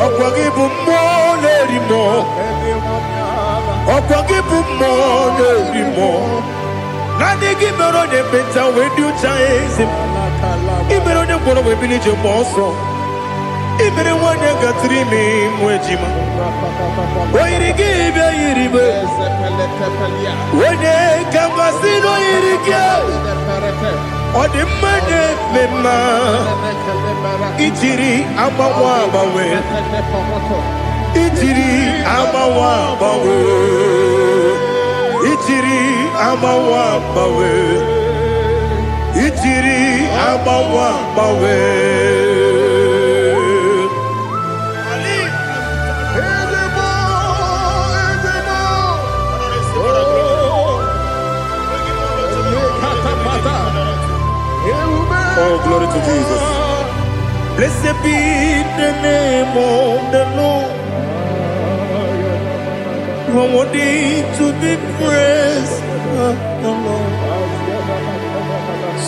Okwagi bumo lerimo. Okwagi bumo lerimo. Nani gimero de beta we do chase. Imero de kono we bilije moso. Imere wanya gatrimi mwejima. Oyirigi bia yiribe. Wene kamasino yirige. Odi mane mema. Ijiri amawa bawe. Ijiri amawa bawe. Ijiri amawa bawe. Ijiri amawa bawe. Oh, glory to Jesus. Blessed be the name of the Lord. You are worthy to be praised, the Lord.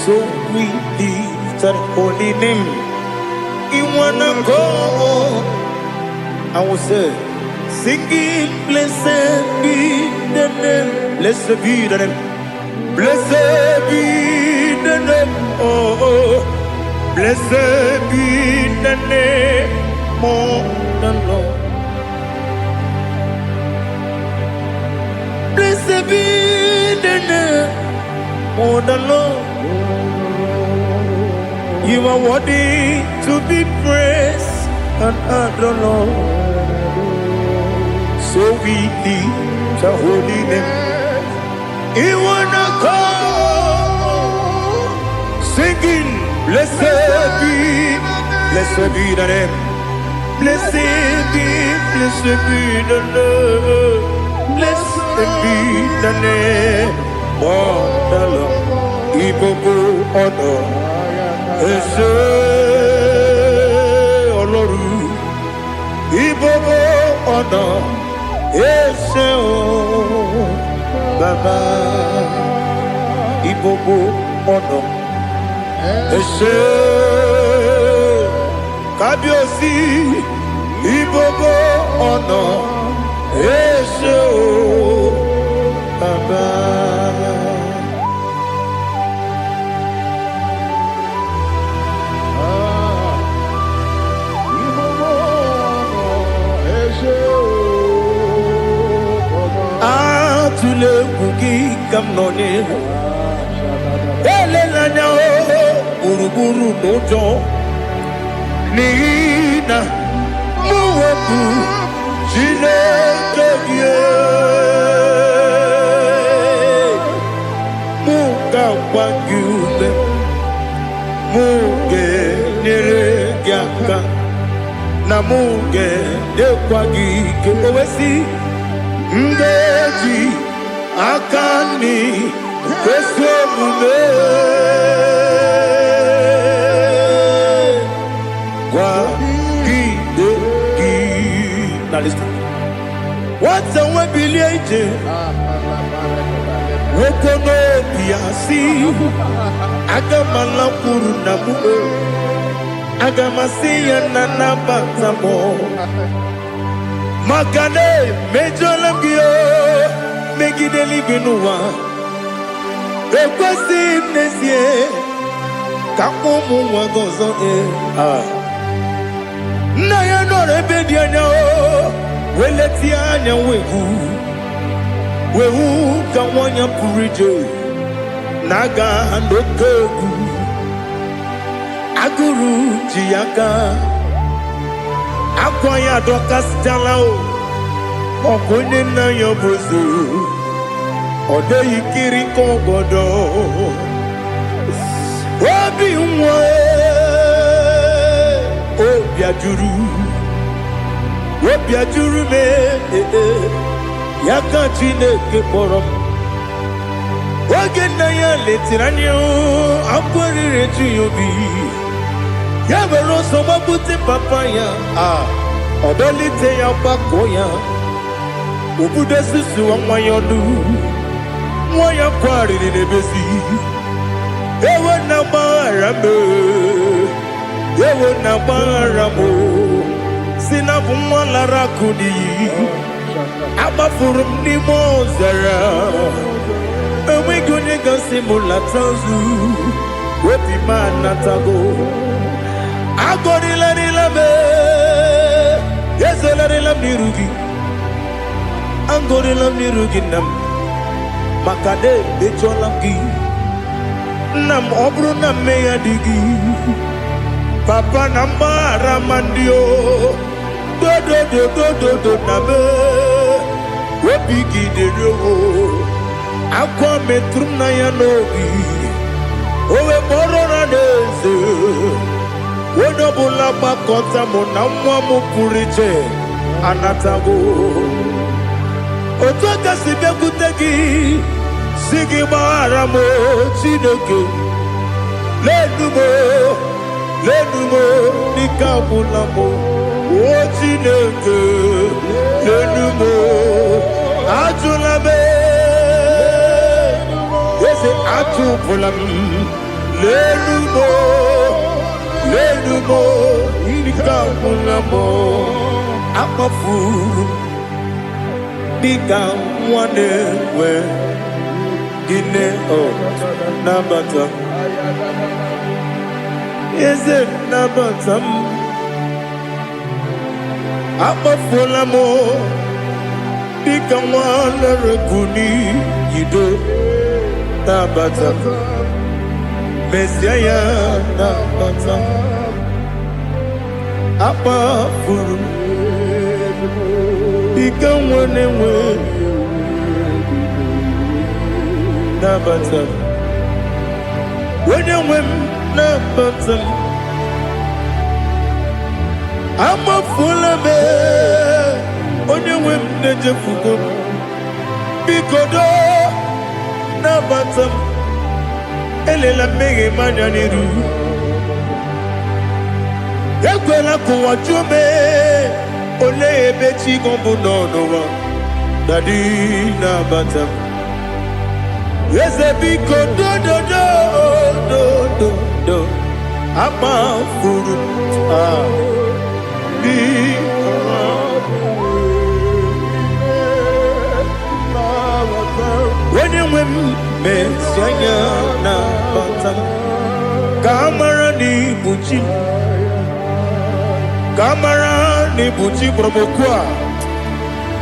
So we lift our holy name. You wanna go? I will say, singing, blessed be the name. Blessed be the name. Blessed be the name. Oh, blessed be the name of the Lord. Blessed be the name of the Lord. You are worthy to be praised and adored. So we lift your holy name. You wanna call, singing, blessed be the name. Blessed be the Lord. Blessed be the name of the Lord. Ibobo honor, ese oloru. Ibobo honor, ese o Baba. Ibobo honor, ese Kabiosi. Ibobo honor, ese o Baba. Atule kuki kamnone. Ele lanya o uruburu nojo. Nina muweku Chineke muka wanyume muge neregiaka na muge dekwagike owesi ngeji akani kwesomume kwa gidegi. Now listen. What's a webileje? Wokono biasi agamala kuru namu agamasiya nanabatamo Magane mejolamgio megideli binuwa ekwesi nesie kamumu wagozo na ya nore bedi anya weleti anya wehu kawanya purije naga ndokogu aguru jiyaka akwanya dokas jalao okonye na yobozu ode yikiri kogodo obi nwe obi ajuru me yaka Chineke kpọrọ oge nna ya letiri anya akwarịrị eju ya obi ya were ọsọ gbapute papa ya ọdọlite ya gbakọ ya Ubude susu wa mwayonu Mwaya kwari ni nebezi Ewe na marame Ewe na maramo Sinabu mwala rakudi Abafurum ni mozara Ewe gune gasi mulatanzu Wepi manatago Agori la nilabe Yeso la nilam nirugi Angori lam nirugi nam Makade becho lamgi Nam obru nam meya digi Papa namara mandio Do do do do do do nabe Webigi de rogo Aqua metrum na yanogi Owe moro na neze Wenobula bakota mo namwa mo puriche Anatago Otoka sibekutegi Sigi maramo Chineke Lenumo Nikabulamo O Chineke Lenumo Ajulame Yese Ajupulam Lenumo Nikabulamo Amafu Bika wane we Gine nabata Is it nabata Amafola mo Bika wane rekuni Yido nabata Mesiaya nabata Amafuru Bika wane we Nabata When you win Nabata I'm a full of it When you win Nejafugo Bikodo Nabata Elela mege manyaniru Yakwela kuwa jume Ole ebechi gombu nonowa Dadi Nabata Yes, a big do I'm a fool. When you win, Messiah, Nabata, Camarani Buchi, Camarani Buchi, Probokwa,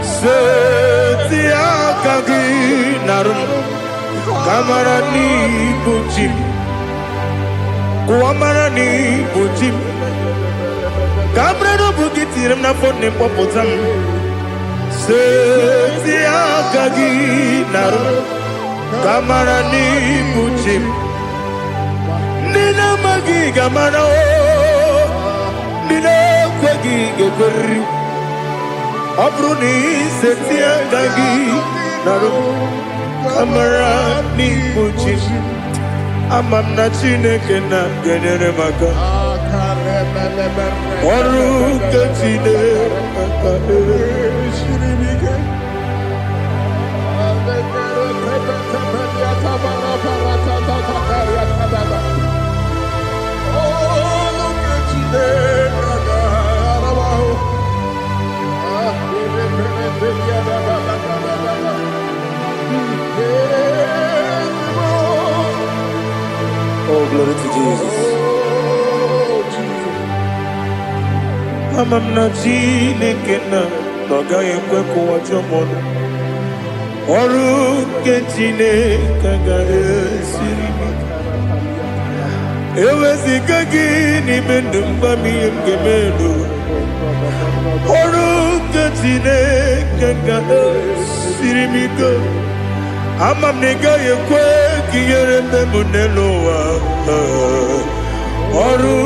Setia Kagi Narum. Kamarani Buchim Kuamarani Buchim Kamrano Bukitiram na phone popotam Setia Kagi Naru Kamarani Buchim Nina Magi Gamana Nina Kwagi Gokuri Abruni Setia Kagi Naru Kamarani Buchim Amamna Chineke na genere maka Oru Kachine Shiribike Oh, glory to Jesus. Amamna Chineke na noga yekwe kuwa chomono. Oru Chineke ga esiri. Ewezi kagi ni mendumba miyemgemendo. Oru Chineke ga esiri miko. Amam nega yekwe kiyere memuneloa Oru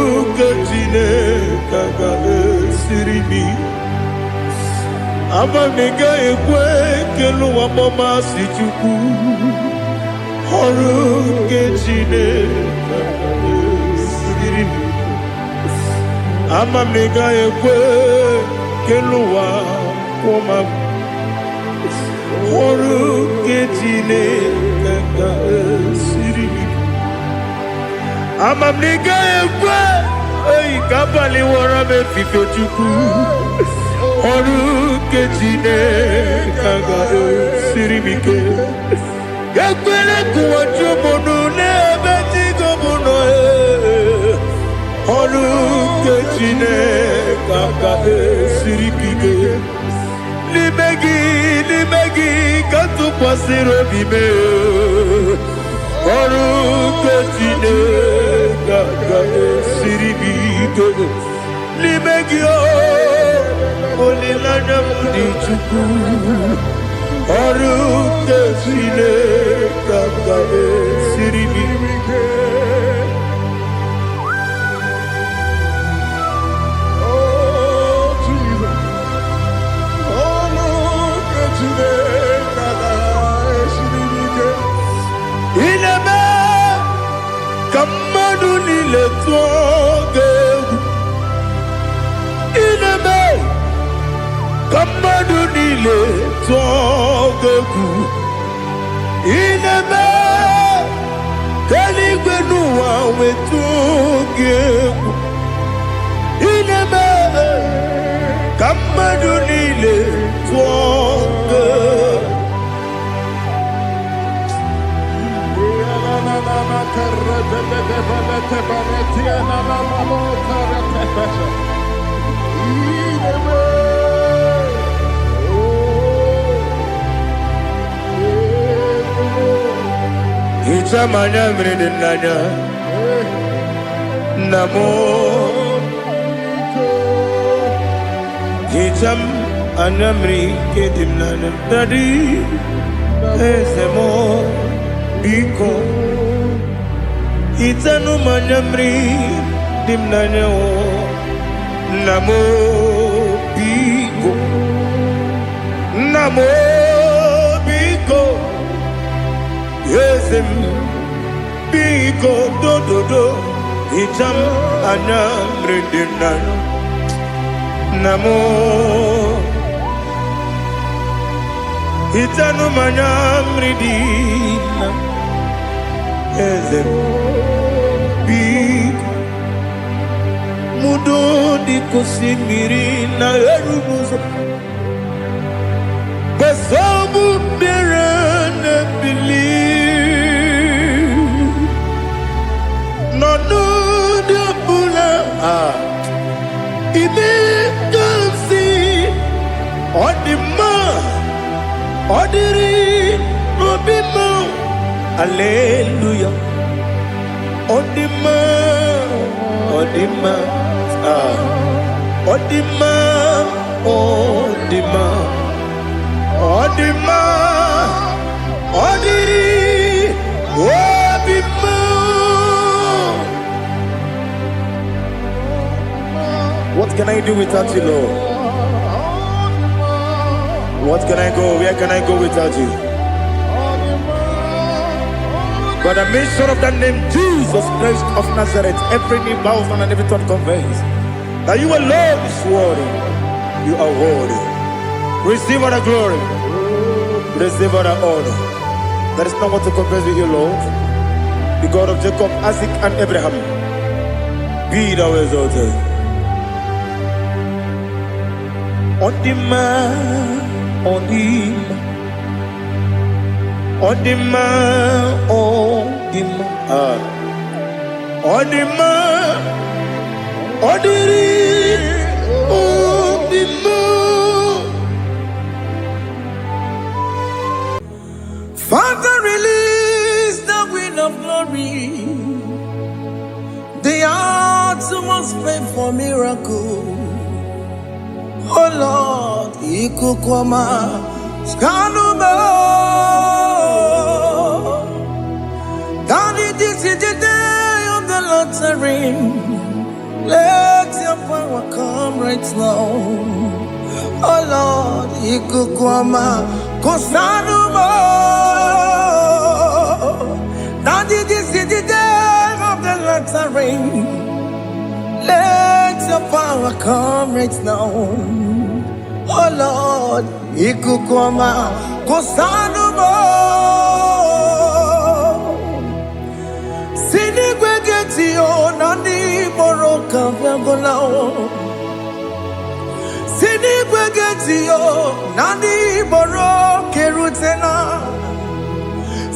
Chineke ga esiri. Amam nega yekwe keluwa mama si chuku Oru Chineke ga esiri. Amam nega yekwe keluwa mama ọrụ nke Chineke ga-esiri amamniga ekwe oyi ka abalị wara m efife Chukwu ọrụ nke Chineke ga-esiri m ike ekwere kụwachi ụmụnụ n'ebe Chigo bụ nọ ọrụ nke Chineke ga-esiri m ike n'ime gị ka tụkwasịrị obi m ọrụ nke Chineke ga-esiri m ike n'ime gị olileanya m dị Chukwu ọrụ nke Chineke ga-esiri m ike ineme ka mmadụ niile tụọ gị egwu ineme ka mmadụ niile tụọ gị egwu ineme ka eluigwe n'ụwa wee tụọ gị egwu ineme ka mmadụ niile tụọ gị egwu Hicham anya mmiri dị n'anya nna m hicham anya mmiri nke dị m n'anya dadi eze m biko hitanụ m anya mmiri dị m n'anya nna m biko nna m biko eze m biko dododo hicham anya mmiri dị m n'anya nna m hitanụ m anya mmiri dị na eze m biko mudo di kosimiri na erubuzo besobu bere ne bili no no de bula ibe kansi odima odiri obima hallelujah odima odima odima odima odima odiri obima. What can I do without you, Lord? What can I go? Where can I go without you? By the mention of that name, Jesus Christ of Nazareth, every knee bows and every tongue confesses that you alone is worthy. You are worthy. Receive all the glory. Receive all the honor. There is no one to compare with you, Lord. The God of Jacob, Isaac, and Abraham. Be thou exalted. On the man, on the man. On the man, on the man, on the man, on the man. Father, release the wind of glory. The hearts must pray for miracle. Oh Lord, Ikukwama, Skanuma. Daddy, this is the day of the lottery. Let your power come right now. Oh Lord, Ikukwama, Kosanuma. Daddy, this is the day of the lottery. Let your power come right now. Oh Lord, Ikukwama, Kosanumo Sini Gwegeti o Nani Moroka Vyangolao Sini Gwegeti o Nani Moroke Rutena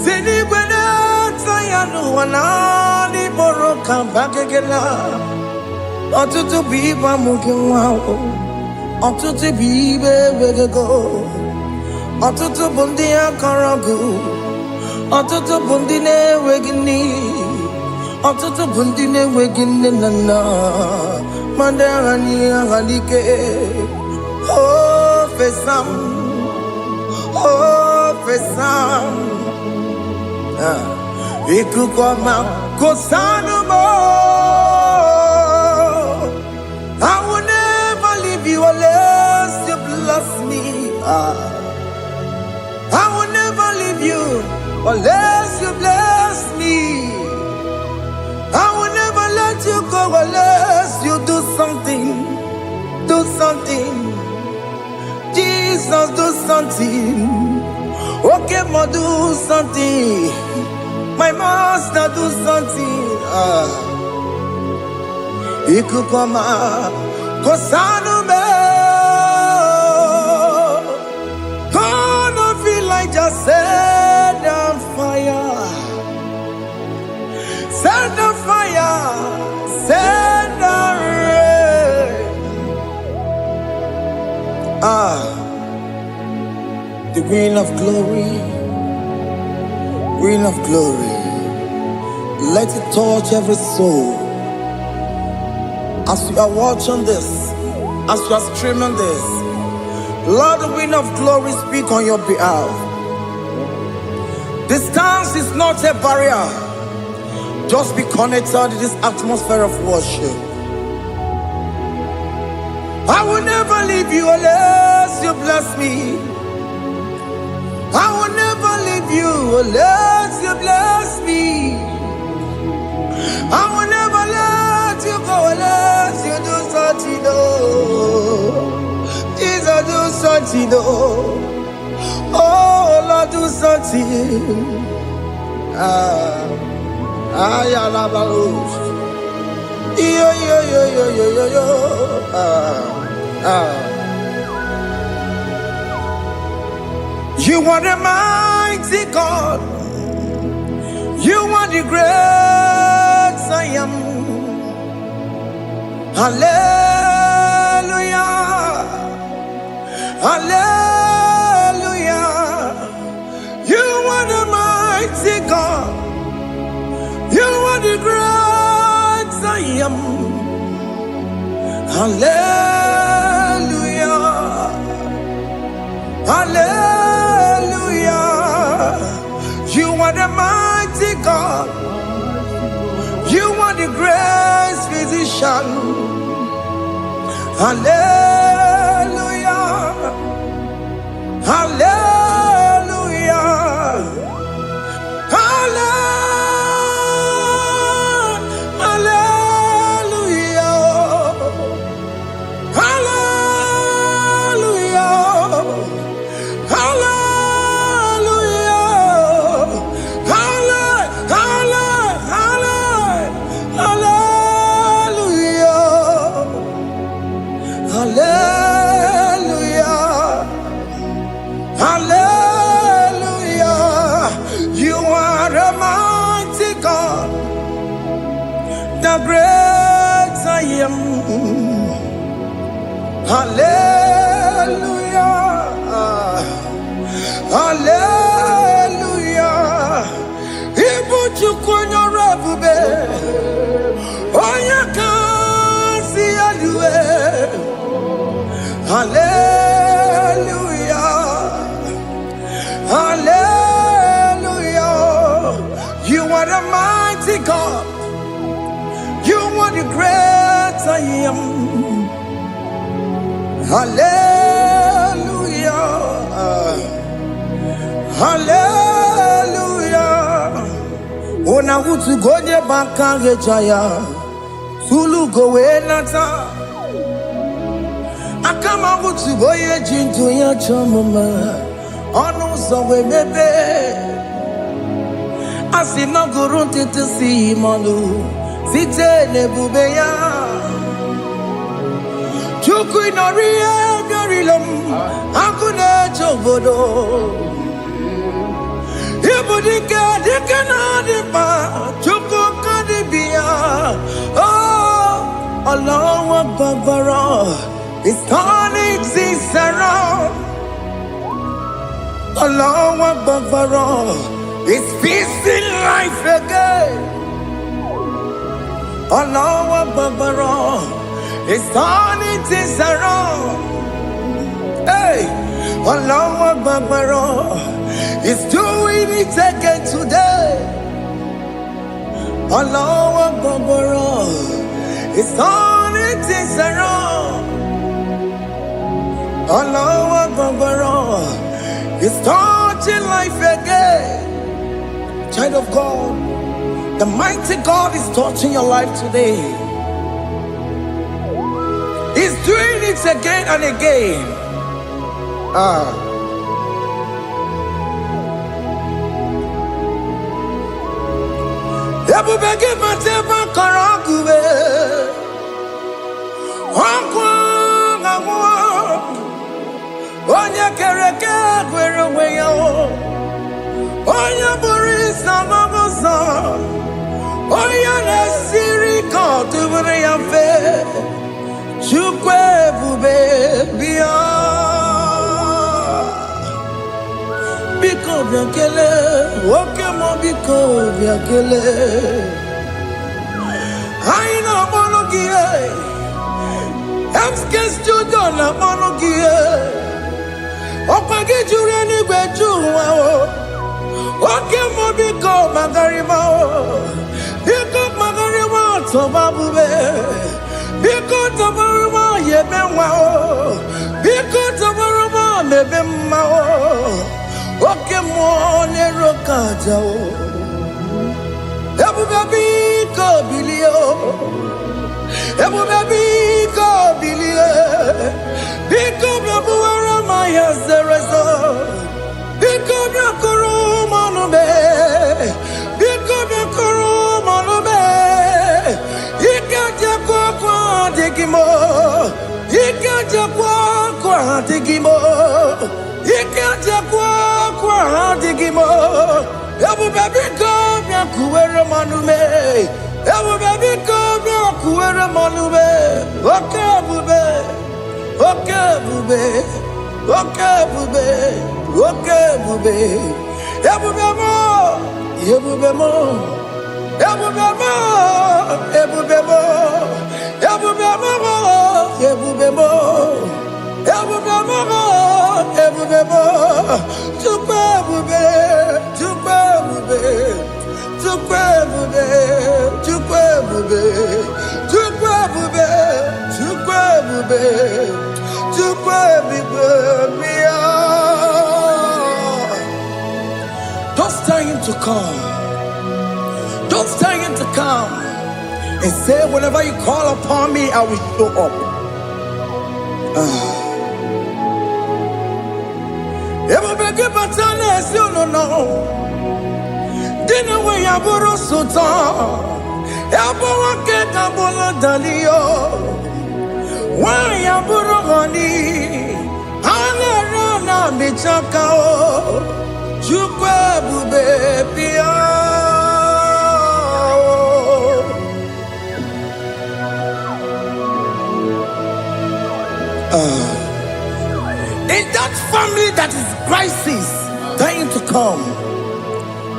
Sini Gwegeti Yanu Nani Moroka Bagegela Otutu biba mukiwao Otutu bibe wegego Otutu bundi akaragu Otutu bundi ne wegini Otutu bundi ne wegini nana Mandarani ahalike Oh fesam Iku kwa Kosanumo I will never leave you unless you bless me. I will never leave you unless you bless me. I will never let you go unless you do something. Do something. Jesus, do something. Okay, ma, do something. My master, do something. Ikukoma Kosanume Gonna feel like just set on fire. Set on fire. Set on rain. The wind of glory. Wind of glory. Let it touch every soul. As you are watching this, as you are streaming this, Lord, the wind of glory speak on your behalf. Distance is not a barrier. Just be connected to this atmosphere of worship. I will never leave you unless you bless me. I will never leave you unless you bless me. I will never let you go unless you do something. Jesus, do something. Oh, Lord, do something. You are the mighty God. You are the great I am. Hallelujah. Hallelujah. You are the mighty God. You are the great I am. Hallelujah. Hallelujah. You are the mighty God. You are the great physician. Hallelujah. Hallelujah. Hallelujah. Hallelujah. Hallelujah. You are the mighty God, the great I am. Hallelujah. Hallelujah. Ibuchukunyo rebube. Oya kasi alue. Hallelujah. Hallelujah. You are the mighty God. You are the great I am. Hallelujah. Hallelujah. Ona utu gonye bakange jaya. Sulu gowe nata. Akama utu boye jinto ya chamama. ọnụ ụzọ wee mepee. Asị na gụrụ ntịtị si mmanụ site n'ebube ya. Chukwu ịnọrọ ihe bịarịla m akụ na-eche obodo. Ibu dike dike na-adị mkpa Chukwu ka dịbi ya. Allahu Akbar is turning things around. Allahu Akbar is fixing life again. Allahu Akbar is turning things around. Hey, Allahu Akbar is doing it again today. Allahu Akbar is turning things around. Allahu Akbar is touching life again. Child of God, the mighty God is touching your life today. He's doing it again and again. Ebubege mateba karakube. Wakwa ngwa. Onye kereke gwere onwe ya. Onye bụrụ isa mabusa. Onye na-esiri ka ọ tụbụrụ ya mfe. Chukwu ebube bịa. Biko bịa kelee, oke mọ biko bịa kelee. Anyị na-akpọrọ gị MSK Studio na-akpọrọ gị ọkwa gị juru eluigwe ju ụwa oke mọ biko magarịma biko magarịma tọba bube biko tọbarịma yebe nwa biko tọbarịma mebe mma oke mmụọ na-ero ka aja ebube biko bilie ebube biko bilie biko bịabụwara ma ya zerezo biko bịakọrọ mmanụ be biko bịakọrọ mmanụ be ike jakwa akwa adịghị m ike jakwa akwa adịghị m ike jakwa akwa adịghị m ebube biko bịakwuwere mmanụ me ebube biko bịakwuwere mmanụ me oke ebube oke ebube oke ebube oke ebube ebube mo ebube mo ebube mo ebube mo ebube mo ebube mo ebube mo ebube mo Chukwu ebube Chukwu ebube Chukwu ebube Chukwu ebube Chukwu ebube Chukwu ebube Chukwu ebube bịa. Just tell him to come. Just tell him to come and say, whenever you call upon me, I will show up. Everybody but unless you don't know. Dinner way I borrow sultan. Everyone get a bola dalio. Why I borrow honey? Ana rana michaka. Chukwu ebube bịa. In that family that is crisis, dying to come,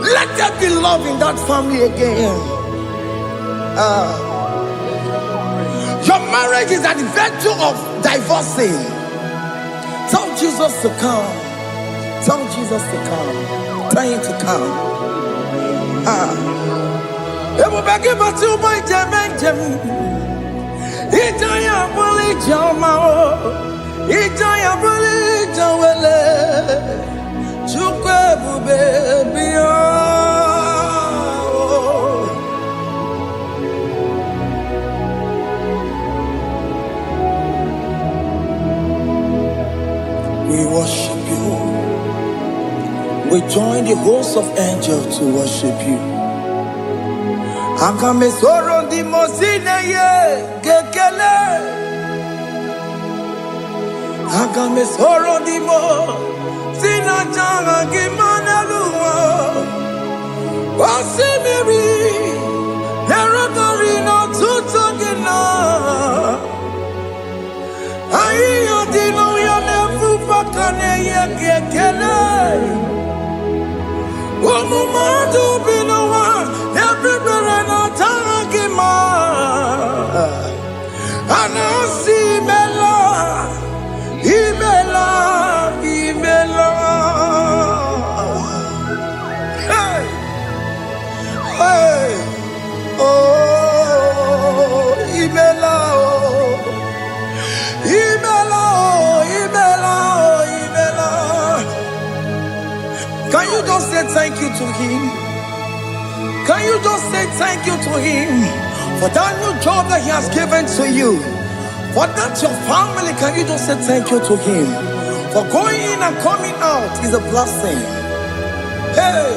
let there be love in that family again. Your marriage is at the verge of divorcing. Tell Jesus to come. Tell Jesus to come. Tell him to come. Ebubeke batu boy jemenjem. Ijaya buli jamao. Ijaya buli jawele. Chukwu ebube bịa. We worship you. Join the host of angels to worship you. Akame soro di mosine ye gekele. Akame soro di mo sina janga gimana luwa. Wasimiri nerotori no tutogina. Ayo dino ya nefu pakane ye gekele. Umumadu binowa everywhere na tangima. Anasi mela, imela, imela. Hey, hey, oh, imela, oh, imela, oh, imela, oh, imela. Can you just say thank you to him? Can you just say thank you to him for that new job that he has given to you? For that your family, can you just say thank you to him? For going in and coming out is a blessing. Hey,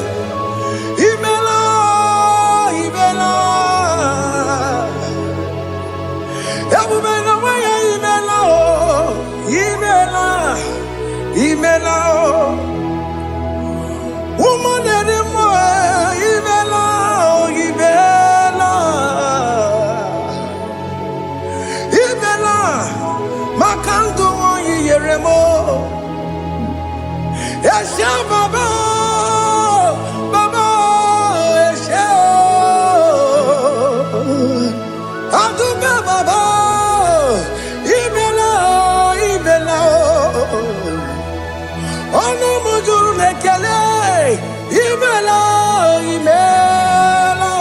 Imela, Imela, Imela, Imela, Imela, woman anymore, Imela, Imela, Imela, Makandu Yeremo, Esha Baba, Baba, Esha, Aduba Baba, Imela, Imela, Ono Mujuru Lekele. Imela, Imela,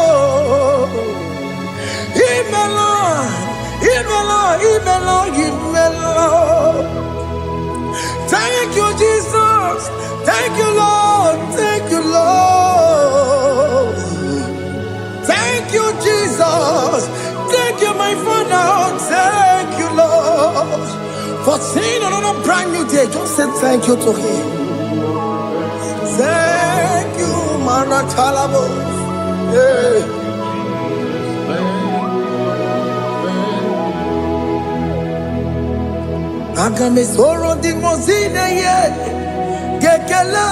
Imela, Imela, Imela, Imela. Thank you, Jesus. Thank you, Lord. Thank you, Lord. Thank you, Jesus. Thank you, my Father. Thank you, Lord. For seeing another brand new day, just say thank you to him. Thank you, Manatalabo. Yeah. Agame soro di mozine ye gekele.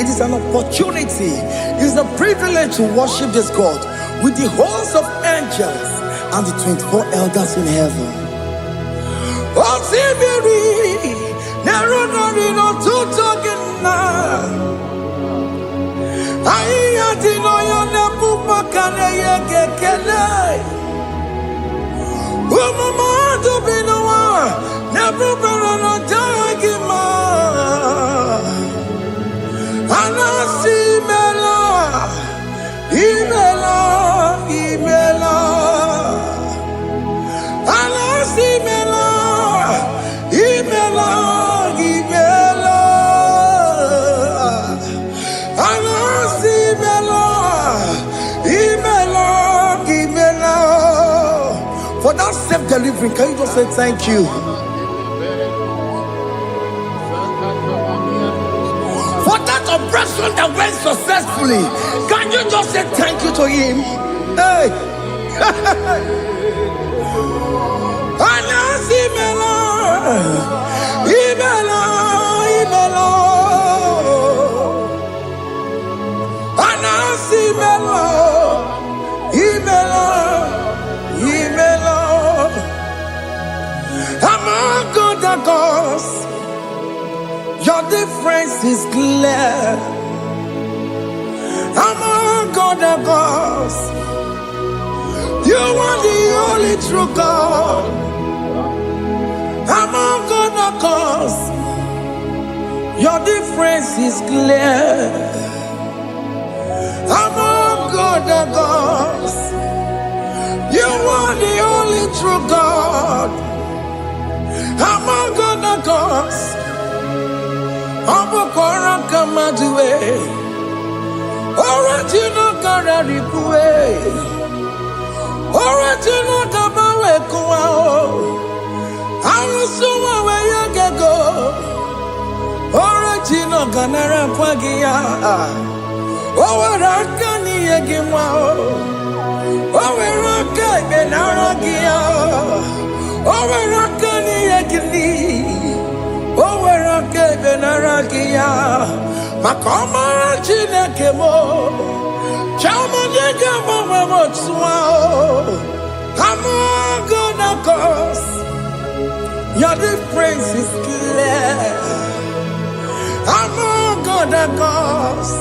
It is an opportunity, it is a privilege to worship this God with the host of angels and the 24 elders in heaven. Oh, Sibiri, Nerunari no tutogina. Aiya dino yo nebu makane ye gekele. Umumadu binowa nebu berano jagima. Anasi mela, imela, imela. Anasi mela, imela, imela. Anasi mela, imela, imela. For that self-delivery, can you just say thank you? For that operation that went successfully, can you just say thank you to him? Hey! Anasi mela, imela, imela. Anasi mela, imela, imela. Among other gods, your difference is clear. Among other gods, you are the only true God. Among other gods, your difference is clear. Among other gods, you are the only true God. Among other gods, Abukora Kamadue, original Kararikue, original Kabawe Kuao, Arusuma where you go, original kanara kwagia. Oweraka ni egimwa. Oweraka benaragia. Oweraka ni egini. Oweraka benaragia. Makoma chineke mo. Chama nigga mama motswa. I'm gonna cause your difference is clear. I'm gonna cause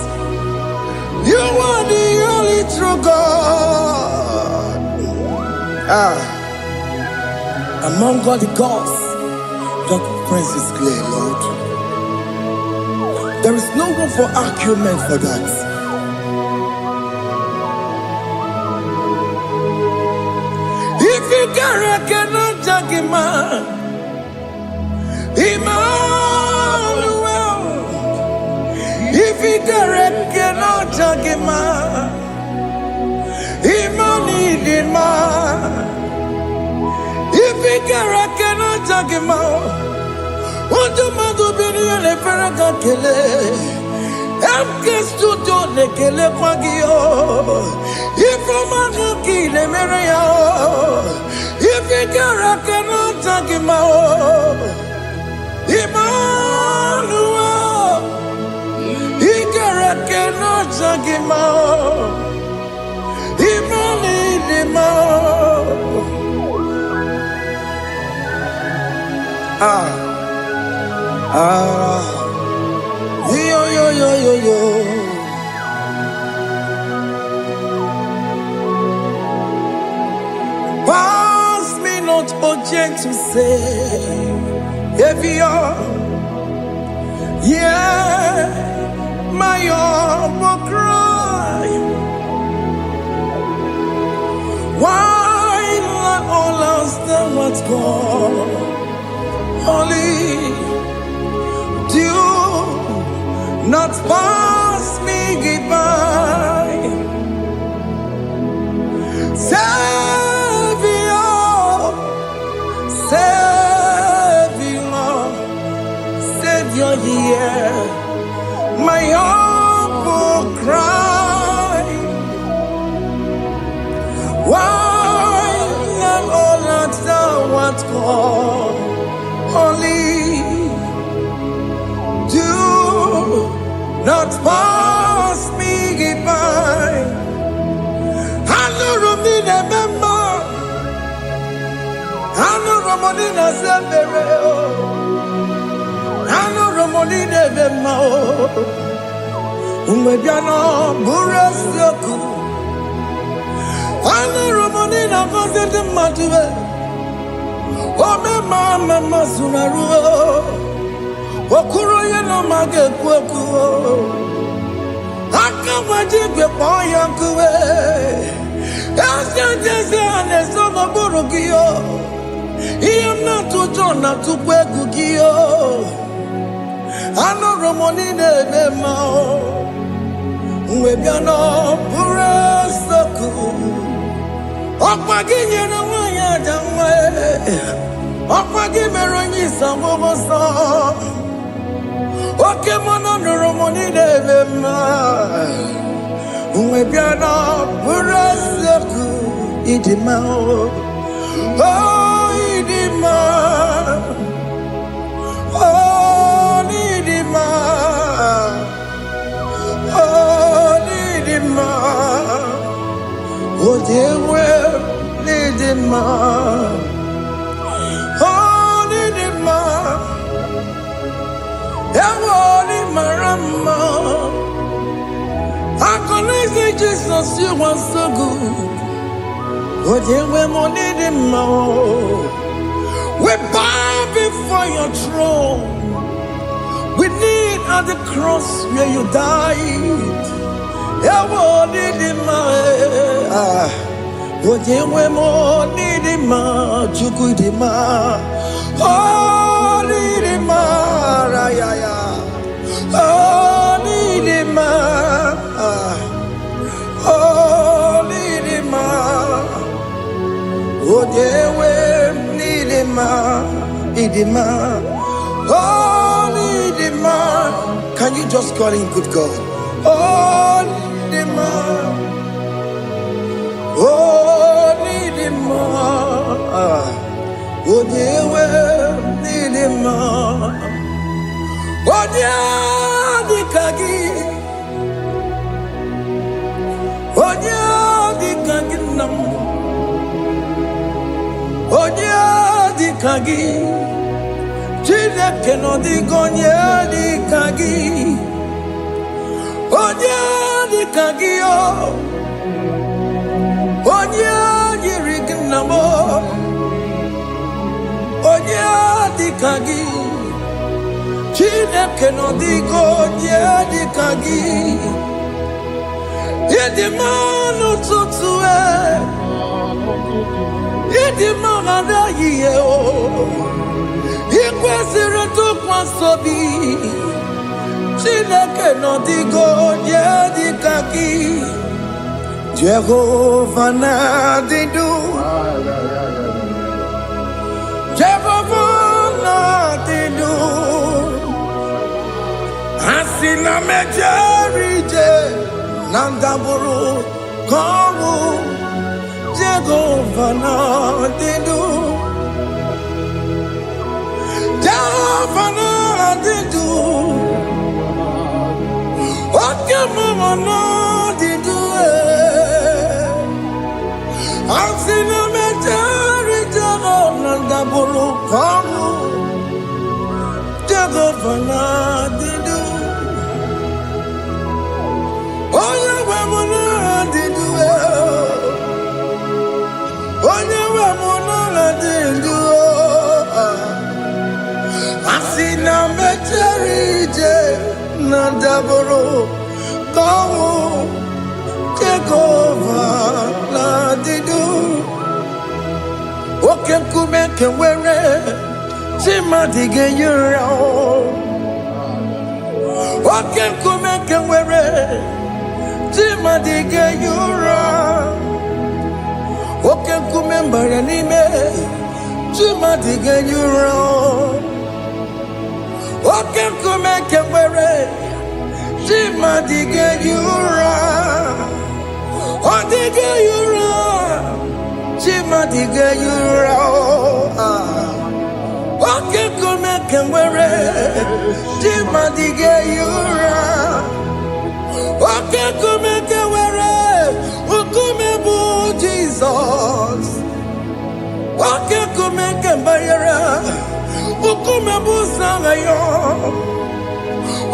you are the only true God. Among all the gods, your difference is clear, Lord. There is no room for argument for that. If you cannot judge him, Emmanuel. If you cannot judge him, Emmanuel. If you cannot judge him, what do you do? Be the Ferraga Kele. Emke studio ne kele kwagio. Ifoma ki le mereya. Ifigara kena tagima. Emmanuel. Igara kena tagima. Yo. Pass me not urgent to say, if you're, yeah, my will cry. Why not all else than what's gone? Only do not pass me by. Savior, here, my humble cry. Why not all that thou art called? Only do not pass me by. I know Romina member. I know Romonina Zembere. I know Romonina member. Umediano Burasoku. I know Romonina Gozette Matue. Oh, Mama Sunaru. Okuro yeno mage kweku. Akamajigwe poyankuwe. Jese anesomo burugiyo. Iyam na tujona tukwegugiyo. Ano romonine bemao. Uwebiano burasoku. Okwaginye na wanya jamwe. Okwagimeronyi samboboso. Oke mono romoni deve ma. Umebiana buraseku idima oh idima oh idima oh idima oh dewe idima oh idima Ewoni marama. I can say Jesus, you are so good. But you will need him more. We bow before your throne. We need at the cross where you died. Ewoni him more. But you will need him more. Chukudima. Oh, need him more. Oh, need him more. Oh, need him more. Oh, they will need him more. Need him more. Oh, need him more. Can you just call him good God? Oh, Nidima. Oh, Nidima. Oh, Dewe, Nidima. Oh, Dikagi. Oh, Dikagi nam. Oh, Dikagi. Chineke no digonye Dikagi. Onye Dikagi o. Onye yirignamo. Onye Dikagi. Chineke no digonye Dikagi. Yedimanu tutue. Yedimanu adaye o. Ikwesịrị ntụkwasị obi. Chineke nọ dịgo onye dịka gị. Jehova na-adịdu. Jehova na-adịdu. Asị na mejere ije na ndagwurugwu ka ọnwụ. Jehova na-adịdu. Jehova na-adịdu. Oke mama na-adịdu. Asị na mejere ije na ndagwurugwu ka ọnwụ. Jehova na-adịdu. Onye nwe m na-adịdu. Onye nwe m na-adịdu. Asị na mejere ije na ndagwurugwu ka ọnwụ. Jehova na-adịdu. Oke nkume nke nwere chi mmadụ ga-eyi ụra. Oke nkume nke nwere chi mmadụ ga-eyi ụra. Oke nkume mbara n'ime chi mmadụ ga-eyi ụra. Oke nkume nke nwere chi mmadụ ga-eyi ụra. Ọ dịghị eyi ụra. Chi mmadụ ga-eyi ụra. Oke nkume nke nwere chi mmadụ ga-eyi ụra. Oke nkume nke nwere nkume bụ Jizọs. Oke nkume nke mbara nkume bụ Sara ya.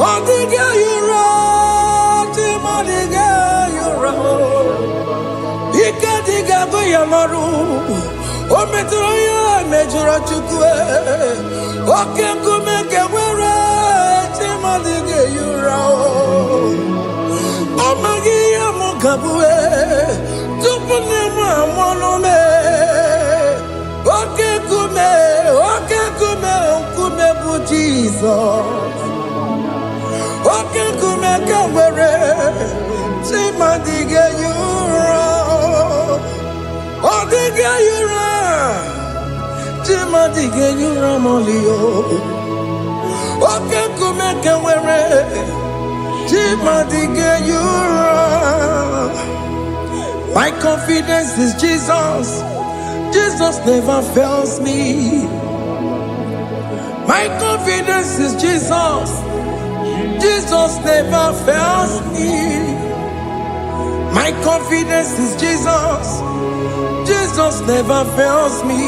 Ọ dịghị eyi ụra. Chi mmadụ ga-eyi ụra. Ike dịghị agụ ya n'ọrụ. O metụrụ ya mejọrọ Chukwu. Oke nkume nke nwere chi mmadụ ga-eyi ụra. Ọ maghị ihe m ga-abụ tupu nne m amụọ m. Oke nkume nkume bụ Jizọs. Oke nkume nke nwere chi mmadụ ga-eyi ụra. Ọ dịghị eyi ụra. Chi mmadụ ga-eyi ụra ma ọlị o. Oke nkume nke nwere chi mmadụ ga-eyi ụra. My confidence is Jesus. Jesus never fails me. My confidence is Jesus. Jesus never fails me. My confidence is Jesus. Jesus never fails me.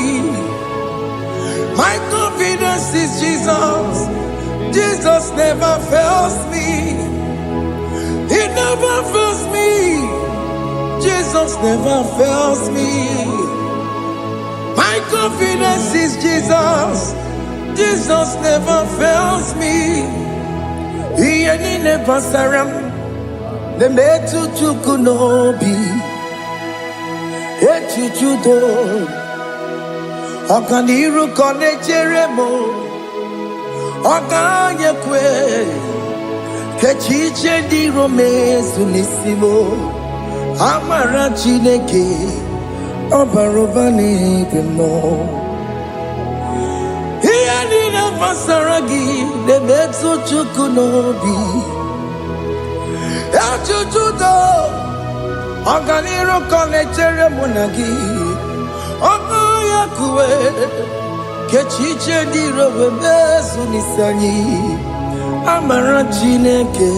My confidence is Jesus. Jesus never fails me. He never fails me. Jesus never fails me. My confidence is Jesus. Jesus never fails me. He never saram. The metu chukunobi. Echuchudo. Okaniru kone jeremo. Okanyekwe. Kechiche di romezu nisimo. Amara Chineke. Obarobani gemo. He niile gbasara gị na-emetụ Chukwu n'obi. Ajụjụ do ọganiru ka ọ na-echere mụ na gị. Ọnụ ya kuwe ka echiche dị iro wee mezu n'isi anyị. Amara Chineke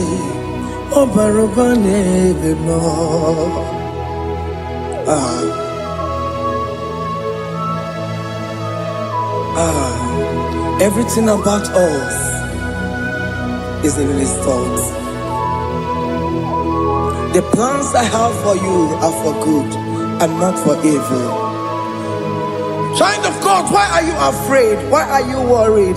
ọ bara ụba n'ebe nọ. Everything about us is in His thoughts. The plans I have for you are for good and not for evil. Child of God, why are you afraid? Why are you worried?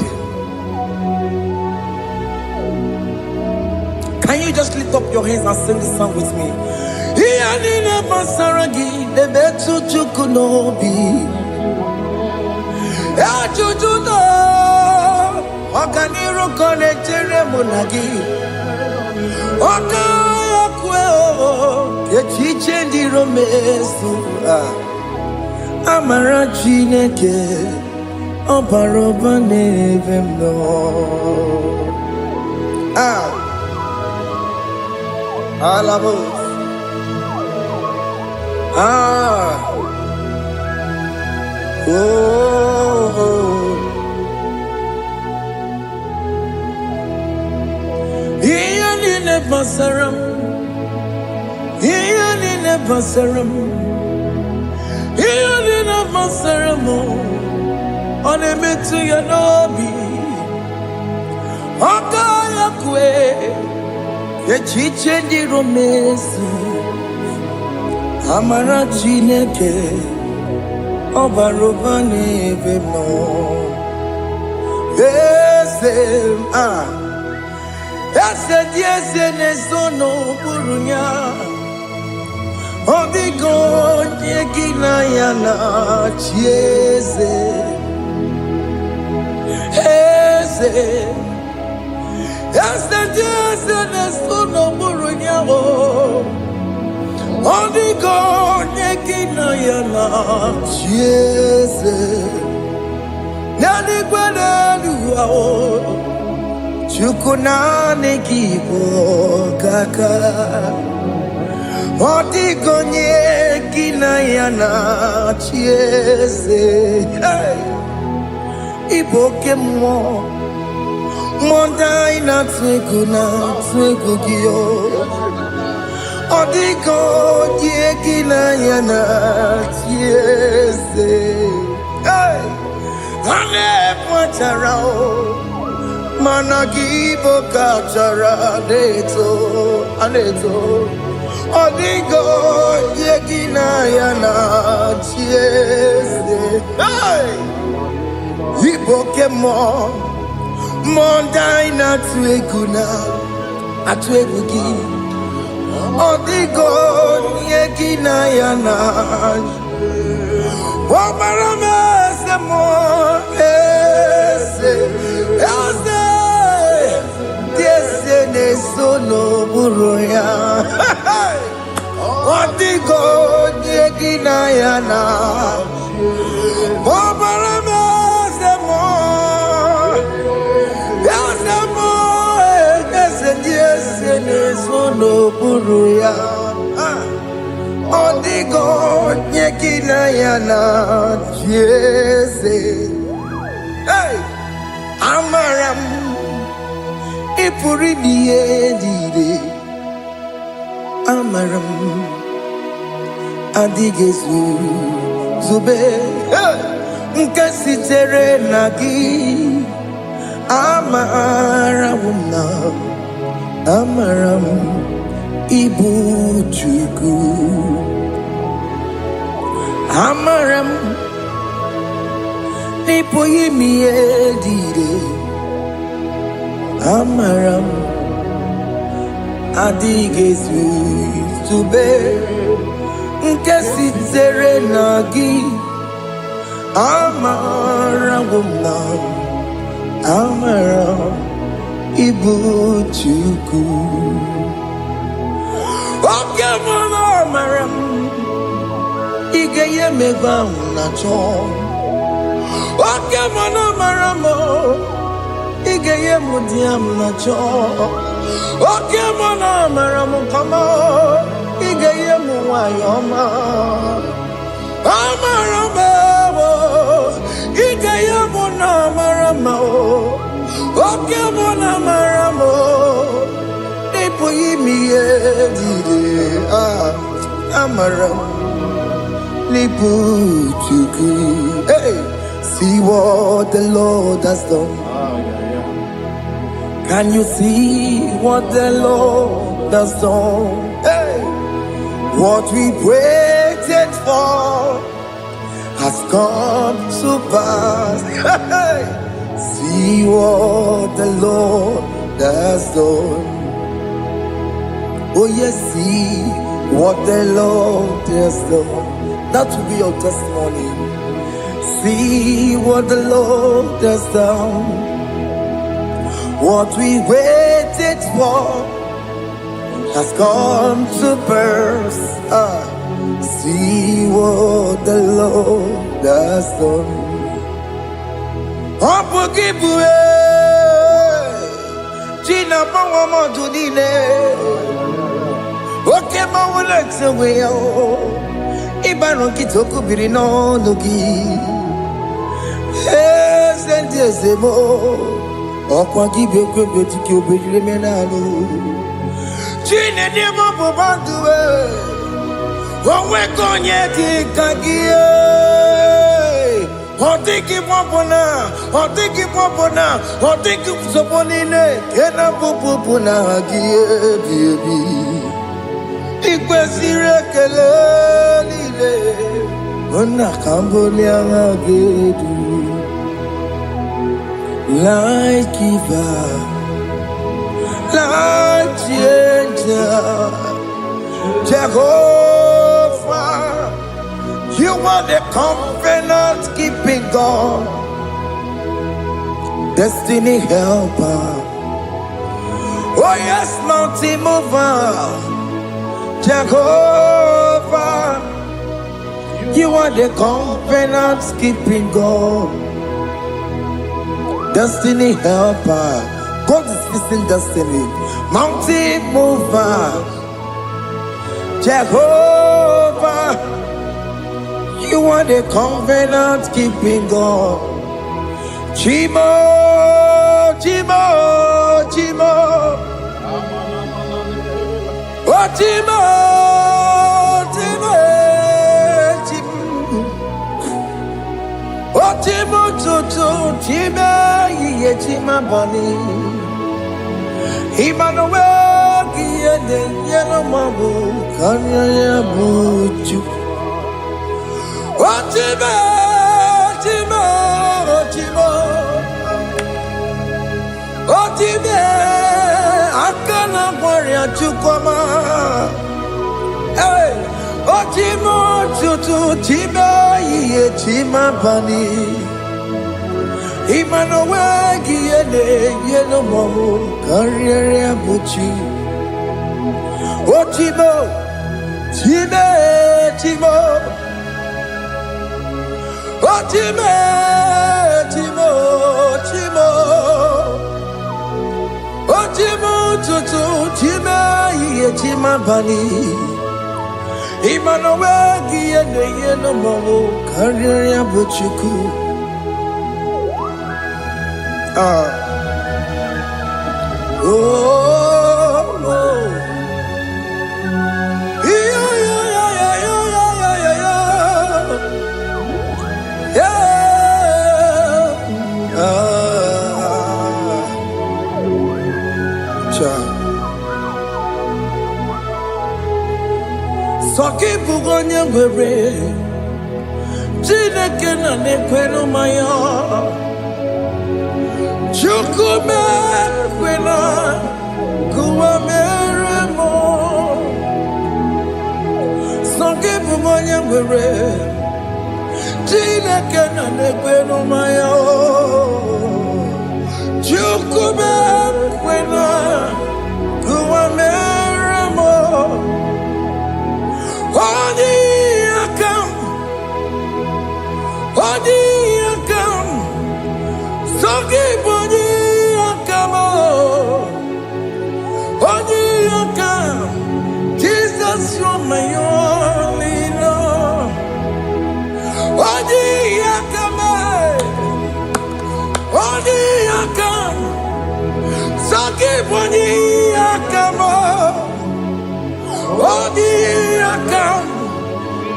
Can you just lift up your hands and sing this song with me? Ọganiru ka ọ na-echere mụ na gị. Ọka ya kwe echiche ndị iro mezu. Amara Chineke ọ bara ụba n'ebe m nọ. Alabo. Basaram, Iyanina Basaram, Iyanina Basaram, on a metu yanobi, Okaya kwe, Echiche di romesu, Amara Chineke, Obarobane vemo, Ese dieze ne sono burunya. Odigo nyekina yana chieze. Ese dieze ne sono burunya. Odigo nyekina yana chieze. Nani kwene luwa Chukuna nekibo kaka Odigo nyekina yana chieze. Iboke mo Mondai na twegu giyo. Odigo nyekina yana chieze. Ane pacharao Managibo kachara aneto Odigo yekina yana chiese. Iboke mo Mondai na atwegugi. Odigo yekina yana Wamarame se mo ne sono buruya. Odigo nyekina yana Obarame semo. Yasemo Ese ne sono buruya. Odigo nyekina yana Jese. Amaram Ipuri diye Amaram Adigezu Zube Nkasitere nagi Amaram Ibu Chuku Amaram Nipoyi miedire Amaram Adigezu Zube Nkasitere nagi Amaram Ibu Chuku. Okay, Amaram Igeye meba unacho Oke mana maramo, igeye mudiam na cho. Oke mana maramo kama, igeye muwayoma. Amaramo, igeye muna maramo. Oke mana maramo, ipo yimiye dide. Amaramo, lipu chuku. Hey. See what the Lord has done. Can you see what the Lord has done? Hey, what we waited for has come to pass. Hey, see what the Lord has done. Oh yes, see what the Lord has done. That will be your testimony. See what the Lord has done. What we waited for has come to pass. See what the Lord has done. Opogibue, Gina Bawa Judine, Oke Mawalex away. Ibano Kitoku Birino Nogi. Sentezemo okwa gibe kwebe tiki obejire menalo chine demo bobanduwe onwe konye tikagie otiki popona otiki soponine kena popona agie biebi ikwesire kelelile ona kambolia agedu. Light giver, light changer, Jehovah, you are the covenant keeping God, destiny helper. Oh yes, mountain mover, Jehovah, you are the covenant keeping God. Destiny helper, God is fixing destiny. Mountain mover, Jehovah, you are the covenant keeping God. Chimo, Chimo, Chimo, oh Chimo, Chimo, Chimo, oh Chimo, Chimo, Chimo. Chima bani Emmanuel Kiende Yeno Mabu Kanya Yabuchu Ochima Chima Ochima Ochime Akana Warrior Chukwama Hey Ochimo Chutu Chima Ye Chima bani Emmanuel Kiene Yeno Mamu Karriere Buchi Ochimo Chime Chimo Ochime Chimo Chimo Ochimo Tutu Chime Ye Chima Bani Emmanuel Kiene Yeno Mamu Karriere Buchiku. Oh, yeah, Soki bugonye ngwere, Chineke na nekwenu maya. Chukume kwena kuwa meremo Songe bumonye mwere Chineke na nekwenu maya Chukume kwena kuwa meremo Odi akam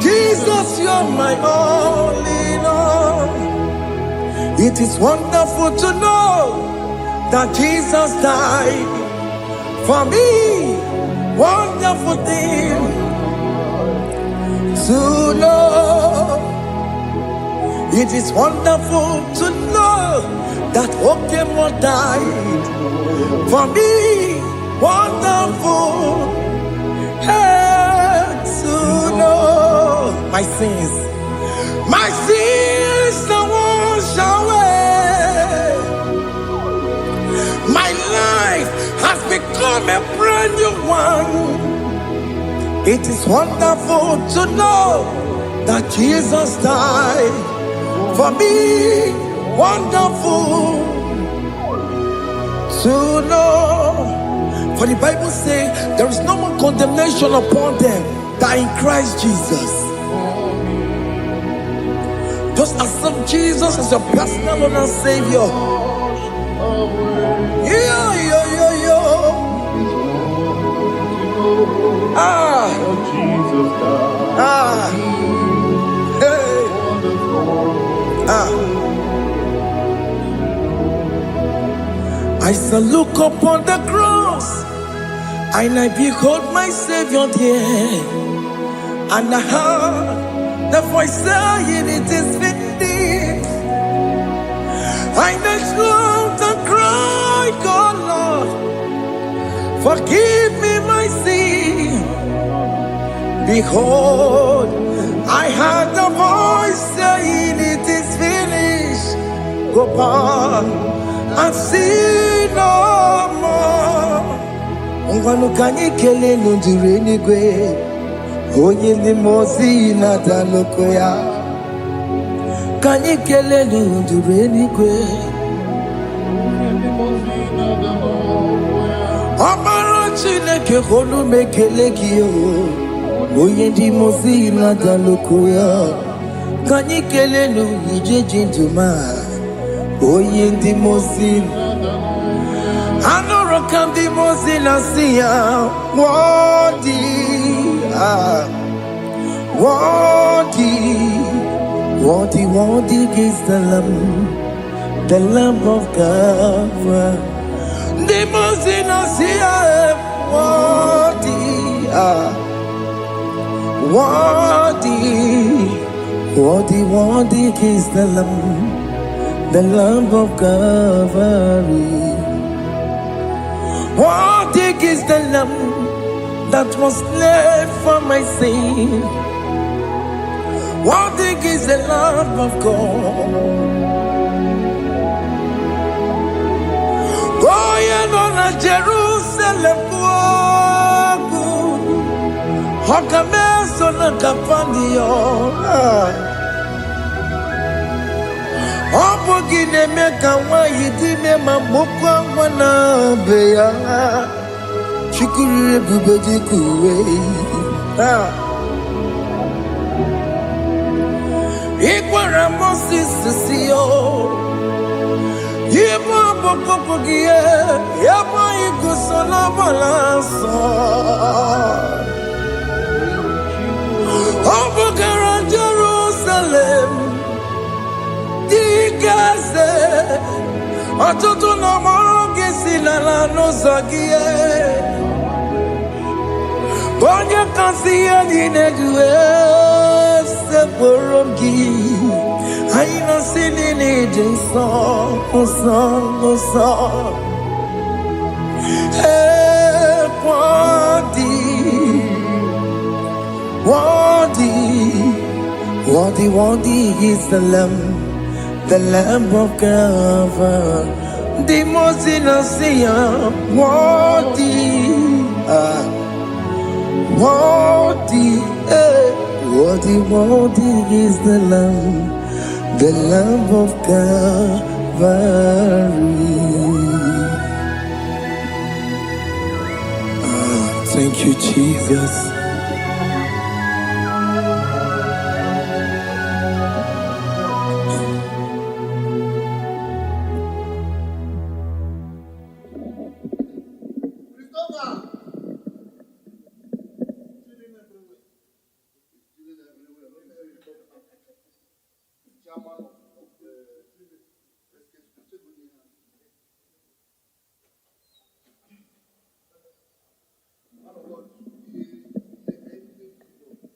Jesus, you're my all in all. It is wonderful to know that Jesus died for me. Wonderful thing to know. It is wonderful to know that Okemo died for me. Wonderful to know my sins are washed away. My life has become a brand new one. It is wonderful to know that Jesus died for me. Wonderful to know. For the Bible says there is no more condemnation upon them that in Christ Jesus. Just accept Jesus as your personal Lord and Savior. I shall look upon the cross, and I behold my Savior there, and I heard the voice saying, "It is finished." I knelt and cried, "God, Lord, forgive me my sin." Behold, I heard the voice saying, "It is finished." Go back and sin no more. Ngwanu kanyi kele nundure nigwe, onye limozi na daloko ya. Kanyi kele nundure nigwe, Amara Chineke kolu mekele kiyo, onye limozi na daloko ya. Kanyi kele nu ije jinduma, onye limozi. Anoro kam di mozina siya, worthy is the Lamb of God. Di mozina siya, worthy is the Lamb of God. Worthy is the Lamb that was slain for my sin. Worthy is the Lamb of God. Going on a Jerusalem, Hokameso na kapandio. Opogine meka wa yidime mamukwa wana beya. Shukuru bubedi kuwe. Ikwara Moses siyo. Yema popogie. Yema igusola balanso. Opogara Jerusalem. Dikaze. Atutu na moge silala no zagie. Bonye kansiya dinedwe se borongi. Aina sinini jinso oso. Worthy is the Lamb of God. The most innocent, worthy is the Lamb of God. Thank you, Jesus. chairman of the